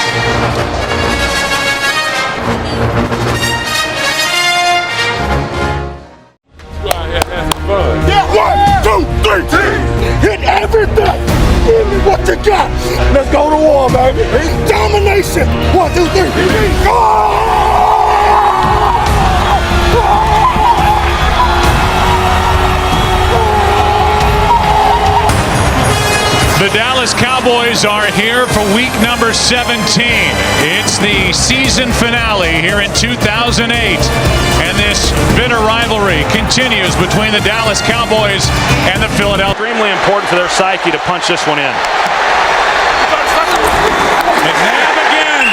Yeah, 1, 2, 3, hit everything. Give me what you got. Let's go to war, baby. Domination. 1, 2, 3. Go! The Dallas Cowboys are here for week number 17. It's the season finale here in 2008. And this bitter rivalry continues between the Dallas Cowboys and the Philadelphia. Extremely important for their psyche to punch this one in. McNabb again.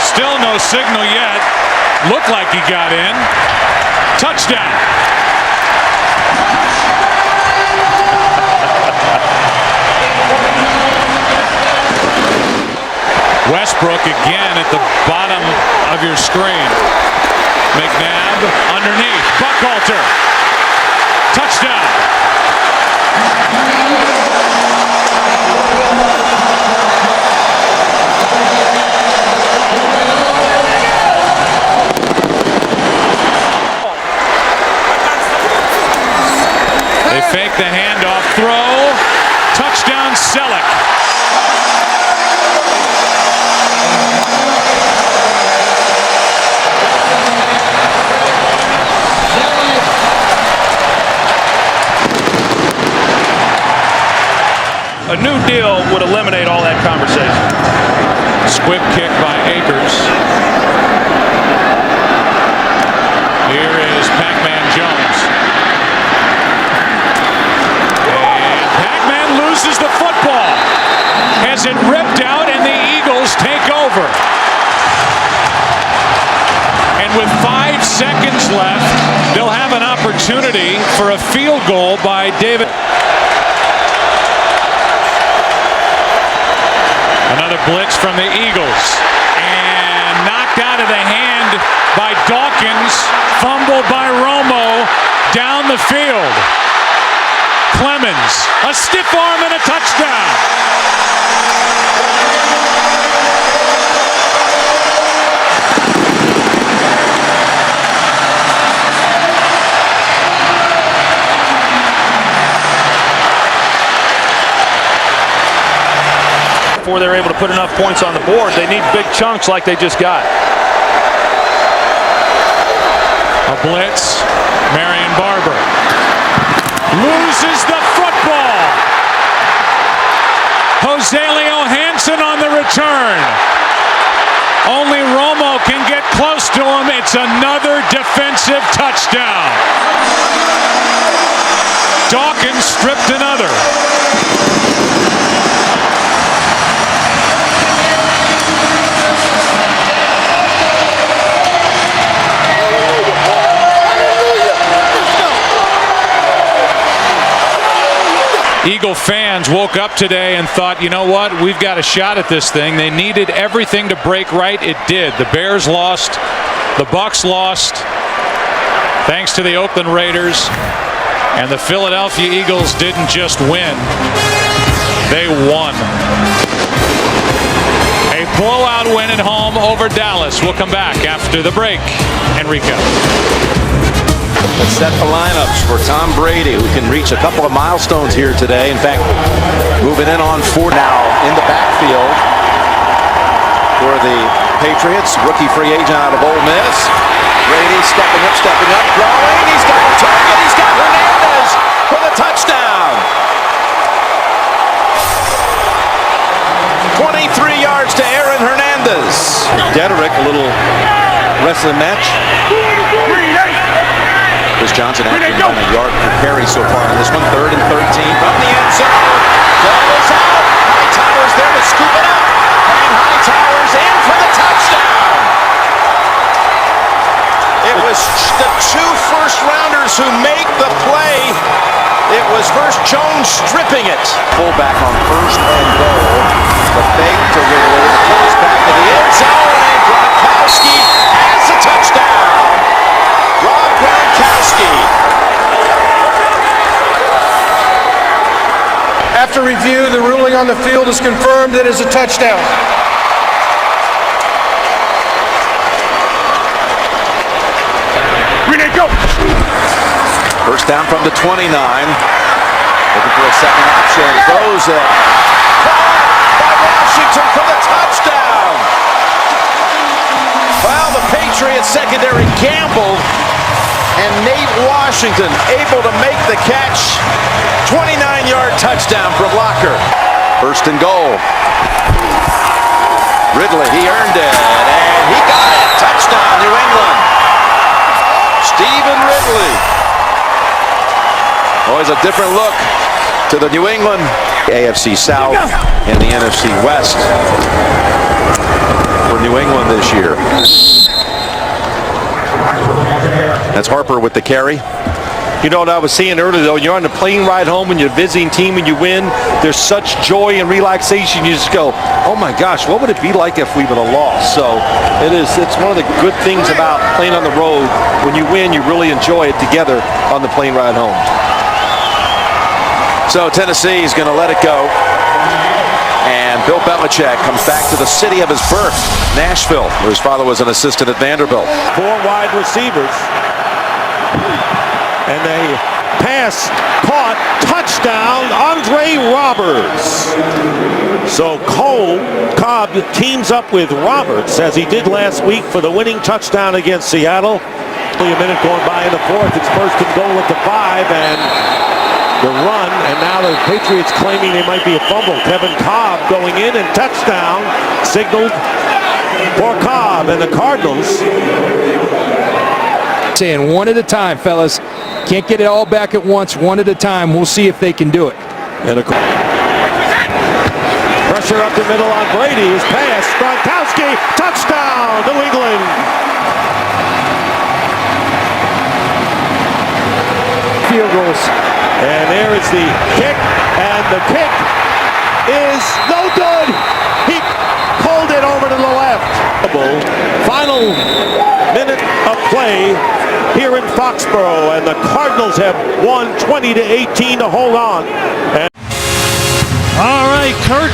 Still no signal yet. Looked like he got in. Touchdown. Westbrook again at the bottom of your screen. McNabb underneath. Buckhalter. Touchdown. They fake the handoff throw. Touchdown Selleck. A new deal would eliminate all that conversation. Squib kick by Akers. Here is Pac-Man Jones. And Pac-Man loses the football. Has it ripped out and the Eagles take over. And with 5 seconds left, they'll have an opportunity for a field goal by David. Another blitz from the Eagles. And knocked out of the hand by Dawkins. Fumbled by Romo down the field. Clemens, a stiff arm and a touchdown. before they're able to put enough points on the board. They need big chunks like they just got. A blitz. Marion Barber loses the football. Jose Leo Hansen on the return. Only Romo can get close to him. It's another defensive touchdown. Dawkins stripped another. Eagle fans woke up today and thought, you know what, we've got a shot at this thing. They needed everything to break right. It did. The Bears lost. The Bucs lost. Thanks to the Oakland Raiders. And the Philadelphia Eagles didn't just win. They won. A blowout win at home over Dallas. We'll come back after the break. Enrico. Let's set the lineups for Tom Brady, who can reach a couple of milestones here today. In fact, moving in on 4 now in the backfield for the Patriots. Rookie free agent out of Ole Miss. Brady stepping up, throwing. He's got a target. He's got Hernandez for the touchdown. 23 yards to Aaron Hernandez. Dederick, a little rest of the match. Chris Johnson actually on a yard per carry so far in this one. 3rd and 13 from the end zone. Ball is out. Hightower's there to scoop it up. And Hightower's in for the touchdown. It was the 2 first-rounders who make the play. It was Hurst Jones stripping it. Fullback on 1st and goal. The fake to Ridley. The toss back to the end zone. And Gronkowski has the touchdown. Rob Gronkowski. After review, the ruling on the field is confirmed. It is a touchdown. Renee, go! First down from the 29. Looking for a second option. Throws it. Caught by Washington for the touchdown. Well, the Patriots secondary gambled, and Nate Washington able to make the catch. 29-yard touchdown from Locker. 1st and goal. Ridley, he earned it, and he got it. Touchdown, New England. Stephen Ridley. Always a different look to the New England AFC South and the NFC West for New England this year. That's Harper with the carry. You know what I was saying earlier, though, you're on the plane ride home and you're a visiting team and you win. There's such joy and relaxation. You just go, oh my gosh, what would it be like if we would have lost? So it's one of the good things about playing on the road. When you win, you really enjoy it together on the plane ride home. So Tennessee is going to let it go. And Bill Belichick comes back to the city of his birth, Nashville, where his father was an assistant at Vanderbilt. 4 wide receivers. And they pass, caught, touchdown, Andre Roberts. So Cobb teams up with Roberts, as he did last week for the winning touchdown against Seattle. Only a minute going by in the 4th. It's 1st and goal at the 5, and the run, and now the Patriots claiming they might be a fumble. Kevin Cobb going in, and touchdown signaled for Cobb and the Cardinals. Saying one at a time, fellas. Can't get it all back at once, one at a time. We'll see if they can do it. And pressure up the middle on Brady. His pass, Gronkowski, touchdown, New England. Field goals. And there is the kick, and the kick is no good. He pulled it over to the left. Final minute of play here in Foxborough, and the Cardinals have won 20-18 to hold on. All right, Kurt.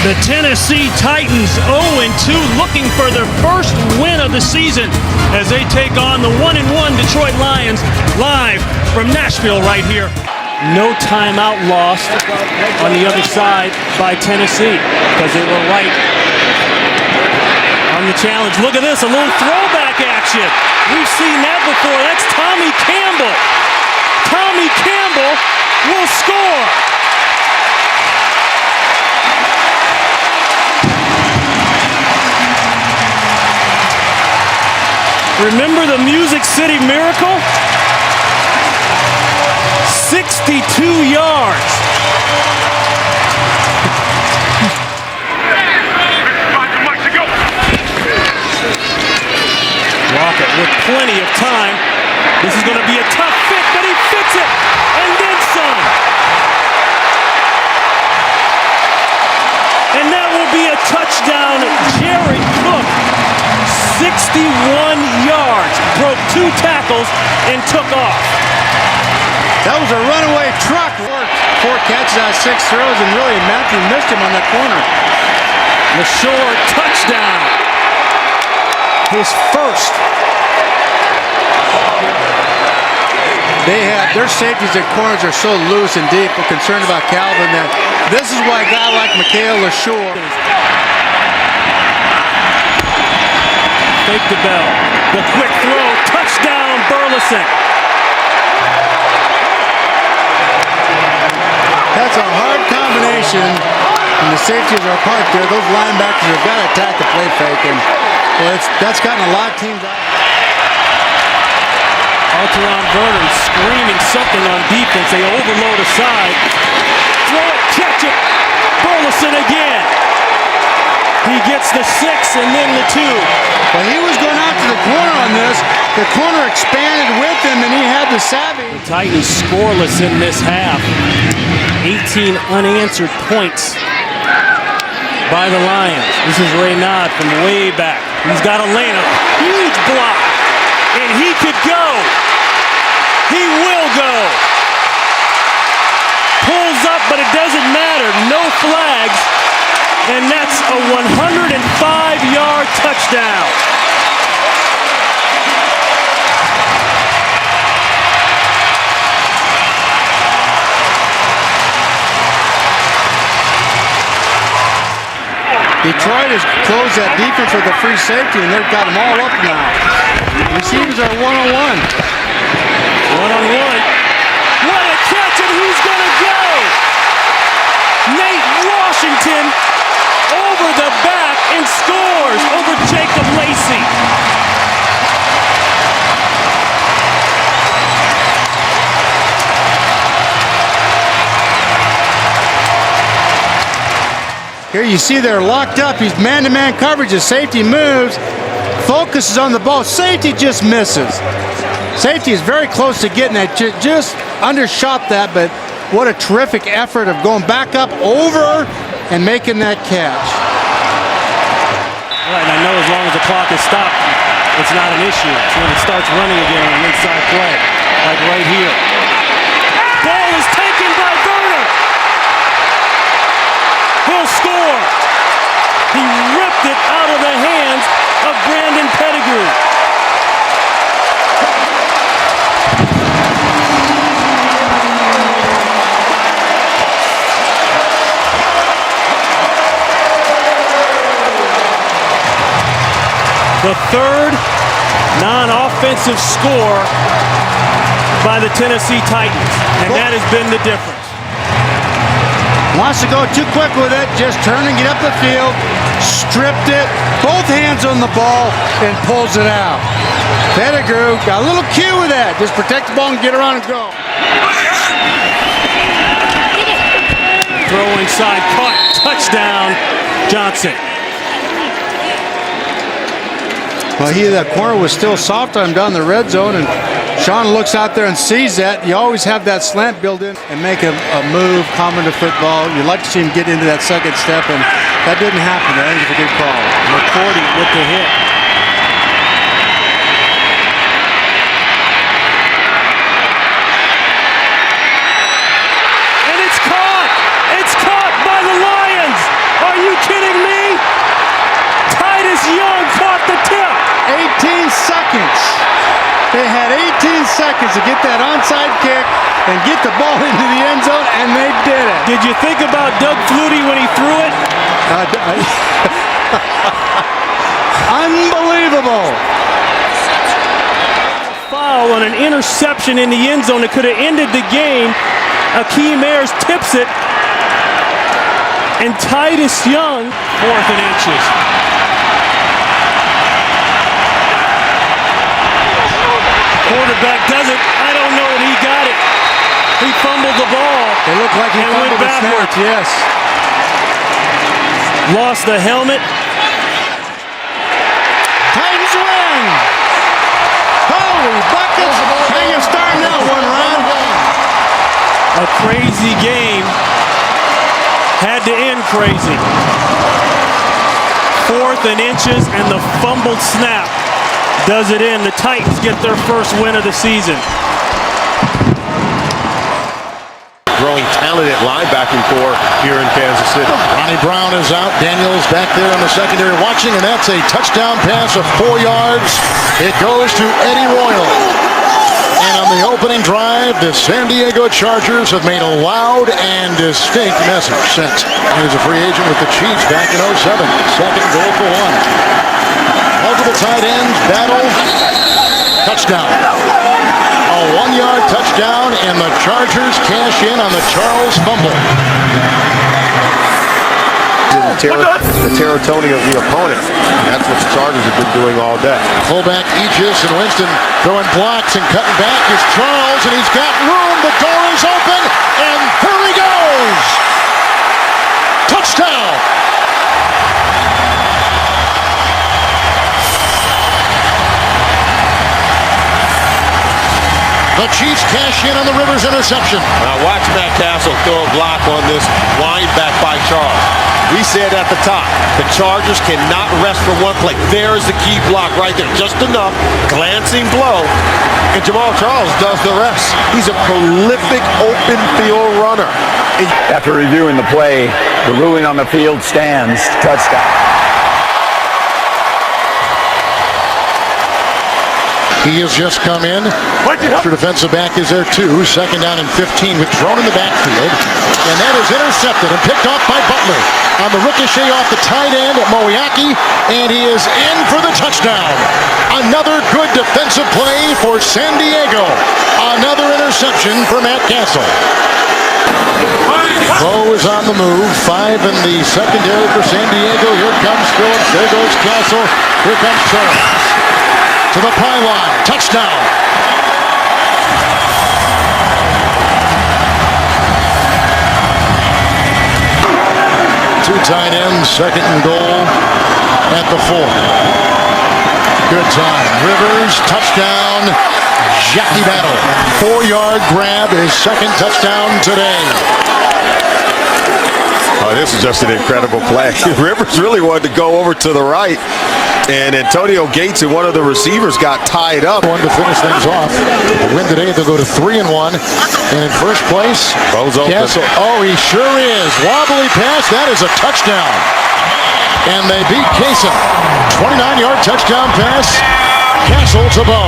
The Tennessee Titans 0-2, looking for their first win of the season as they take on the 1-1 Detroit Lions live from Nashville right here. No timeout lost on the other side by Tennessee because they were right on the challenge. Look at this, a little throwback action. We've seen that before. That's Tommy Campbell. Tommy Campbell will score. Remember the Music City Miracle? 62 yards. Lockett with plenty of time. This is going to be a tough fit, but he fits it, and then some. And that will be a touchdown. Jared Cook, 61 yards, broke 2 tackles, and took off. That was a runaway truck. 4 catches out of 6 throws, and really Matthew missed him on that corner. LaShore, touchdown. His first. Their safeties and corners are so loose and deep. We're concerned about Calvin that this is why a guy like Mikhail LaShore. Fake the bell. The quick throw. Touchdown, Burleson. That's a hard combination. And the safeties are apart there. Those linebackers have got to attack the play fake. And well, that's gotten a lot of teams out. Alteron Vernon screaming something on defense. They overload aside. Throw it, catch it. Burleson again. He gets the 6 and then the 2. Well, he was going out to the corner on this. The corner expanded with him, and he had the savvy. The Titans scoreless in this half. 18 unanswered points by the Lions. This is Raynaud from way back. He's got a lane, a huge block, and he could go. He will go. Pulls up, but it doesn't matter. No flags, and that's a 105-yard touchdown. Detroit has closed that defense with a free safety, and they've got them all up now. Receivers are one-on-one. One-on-one. What a catch, and he's going to go! Nate Washington over the back and scores over Jacob Lacey. Here you see they're locked up. He's man-to-man coverage. The safety moves, focuses on the ball. Safety just misses. Safety is very close to getting that. Just undershot that, but what a terrific effort of going back up over and making that catch. Right, and I know as long as the clock is stopped, it's not an issue. It's when it starts running again on an inside play, like right here. Ball is taken by Verner. He'll score. He ripped it out of the hands of Brandon Pettigrew. The third non-offensive score by the Tennessee Titans, and that has been the difference. Wants to go too quick with it, just turn and get up the field, stripped it, both hands on the ball, and pulls it out. Pettigrew got a little cue with that, just protect the ball and get around and go. Throw inside, caught, touchdown, Johnson. Well, that corner was still soft on him down the red zone, and Sean looks out there and sees that. You always have that slant built in and make a move common to football. You'd like to see him get into that second step, and that didn't happen. I think it's a good call. McCourty with the hit. And it's caught! It's caught by the Lions! Are you kidding me? Titus Young caught the tip. 18 seconds. They had 18 seconds to get that onside kick and get the ball into the end zone, and they did it. Did you think about Doug Flutie when he threw it? Unbelievable. Foul on an interception in the end zone that could have ended the game. Akeem Ayers tips it, and Titus Young, 4th and inches. Quarterback does it. I don't know that he got it. He fumbled the ball. It looked like he fumbled the snap, yes. Lost the helmet. Titans win. Holy buckets. How you starting out one round? A crazy game. Had to end crazy. 4th and inches, and the fumbled snap does it in. The Titans get their first win of the season. Growing talented linebacking core here in Kansas City. Ronnie Brown is out. Daniels back there in the secondary watching, and that's a touchdown pass of 4 yards. It goes to Eddie Royal. And on the opening drive, the San Diego Chargers have made a loud and distinct message sent. He was a free agent with the Chiefs back in 07. Second goal for 1. Multiple tight ends, battle, touchdown. A 1-yard touchdown, and the Chargers cash in on the Charles fumble. The serotonin of the opponent. That's what the Chargers have been doing all day. Fullback Aegis and Winston throwing blocks and cutting back is Charles, and he's got room. The door is open, and here he goes. Touchdown. The Chiefs cash in on the Rivers interception. Now watch Matt Castle throw a block on this wind back by Charles. We said at the top, the Chargers cannot rest for one play. There is the key block right there. Just enough, glancing blow, and Jamal Charles does the rest. He's a prolific open field runner. After reviewing the play, the ruling on the field stands. Touchdown. He has just come in. After defensive back is there too. Second down and 15 with thrown in the backfield. And that is intercepted and picked off by Butler. On the ricochet off the tight end at Moiaki. And he is in for the touchdown. Another good defensive play for San Diego. Another interception for Matt Castle. Bo is on the move. 5 in the secondary for San Diego. Here comes Phillips. There goes Castle. Here comes Charles. To the pylon. Touchdown. Two tight ends. Second and goal at the 4. Good time. Rivers. Touchdown. Jackie Battle. 4-yard grab. His second touchdown today. Oh, this is just an incredible play. Rivers really wanted to go over to the right, and Antonio Gates and one of the receivers got tied up. One to finish things off. The win today, they'll go to 3-1. And in first place, Bo's open. Castle. Oh, he sure is. Wobbly pass. That is a touchdown. And they beat Kaysen. 29-yard touchdown pass. Castle to Bo.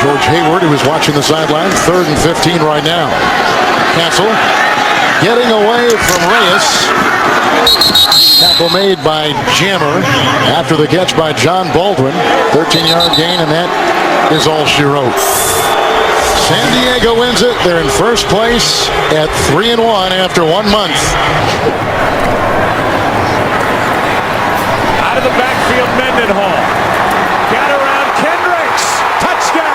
George Hayward, who is watching the sideline. 3rd and 15 right now. Castle getting away from Reyes. Tackle made by Jammer after the catch by John Baldwin. 13-yard gain, and that is all she wrote. San Diego wins it. They're in first place at 3-1 after 1 month. Out of the backfield, Mendenhall. Got around Kendricks. Touchdown.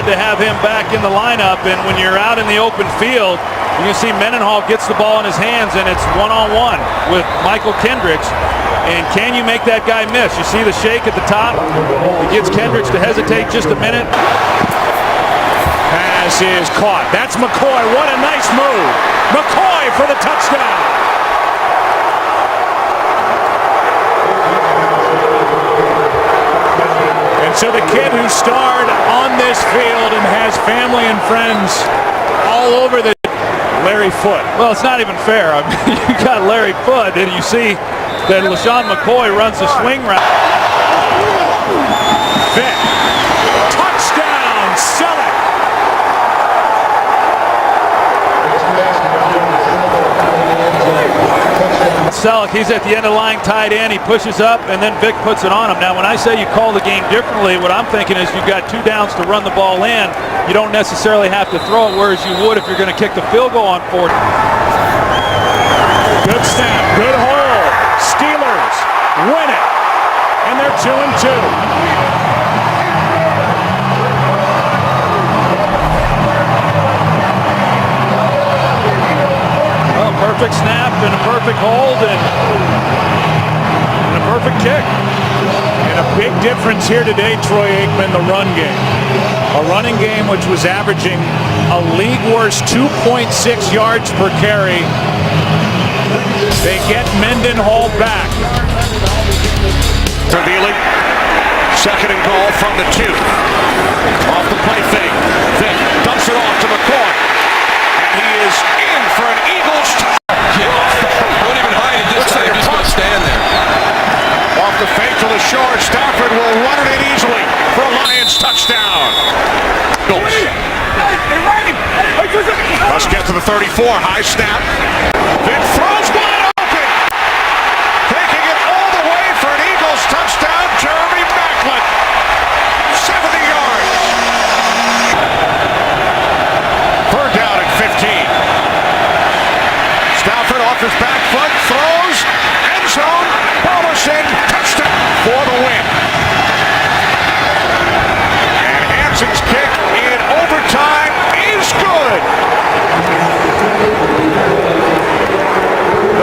To have him back in the lineup, and when you're out in the open field, you can see Mendenhall gets the ball in his hands, and it's one-on-one with Michael Kendricks. And can you make that guy miss? You see the shake at the top. It gets Kendricks to hesitate just a minute. Pass is caught. That's McCoy. What a nice move. McCoy for the touchdown. So the kid who starred on this field and has family and friends all over the Larry Foote. Well, it's not even fair. I mean, you got Larry Foote, and you see that LaShawn McCoy runs the swing route. Vick. Touchdown, Selleck. Selleck, he's at the end of the line, tight end. He pushes up, and then Vick puts it on him. Now, when I say you call the game differently, what I'm thinking is you've got 2 downs to run the ball in. You don't necessarily have to throw it, whereas you would if you're going to kick the field goal on 4. Good snap, good hold. Steelers win it, and they're 2-2. Perfect snap and a perfect hold and a perfect kick. And a big difference here today, Troy Aikman, the run game. A running game which was averaging a league worst 2.6 yards per carry. They get Mendenhall back. Revealing. Second and goal from the 2. Off the play fake. Vick dumps it off to McCoy. And he is in for an Eagles touchdown. Don't even hide it. Looks like just gonna stand there. Off the fake to the short. Stafford will run it in easily for a Lions touchdown. Let's get to the 34. High snap. Vick throws wide open. Taking it all the way for an Eagles touchdown. Jeremy Maclin. 70 yards. Third down at 15. Stafford off his back foot, throws, end zone, Robertson, touchdown for the win. And Hanson's kick in overtime is good.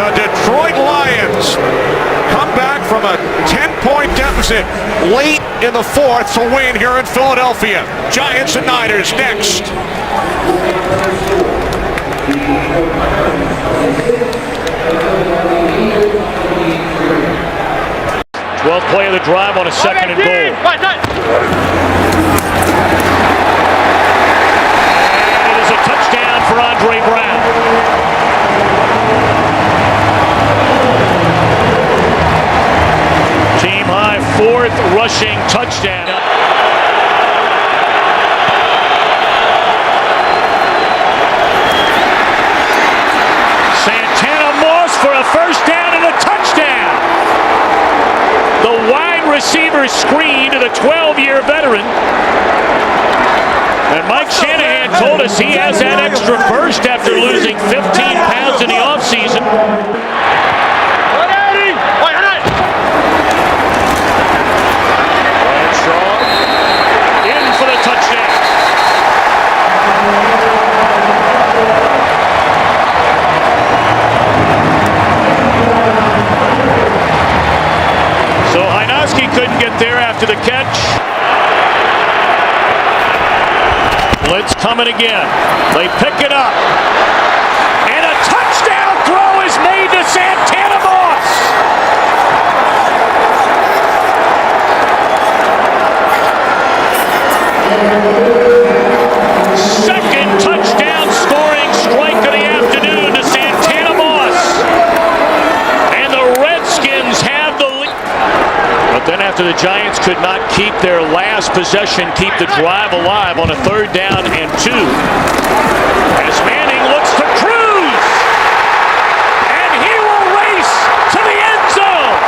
The Detroit Lions come back from a 10-point deficit late in the 4th to win here in Philadelphia. Giants and Niners next. 12th play of the drive on a second and goal. And it is a touchdown for Andre Brown. Team high 4th rushing touchdown. For a first down and a touchdown. The wide receiver screen to the 12-year veteran. And Mike Shanahan told us he has that extra burst after losing 15 pounds in the offseason. Bradshaw in for the touchdown. Couldn't get there after the catch. Blitz coming again. They pick it up. And a touchdown throw is made to Santana Moss. Second touchdown scoring strike of the afternoon to Santana Moss. And the Redskins have the lead. But then after the Giants could not keep their last possession, keep the drive alive on a 3rd down and 2. As Manning looks to Cruz. And he will race to the end zone.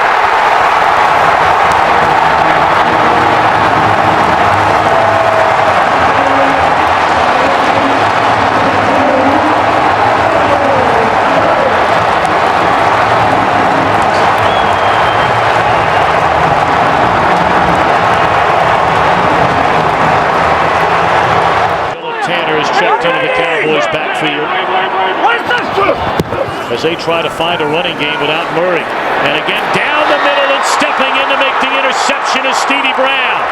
Checked into the Cowboys' backfield as they try to find a running game without Murray. And again, down the middle and stepping in to make the interception is Stevie Brown.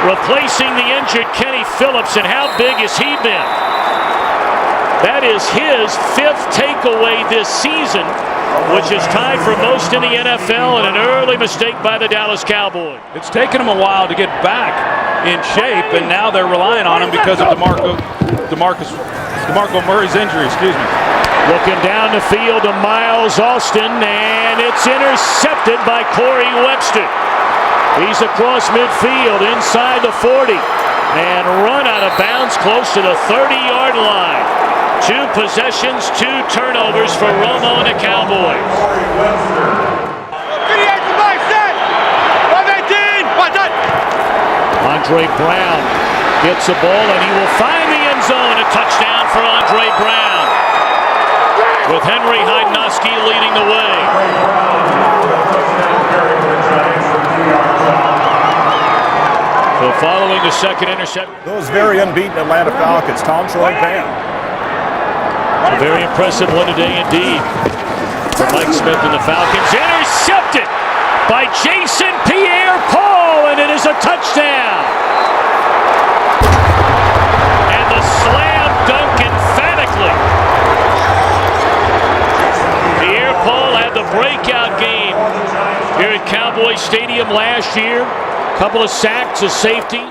Replacing the injured Kenny Phillips, and how big has he been? That is his 5th takeaway this season, which is tied for most in the NFL, and an early mistake by the Dallas Cowboys. It's taken them a while to get back in shape, and now they're relying on him because of DeMarcus DeMarco Murray's injury, excuse me. Looking down the field to Miles Alston, and it's intercepted by Corey Webster. He's across midfield, inside the 40, and run out of bounds close to the 30-yard line. 2 possessions, 2 turnovers for Romo and the Cowboys. Andre Brown gets the ball, and he will find the end zone. A touchdown for Andre Brown, with Henry Hydnoski leading the way. So following the second interception. Those very unbeaten Atlanta Falcons, Tom, Troy, Pam. A very impressive one today indeed for Mike Smith and the Falcons. Intercepted by Jason Pierre-Paul, and it is a touchdown. And the slam dunk emphatically. Pierre-Paul had the breakout game here at Cowboy Stadium last year. Couple of sacks, a safety.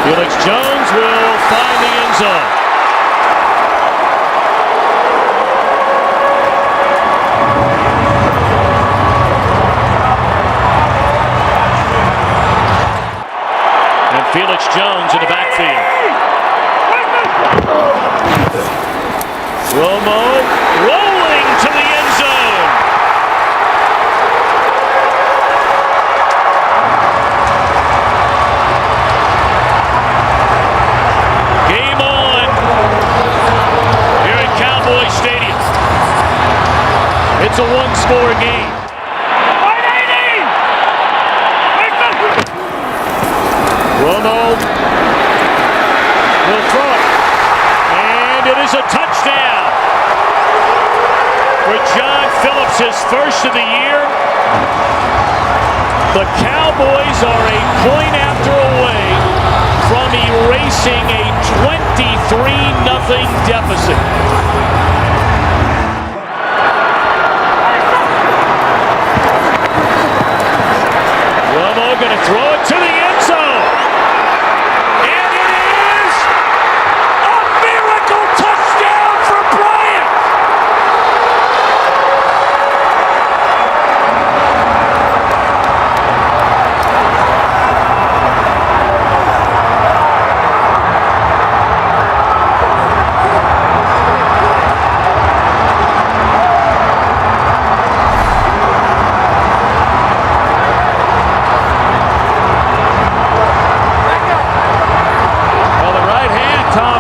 Felix Jones will find the end zone. And Felix Jones in the backfield. Romo rolling to the end zone. Game on here at Cowboy Stadium. It's a one-score game. Romo will throw it, and it is a touchdown for John Phillips, his first of the year. The Cowboys are a point after away from erasing a 23-0 deficit. Romo going to throw it to the end zone.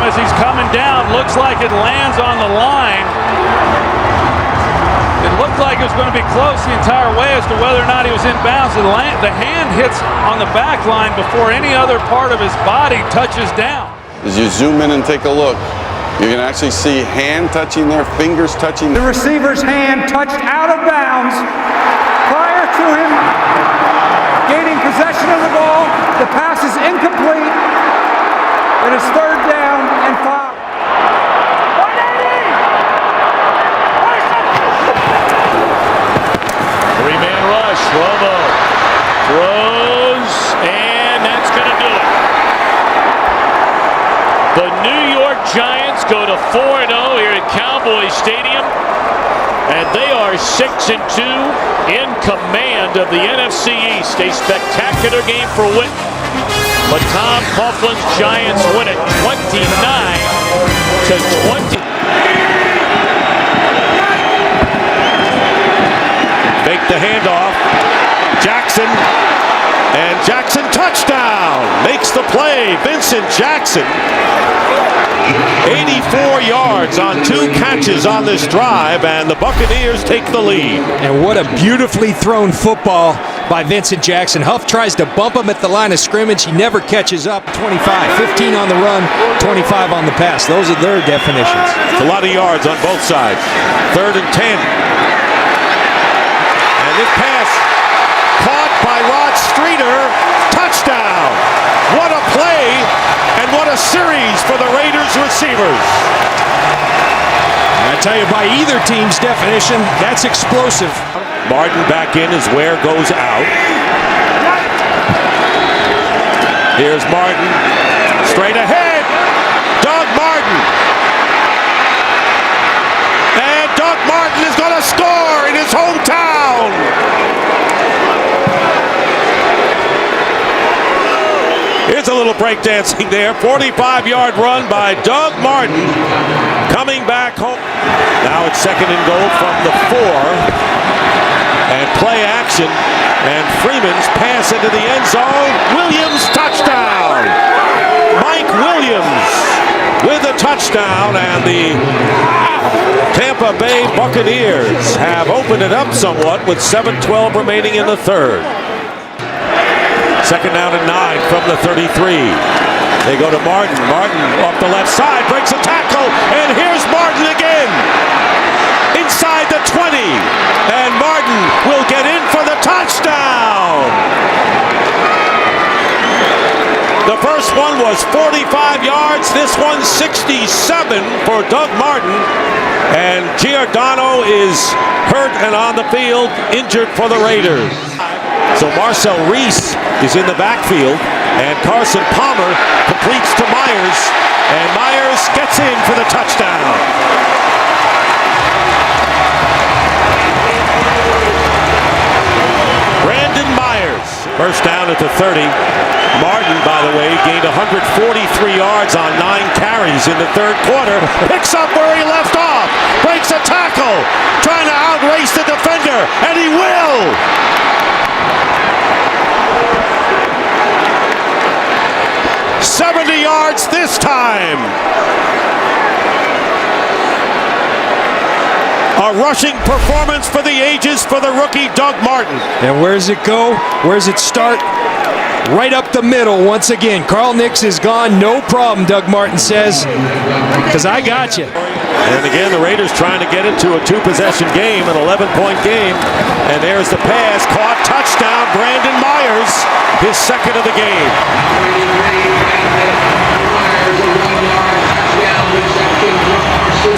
As he's coming down, looks like it lands on the line. It looked like it was going to be close the entire way as to whether or not he was in bounds. The hand hits on the back line before any other part of his body touches down. As you zoom in and take a look, you can actually see hand touching there, fingers touching. The receiver's hand touched out of bounds prior to him gaining possession of the ball. The pass is incomplete. It is 3rd down and 5. Three-man rush. Romo throws, and that's going to do it. The New York Giants go to 4-0 here at Cowboy Stadium, and they are 6-2 in command of the NFC East. A spectacular game for Whitten. But Tom Coughlin's Giants win it 29-20. Make the handoff. Jackson. And Jackson touchdown. Makes the play. Vincent Jackson. 84 yards on 2 catches on this drive, and the Buccaneers take the lead. And what a beautifully thrown football by Vincent Jackson. Huff tries to bump him at the line of scrimmage. He never catches up. 25, 15 on the run, 25 on the pass. Those are their definitions. It's a lot of yards on both sides. 3rd and 10. And this pass caught by Rod Streeter. Touchdown. What a play, and what a series for the Raiders receivers. I tell you, by either team's definition, that's explosive. Martin back in as Ware goes out. Here's Martin. Straight ahead. Doug Martin. And Doug Martin is going to score in his hometown. Here's a little breakdancing there. 45-yard run by Doug Martin. Coming back home. Now it's 2nd and goal from the 4. And play action. And Freeman's pass into the end zone. Williams touchdown. Mike Williams with a touchdown. And the Tampa Bay Buccaneers have opened it up somewhat with 7:12 remaining in the 3rd. 2nd down and 9 from the 33. They go to Martin. Martin off the left side, breaks a tackle, and here's Martin again. Inside the 20, and Martin will get in for the touchdown. The first one was 45 yards. This one's 67 for Doug Martin. And Giordano is hurt and on the field, injured for the Raiders. So Marcel Reese is in the backfield, and Carson Palmer completes to Myers, and Myers gets in for the touchdown. Brandon Myers, first down at the 30. Martin, by the way, gained 143 yards on 9 carries in the 3rd quarter. Picks up where he left off, breaks a tackle, trying to outrace the defender, and he will! 70 yards this time. A rushing performance for the ages for the rookie Doug Martin. And where does it go? Where does it start? Right up the middle once again. Carl Nix is gone. No problem, Doug Martin says, because I got you. And again, the Raiders trying to get into a 2-possession game, an 11-point game. And there's the pass, caught, touchdown, Brandon Myers, his 2nd of the game.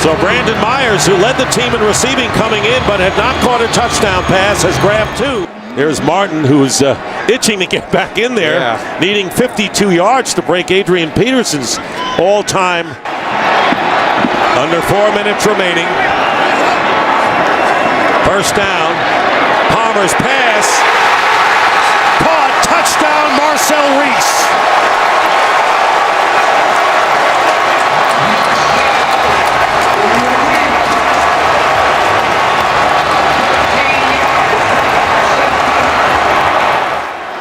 So Brandon Myers, who led the team in receiving coming in, but had not caught a touchdown pass, has grabbed 2. There's Martin, who's itching to get back in there, needing 52 yards to break Adrian Peterson's all-time. Under 4 minutes remaining. First down. Palmer's pass. Caught. Touchdown, Marcel Reese.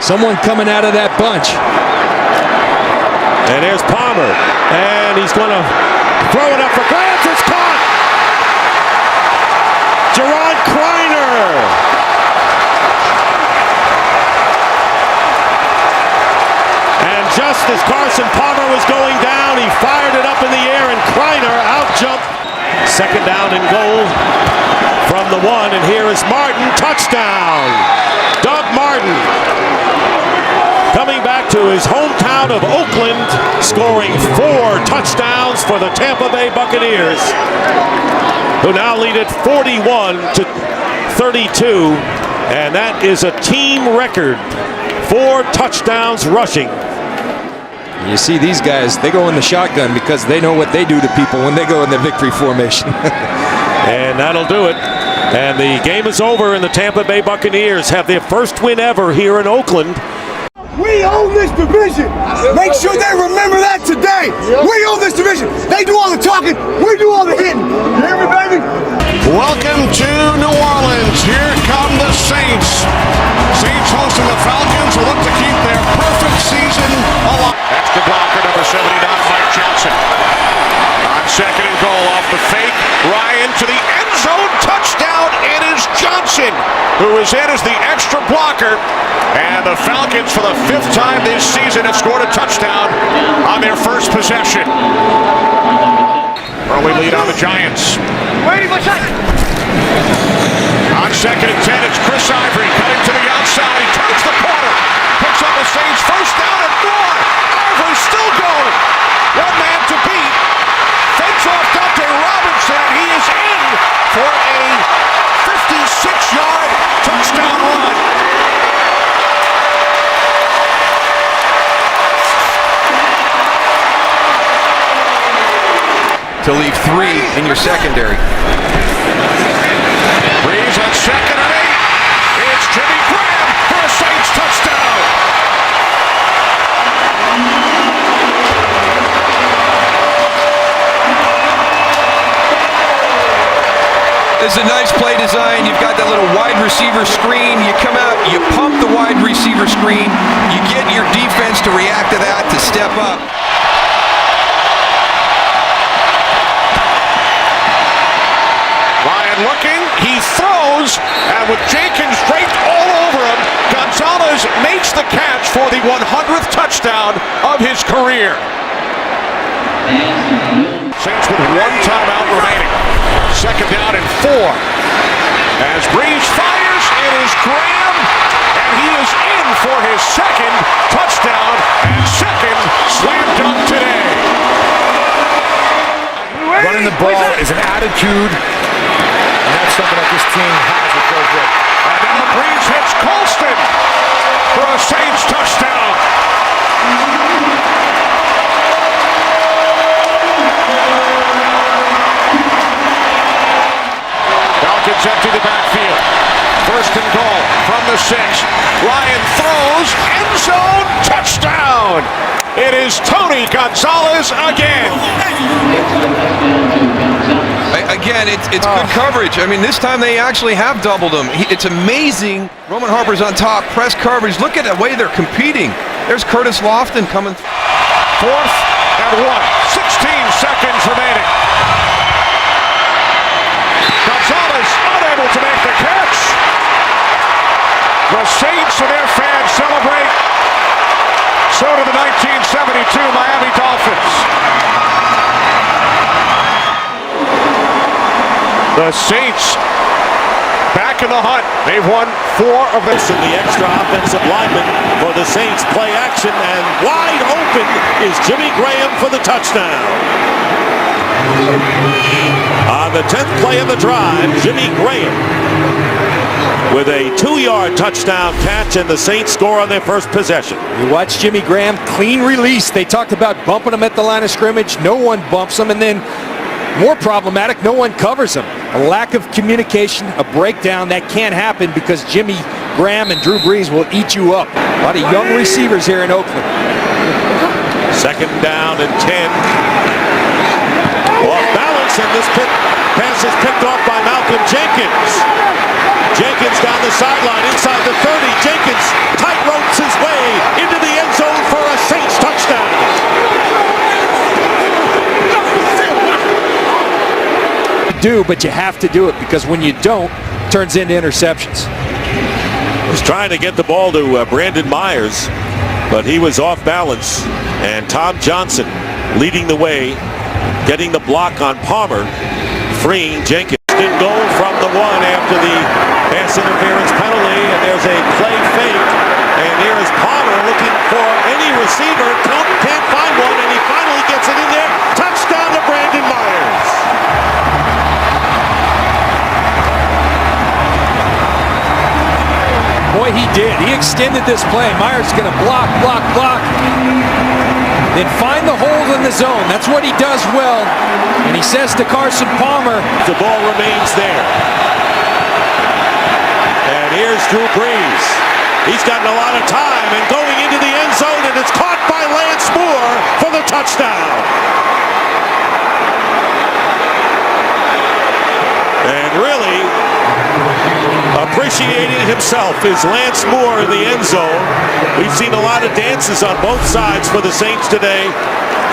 Someone coming out of that bunch. And there's Palmer. And he's going to throw it up for grabs. It's caught. Jerron Kreiner. And just as Carson Palmer was going down, he fired it up in the air, and Kreiner out-jumped. 2nd down and goal from the 1. And here is Martin. Touchdown. Doug Martin, coming back to his hometown of Oakland, scoring 4 touchdowns for the Tampa Bay Buccaneers, who now lead it 41-32, and that is a team record. 4 touchdowns rushing. You see these guys, they go in the shotgun because they know what they do to people when they go in the victory formation. And that'll do it. And the game is over, and the Tampa Bay Buccaneers have their first win ever here in Oakland. We own this division. Make sure they remember that today. We own this division. They do all the talking. We do all the hitting. You hear me, baby? Welcome to New Orleans. Here come the Saints. Saints hosting the Falcons, who look to keep their perfect season alive. Extra blocker, number 79, Mike Johnson. On 2nd and goal off the fake. Ryan to the end zone. Touchdown. It is Johnson who is in as the extra blocker. And the Falcons, for the 5th time this season, have scored a touchdown on their first possession. Early lead on the Giants. On 2nd and 10, it's Chris Ivory cutting to the outside. He turns the corner. Picks up the Saints. First down and more. Ivory still going. One man to beat. Fakes off Dante Robinson, and he is in for a 56-yard touchdown run. to leave 3 in your secondary. Breeze on second and 8. It's Jimmy Graham for a Saints touchdown. This is a nice play design. You've got that little wide receiver screen. You come out, you pump the wide receiver screen. You get your defense to react to that, to step up. Ryan looking, he throws, and with Jenkins draped all over him, Gonzalez makes the catch for the 100th touchdown of his career. Saints with 1 timeout remaining. Second down and 4. As Breeze fires, it is Graham, and he is in for his second touchdown and second slam dunk today. Running the ball is an attitude, and that's something that this team has with Joe Vick. And now Breeze hits Colston for a Saints touchdown. Falcons empty the backfield. First and goal from the 6. Ryan throws, end zone, touchdown. It is Tony Gonzalez again. Again, it's good coverage. I mean, this time they actually have doubled him. It's amazing. Roman Harper's on top, press coverage. Look at the way they're competing. There's Curtis Lofton coming. 4th and 1. 16 seconds remaining. Gonzalez unable to make the catch. The Saints and their fans celebrate. So do the 1972 Miami Dolphins. The Saints back in the hunt. They've won 4 of them. And the extra offensive lineman for the Saints play action, and wide open is Jimmy Graham for the touchdown. On the 10th play of the drive, Jimmy Graham with a 2-yard touchdown catch, and the Saints score on their first possession. You watch Jimmy Graham, clean release. They talked about bumping him at the line of scrimmage. No one bumps him, and then more problematic, no one covers him. A lack of communication, a breakdown that can't happen because Jimmy Graham and Drew Brees will eat you up. A lot of young receivers here in Oakland. Second down and 10. Off balance, and this pass is picked off by Malcolm Jenkins. Jenkins down the sideline, inside the 30. Jenkins tight ropes his way into the end zone for a Saints touchdown. But you have to do it because when you don't, it turns into interceptions. Was trying to get the ball to Brandon Myers, but he was off balance, and Tom Johnson leading the way, getting the block on Palmer, freeing Jenkins. Good goal from the 1 after the pass interference penalty, and there's a play fake, and here is Palmer looking for any receiver. Can't find one, and he finally gets it in there. Touchdown to Brandon Myers. Boy, he did. He extended this play. Myers going to block. Then find the hole in the zone. That's what he does well. And he says to Carson Palmer, the ball remains there. And here's Drew Brees. He's gotten a lot of time and going into the end zone, and it's caught by Lance Moore for the touchdown. And really appreciating himself is Lance Moore in the end zone. We've seen a lot of dances on both sides for the Saints today.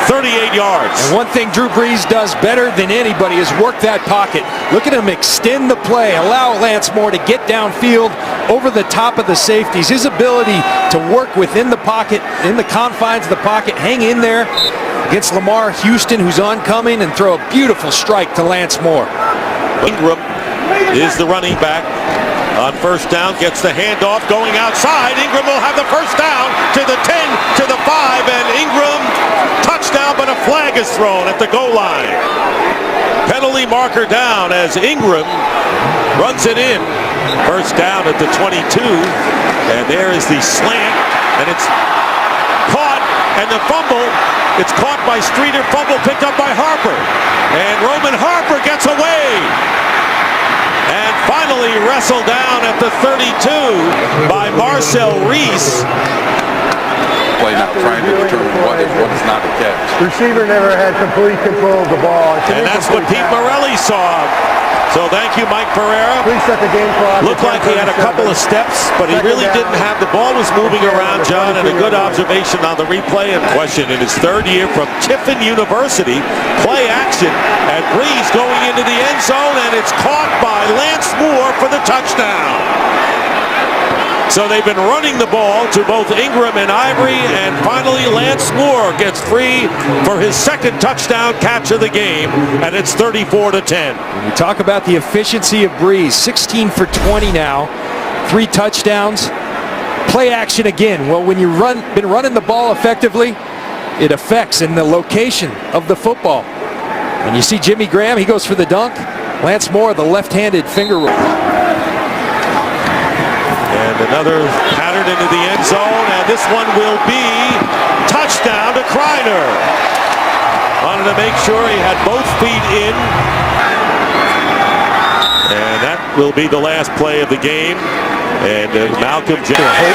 38 yards. And one thing Drew Brees does better than anybody is work that pocket. Look at him extend the play, allow Lance Moore to get downfield over the top of the safeties. His ability to work within the pocket, in the confines of the pocket, hang in there against Lamar Houston, who's oncoming, and throw a beautiful strike to Lance Moore. Ingram is the running back. On first down, gets the handoff going outside. Ingram will have the first down to the 10, to the 5, and Ingram touchdown, but a flag is thrown at the goal line. Penalty marker down as Ingram runs it in. First down at the 22, and there is the slant, and it's caught and the fumble, it's caught by Streeter, fumble picked up by Harper. And Roman Harper gets away. And finally wrestled down at the 32 by Marcel Reese. Play now trying to determine what is not a catch. Receiver never had complete control of the ball. And that's what Pete Morelli saw. So thank you, Mike Pereira. Please set the game clock. Looked like he had a couple of steps, but he really didn't have. The ball was moving around, John, and a good observation on the replay in question in his third year from Tiffin University. Play action, and Breeze going into the end zone, and it's caught by Lance Moore for the touchdown. So they've been running the ball to both Ingram and Ivory, and finally Lance Moore gets free for his second touchdown catch of the game, and it's 34-10. We talk about the efficiency of Breeze, 16 for 20 now, 3 touchdowns. Play action again. Well, when you've been running the ball effectively, it affects in the location of the football. And you see Jimmy Graham, he goes for the dunk. Lance Moore, the left-handed finger roll. And another pattern into the end zone, and this one will be touchdown to Kreiner. Wanted to make sure he had both feet in. And that will be the last play of the game. And Malcolm Jackson.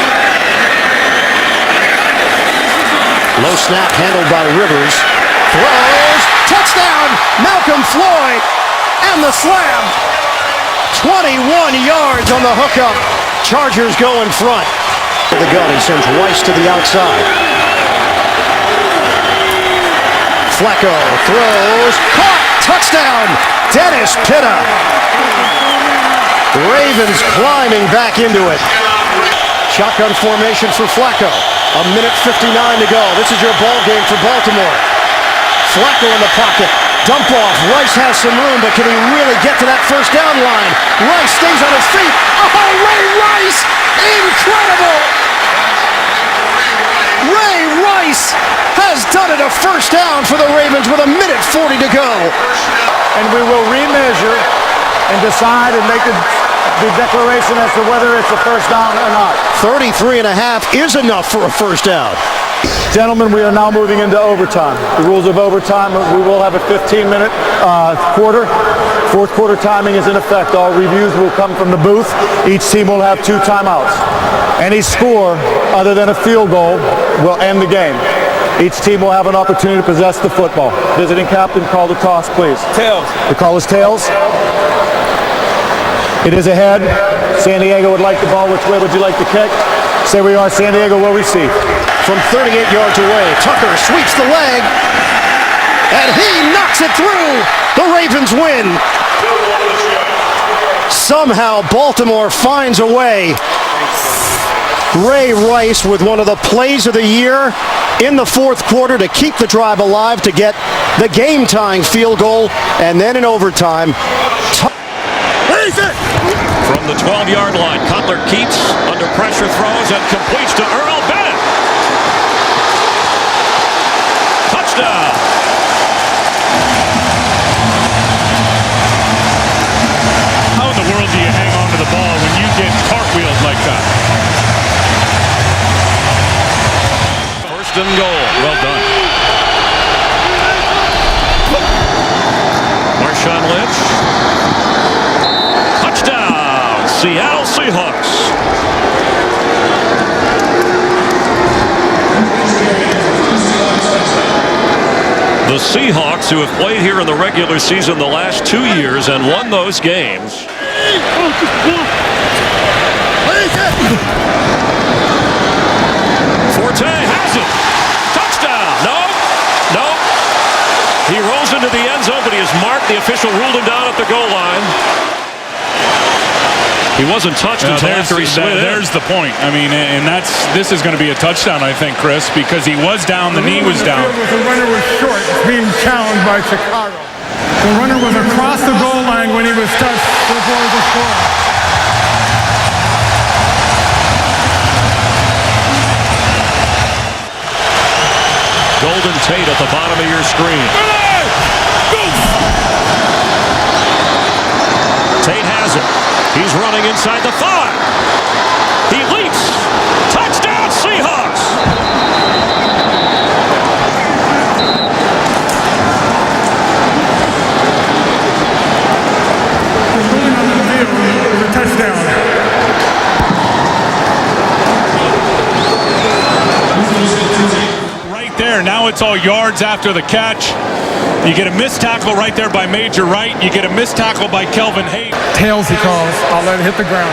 Low snap handled by Rivers. Throws. Touchdown. Malcolm Floyd. And the slam. 21 yards on the hookup. Chargers go in front. To the gun, he sends Rice to the outside. Flacco throws. Caught. Touchdown. Dennis Pitta. Ravens climbing back into it. Shotgun formation for Flacco. 1:59 to go. This is your ball game for Baltimore. Flacco in the pocket. Dump off. Rice has some room, but can he really get to that first down line? Rice stays on his feet. Oh, Ray Rice! Incredible! Ray Rice has done it, a first down for the Ravens with 1:40 to go. And we will remeasure and decide and make the declaration as to whether it's a first down or not. 33.5 is enough for a first down. Gentlemen, we are now moving into overtime. The rules of overtime, we will have a 15-minute quarter. Fourth quarter timing is in effect. All reviews will come from the booth. Each team will have 2 timeouts. Any score other than a field goal will end the game. Each team will have an opportunity to possess the football. Visiting captain, call the toss, please. Tails. The call is tails. It is ahead. San Diego would like the ball. Which way would you like to kick? Say we are. San Diego will receive. From 38 yards away, Tucker sweeps the leg, and he knocks it through. The Ravens win. Somehow Baltimore finds a way. Ray Rice with one of the plays of the year in the fourth quarter to keep the drive alive, to get the game-tying field goal, and then in overtime. From the 12-yard line, Cutler keeps under pressure, throws, and completes to Earl Bennett. Touchdown. How in the world do you hang on to the ball when you get cartwheeled like that? First and goal. Well done. Marshawn Lynch. Touchdown. Seattle Seahawks. The Seahawks, who have played here in the regular season the last 2 years and won those games. Forte has it. Touchdown. No. He rolls into the end zone, but he is marked. The official ruled him down at the goal line. He wasn't touched until after he slid in. There's the point. I mean, and this is going to be a touchdown, I think, Chris, because he was down, the knee was down. The runner was short, being challenged by Chicago. The runner was across the goal line when he was touched before the score. Golden Tate at the bottom of your screen. Tate has it. He's running inside the 5. He leaps. Touchdown, Seahawks. It's all yards after the catch. You get a missed tackle right there by Major Wright. You get a missed tackle by Kelvin Hayes. Tails he calls. I'll let it hit the ground.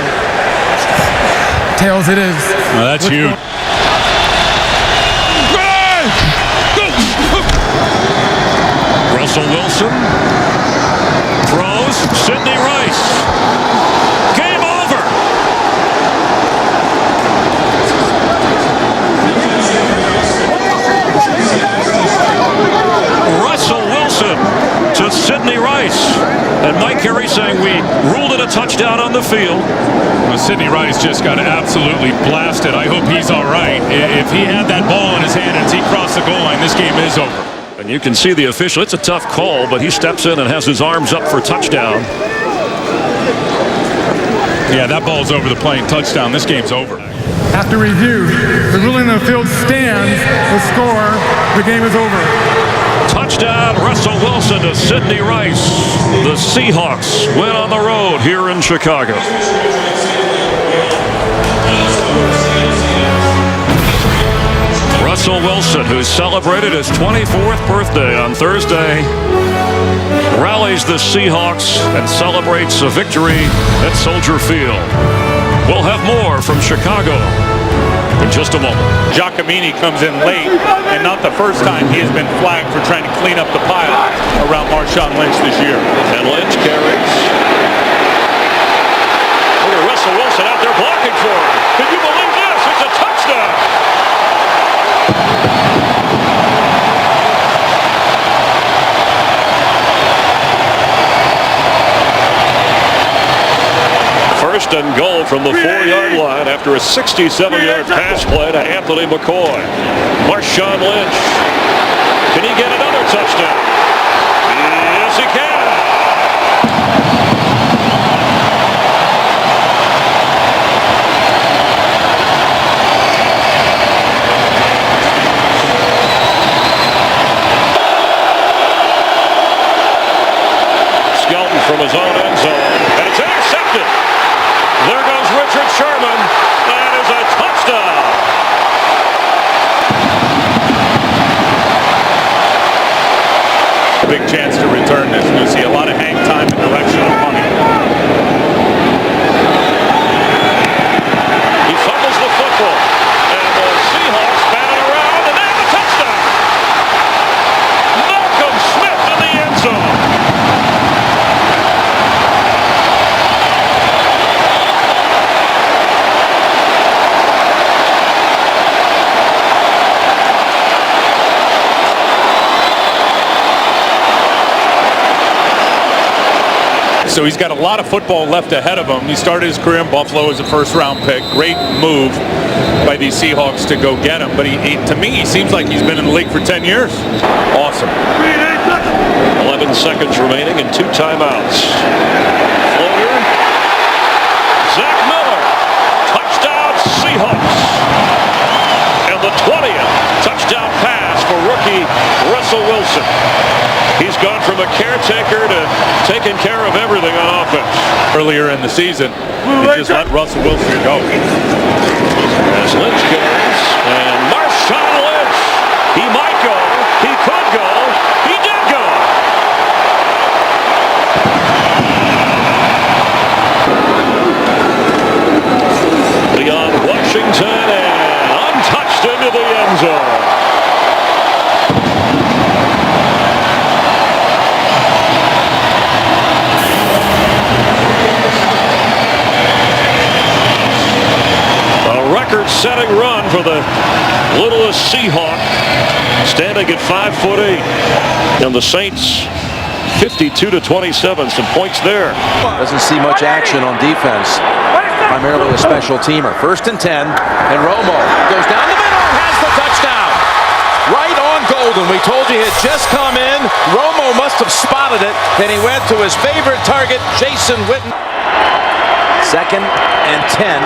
Tails it is. Well, that's huge. Russell Wilson throws. Sidney Rice. Game over. Russell Wilson to Sidney Rice. And Mike Carey saying we ruled it a touchdown on the field. Well, Sidney Rice just got absolutely blasted. I hope he's all right. If he had that ball in his hand as he crossed the goal line, this game is over. And you can see the official. It's a tough call, but he steps in and has his arms up for touchdown. Yeah, that ball's over the plane. Touchdown. This game's over. After review, the ruling on the field stands. The score, the game is over. Touchdown, Russell Wilson to Sidney Rice. The Seahawks win on the road here in Chicago. Russell Wilson, who celebrated his 24th birthday on Thursday, rallies the Seahawks and celebrates a victory at Soldier Field. We'll have more from Chicago in just a moment. Giacomini comes in late, and not the first time he has been flagged for trying to clean up the pile around Marshawn Lynch this year. And Lynch carries. Look at Russell Wilson out there blocking for him. Can you believe this? It's a touchdown. First and goal from the 4-yard line after a 67-yard pass play to Anthony McCoy. Marshawn Lynch. Can he get another touchdown? Yes, he can. Skelton from his own end zone, and it's intercepted. There goes Richard Sherman. That is a touchdown. Big chance to return this. You'll see a lot of hang time and direction of money. He fumbles the football. And the Seahawks bat it around, and they have a touchdown. Malcolm Smith in the end zone. So he's got a lot of football left ahead of him. He started his career in Buffalo as a first-round pick. Great move by these Seahawks to go get him. But to me, he seems like he's been in the league for 10 years. Awesome. 11 seconds remaining and 2 timeouts. Floater. Zach Miller. Touchdown Seahawks. And the 20th touchdown pass for rookie Russell Wilson. He's gone from a caretaker to taking care of everything on offense. Earlier in the season, they just let Russell Wilson go. As Lynch goes, and Marshawn Lynch. He might go. He could go. He did go. Beyond Washington and untouched into the end zone. Record-setting run for the littlest Seahawk, standing at 5'8", and the Saints 52-27. Some points there. Doesn't see much action on defense. Primarily a special teamer. 1st and 10, and Romo goes down the middle and has the touchdown. Right on Golden. We told you he had just come in. Romo must have spotted it. Then he went to his favorite target, Jason Witten. 2nd and 10.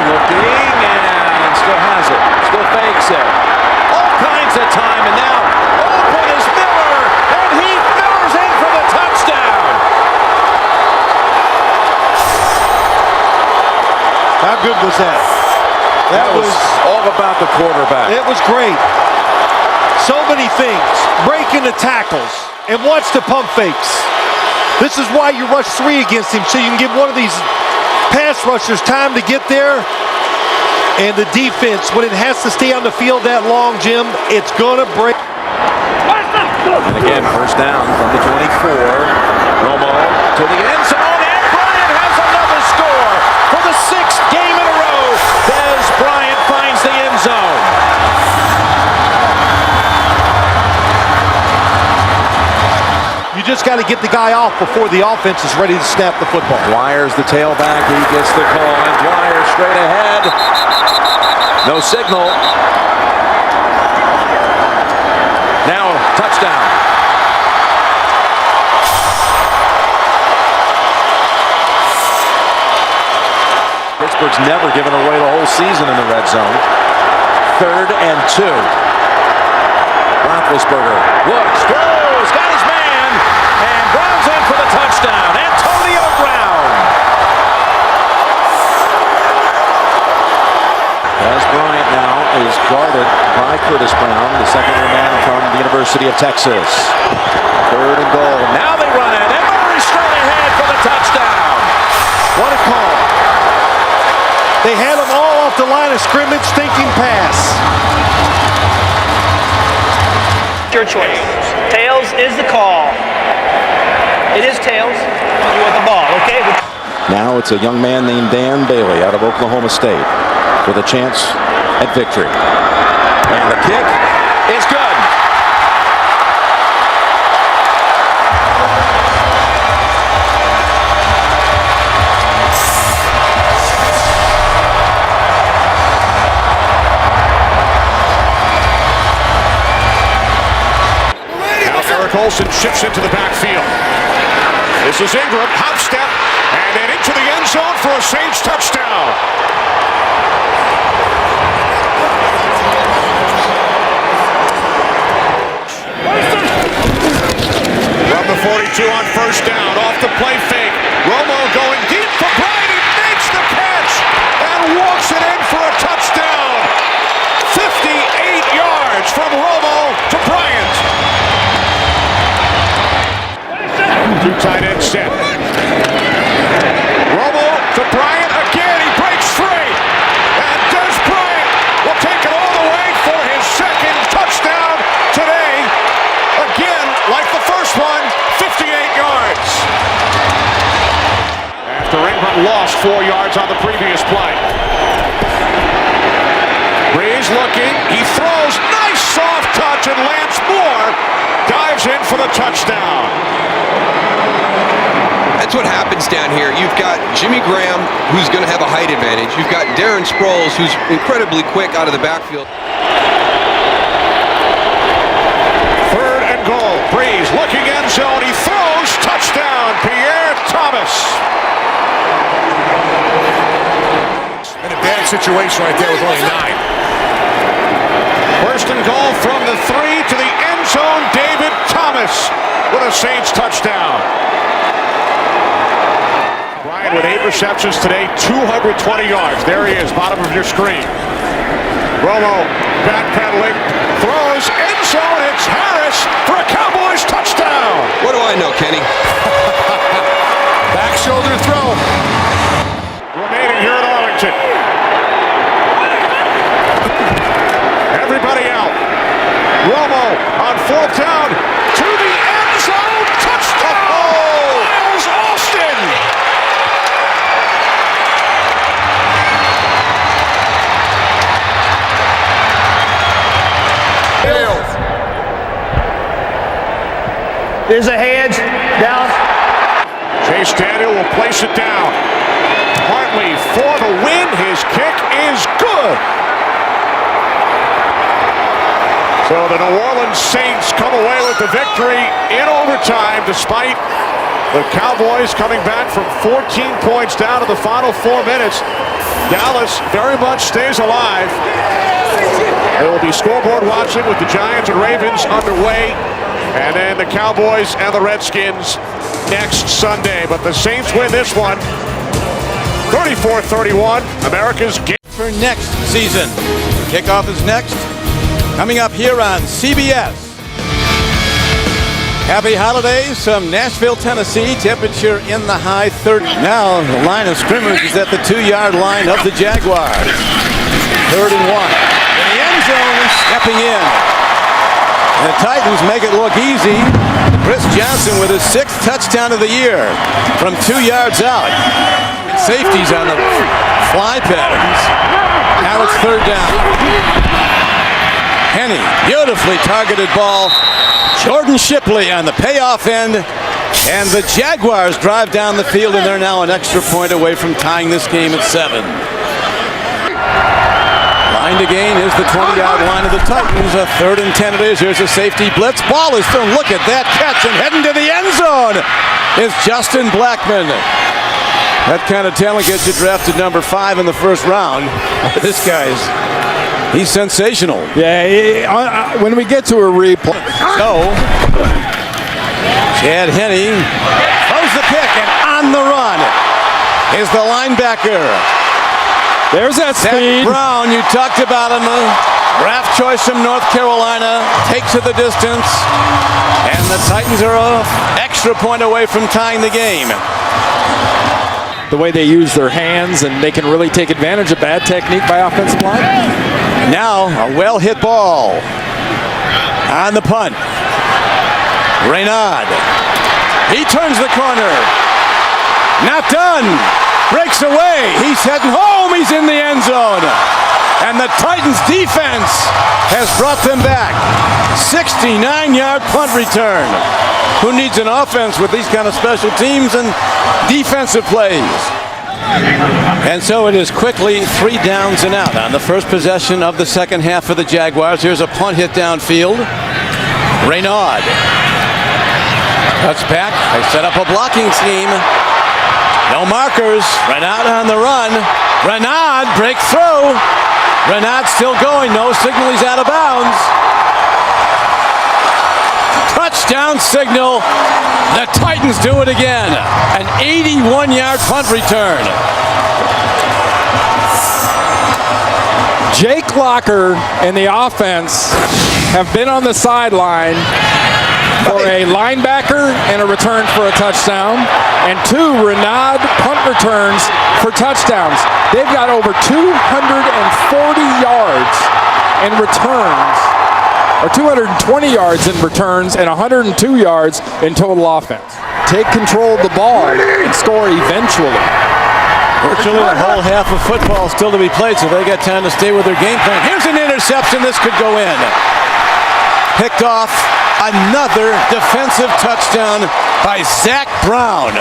Looking, and still has it. Still fakes it. All kinds of time, and now open is Miller, and he Miller's in for the touchdown. How good was that? That was all about the quarterback. It was great. So many things. Breaking the tackles. And watch the pump fakes. This is why you rush 3 against him, so you can give one of these pass rushers time to get there. And the defense, when it has to stay on the field that long, Jim, it's going to break. And again, first down from the 24. Romo to the end zone, and Bryant has another score for the 6th game in a row. Dez Bryant finds the end zone. You just got to get the guy off before the offense is ready to snap the football. Dwyer's the tailback. He gets the call, and Dwyer straight ahead. No signal. Now, touchdown. Pittsburgh's never given away the whole season in the red zone. 3rd and 2. Roethlisberger looks, throws, got his man, and Brown's in for the touchdown. Antonio Brown. As Bryant now is guarded by Curtis Brown, the second-year man from the University of Texas. 3rd and goal. Now they run it, and Murray straight ahead for the touchdown. What a call. They had them all off the line of scrimmage thinking pass. Your choice. Tails is the call. It is tails. You want the ball, okay? Now it's a young man named Dan Bailey out of Oklahoma State with a chance at victory. And the kick is good. Olsen shifts into the backfield. This is Ingram, hop step, and then into the end zone for a Saints touchdown. From the 42 on first down, off the play fake. Romo going deep for Bryant. He makes the catch and walks it in for a touchdown. 58 yards from Romo to Bryant. 2 tight end set. Romo to Bryant again. He breaks free. And Dez Bryant will take it all the way for his 2nd touchdown today. Again, like the first one, 58 yards. After Ingram lost 4 yards on the previous play. Breeze looking. He throws. Nice soft touch, and Lance Moore dives in for the touchdown. That's what happens down here. You've got Jimmy Graham, who's going to have a height advantage. You've got Darren Sproles, who's incredibly quick out of the backfield. 3rd and goal. Breeze looking end zone. He throws. Touchdown. Pierre Thomas. In a bad situation right there with only 9. 1st and goal from the 3 to the end zone. David Thomas with a Saints touchdown. Bryant with 8 receptions today, 220 yards. There he is, bottom of your screen. Romo backpedaling, throws, end zone. It's Harris for a Cowboys touchdown. What do I know, Kenny? Back shoulder throw. Remaining here at Arlington. Everybody out. Romo on 4th down to the end zone. Touchdown! Miles Austin! There's a hedge down. Chase Daniel will place it down. Hartley for the win. His kick is good. So the New Orleans Saints come away with the victory in overtime, despite the Cowboys coming back from 14 points down to the final 4 minutes. Dallas very much stays alive. There will be scoreboard watching with the Giants and Ravens underway. And then the Cowboys and the Redskins next Sunday. But the Saints win this one, 34-31, America's game. for next season. Kickoff is next, coming up here on CBS. Happy holidays from Nashville, Tennessee. Temperature in the high 30s. Now the line of scrimmage is at the 2-yard line of the Jaguars. 3rd and 1. In the end zone, stepping in. And the Titans make it look easy. Chris Johnson with his 6th touchdown of the year from 2 yards out. Safeties on the fly patterns. Now it's 3rd down. Henny, beautifully targeted ball. Jordan Shipley on the payoff end. And the Jaguars drive down the field, and they're now an extra point away from tying this game at 7. Line to gain is the 20-yard line of the Titans. A 3rd and 10 it is. Here's a safety blitz. Ball is thrown. Look at that catch, and heading to the end zone is Justin Blackmon. That kind of talent gets you drafted number 5 in the 1st round. This guy's, he's sensational. Yeah, when we get to a replay. So, Chad Henne throws the pick, and on the run is the linebacker. There's that speed. Zach Brown, you talked about him. Draft choice from North Carolina. Takes it the distance. And the Titans are an extra point away from tying the game. The way they use their hands, and they can really take advantage of bad technique by offensive line. Now, a well-hit ball on the punt. Reynard. He turns the corner. Not done. Breaks away. He's heading home. He's in the end zone. And the Titans defense has brought them back. 69-yard punt return. Who needs an offense with these kind of special teams and defensive plays? And so it is quickly 3 downs and out on the first possession of the second half for the Jaguars. Here's a punt hit downfield. Reynard cuts back. They set up a blocking scheme. No markers. Reynard on the run. Reynard breakthrough. Reynard still going. No signal. He's out of bounds. Touchdown signal. The Titans do it again. An 81-yard punt return. Jake Locker and the offense have been on the sideline for a linebacker and a return for a touchdown, and 2 Reynard punt returns for touchdowns. They've got over 240 yards in returns, or 220 yards in returns, and 102 yards in total offense. Take control of the ball and score eventually. Virtually a whole half of football still to be played, so they got time to stay with their game plan. Here's an interception. This could go in. Picked off. Another defensive touchdown by Zach Brown.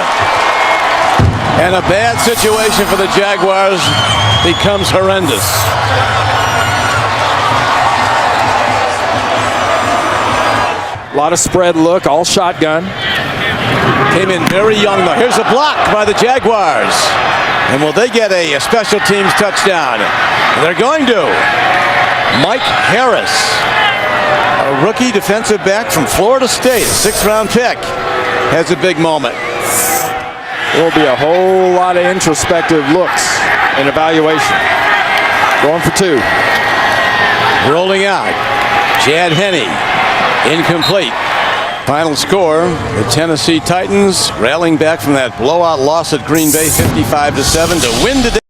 And a bad situation for the Jaguars becomes horrendous. A lot of spread look, all shotgun. Came in very young though. Here's a block by the Jaguars. And will they get a special teams touchdown? They're going to. Mike Harris, a rookie defensive back from Florida State, a 6th-round pick, has a big moment. There will be a whole lot of introspective looks and evaluation. Going for 2. Rolling out. Chad Henne, incomplete. Final score, the Tennessee Titans rallying back from that blowout loss at Green Bay 55-7 to win today.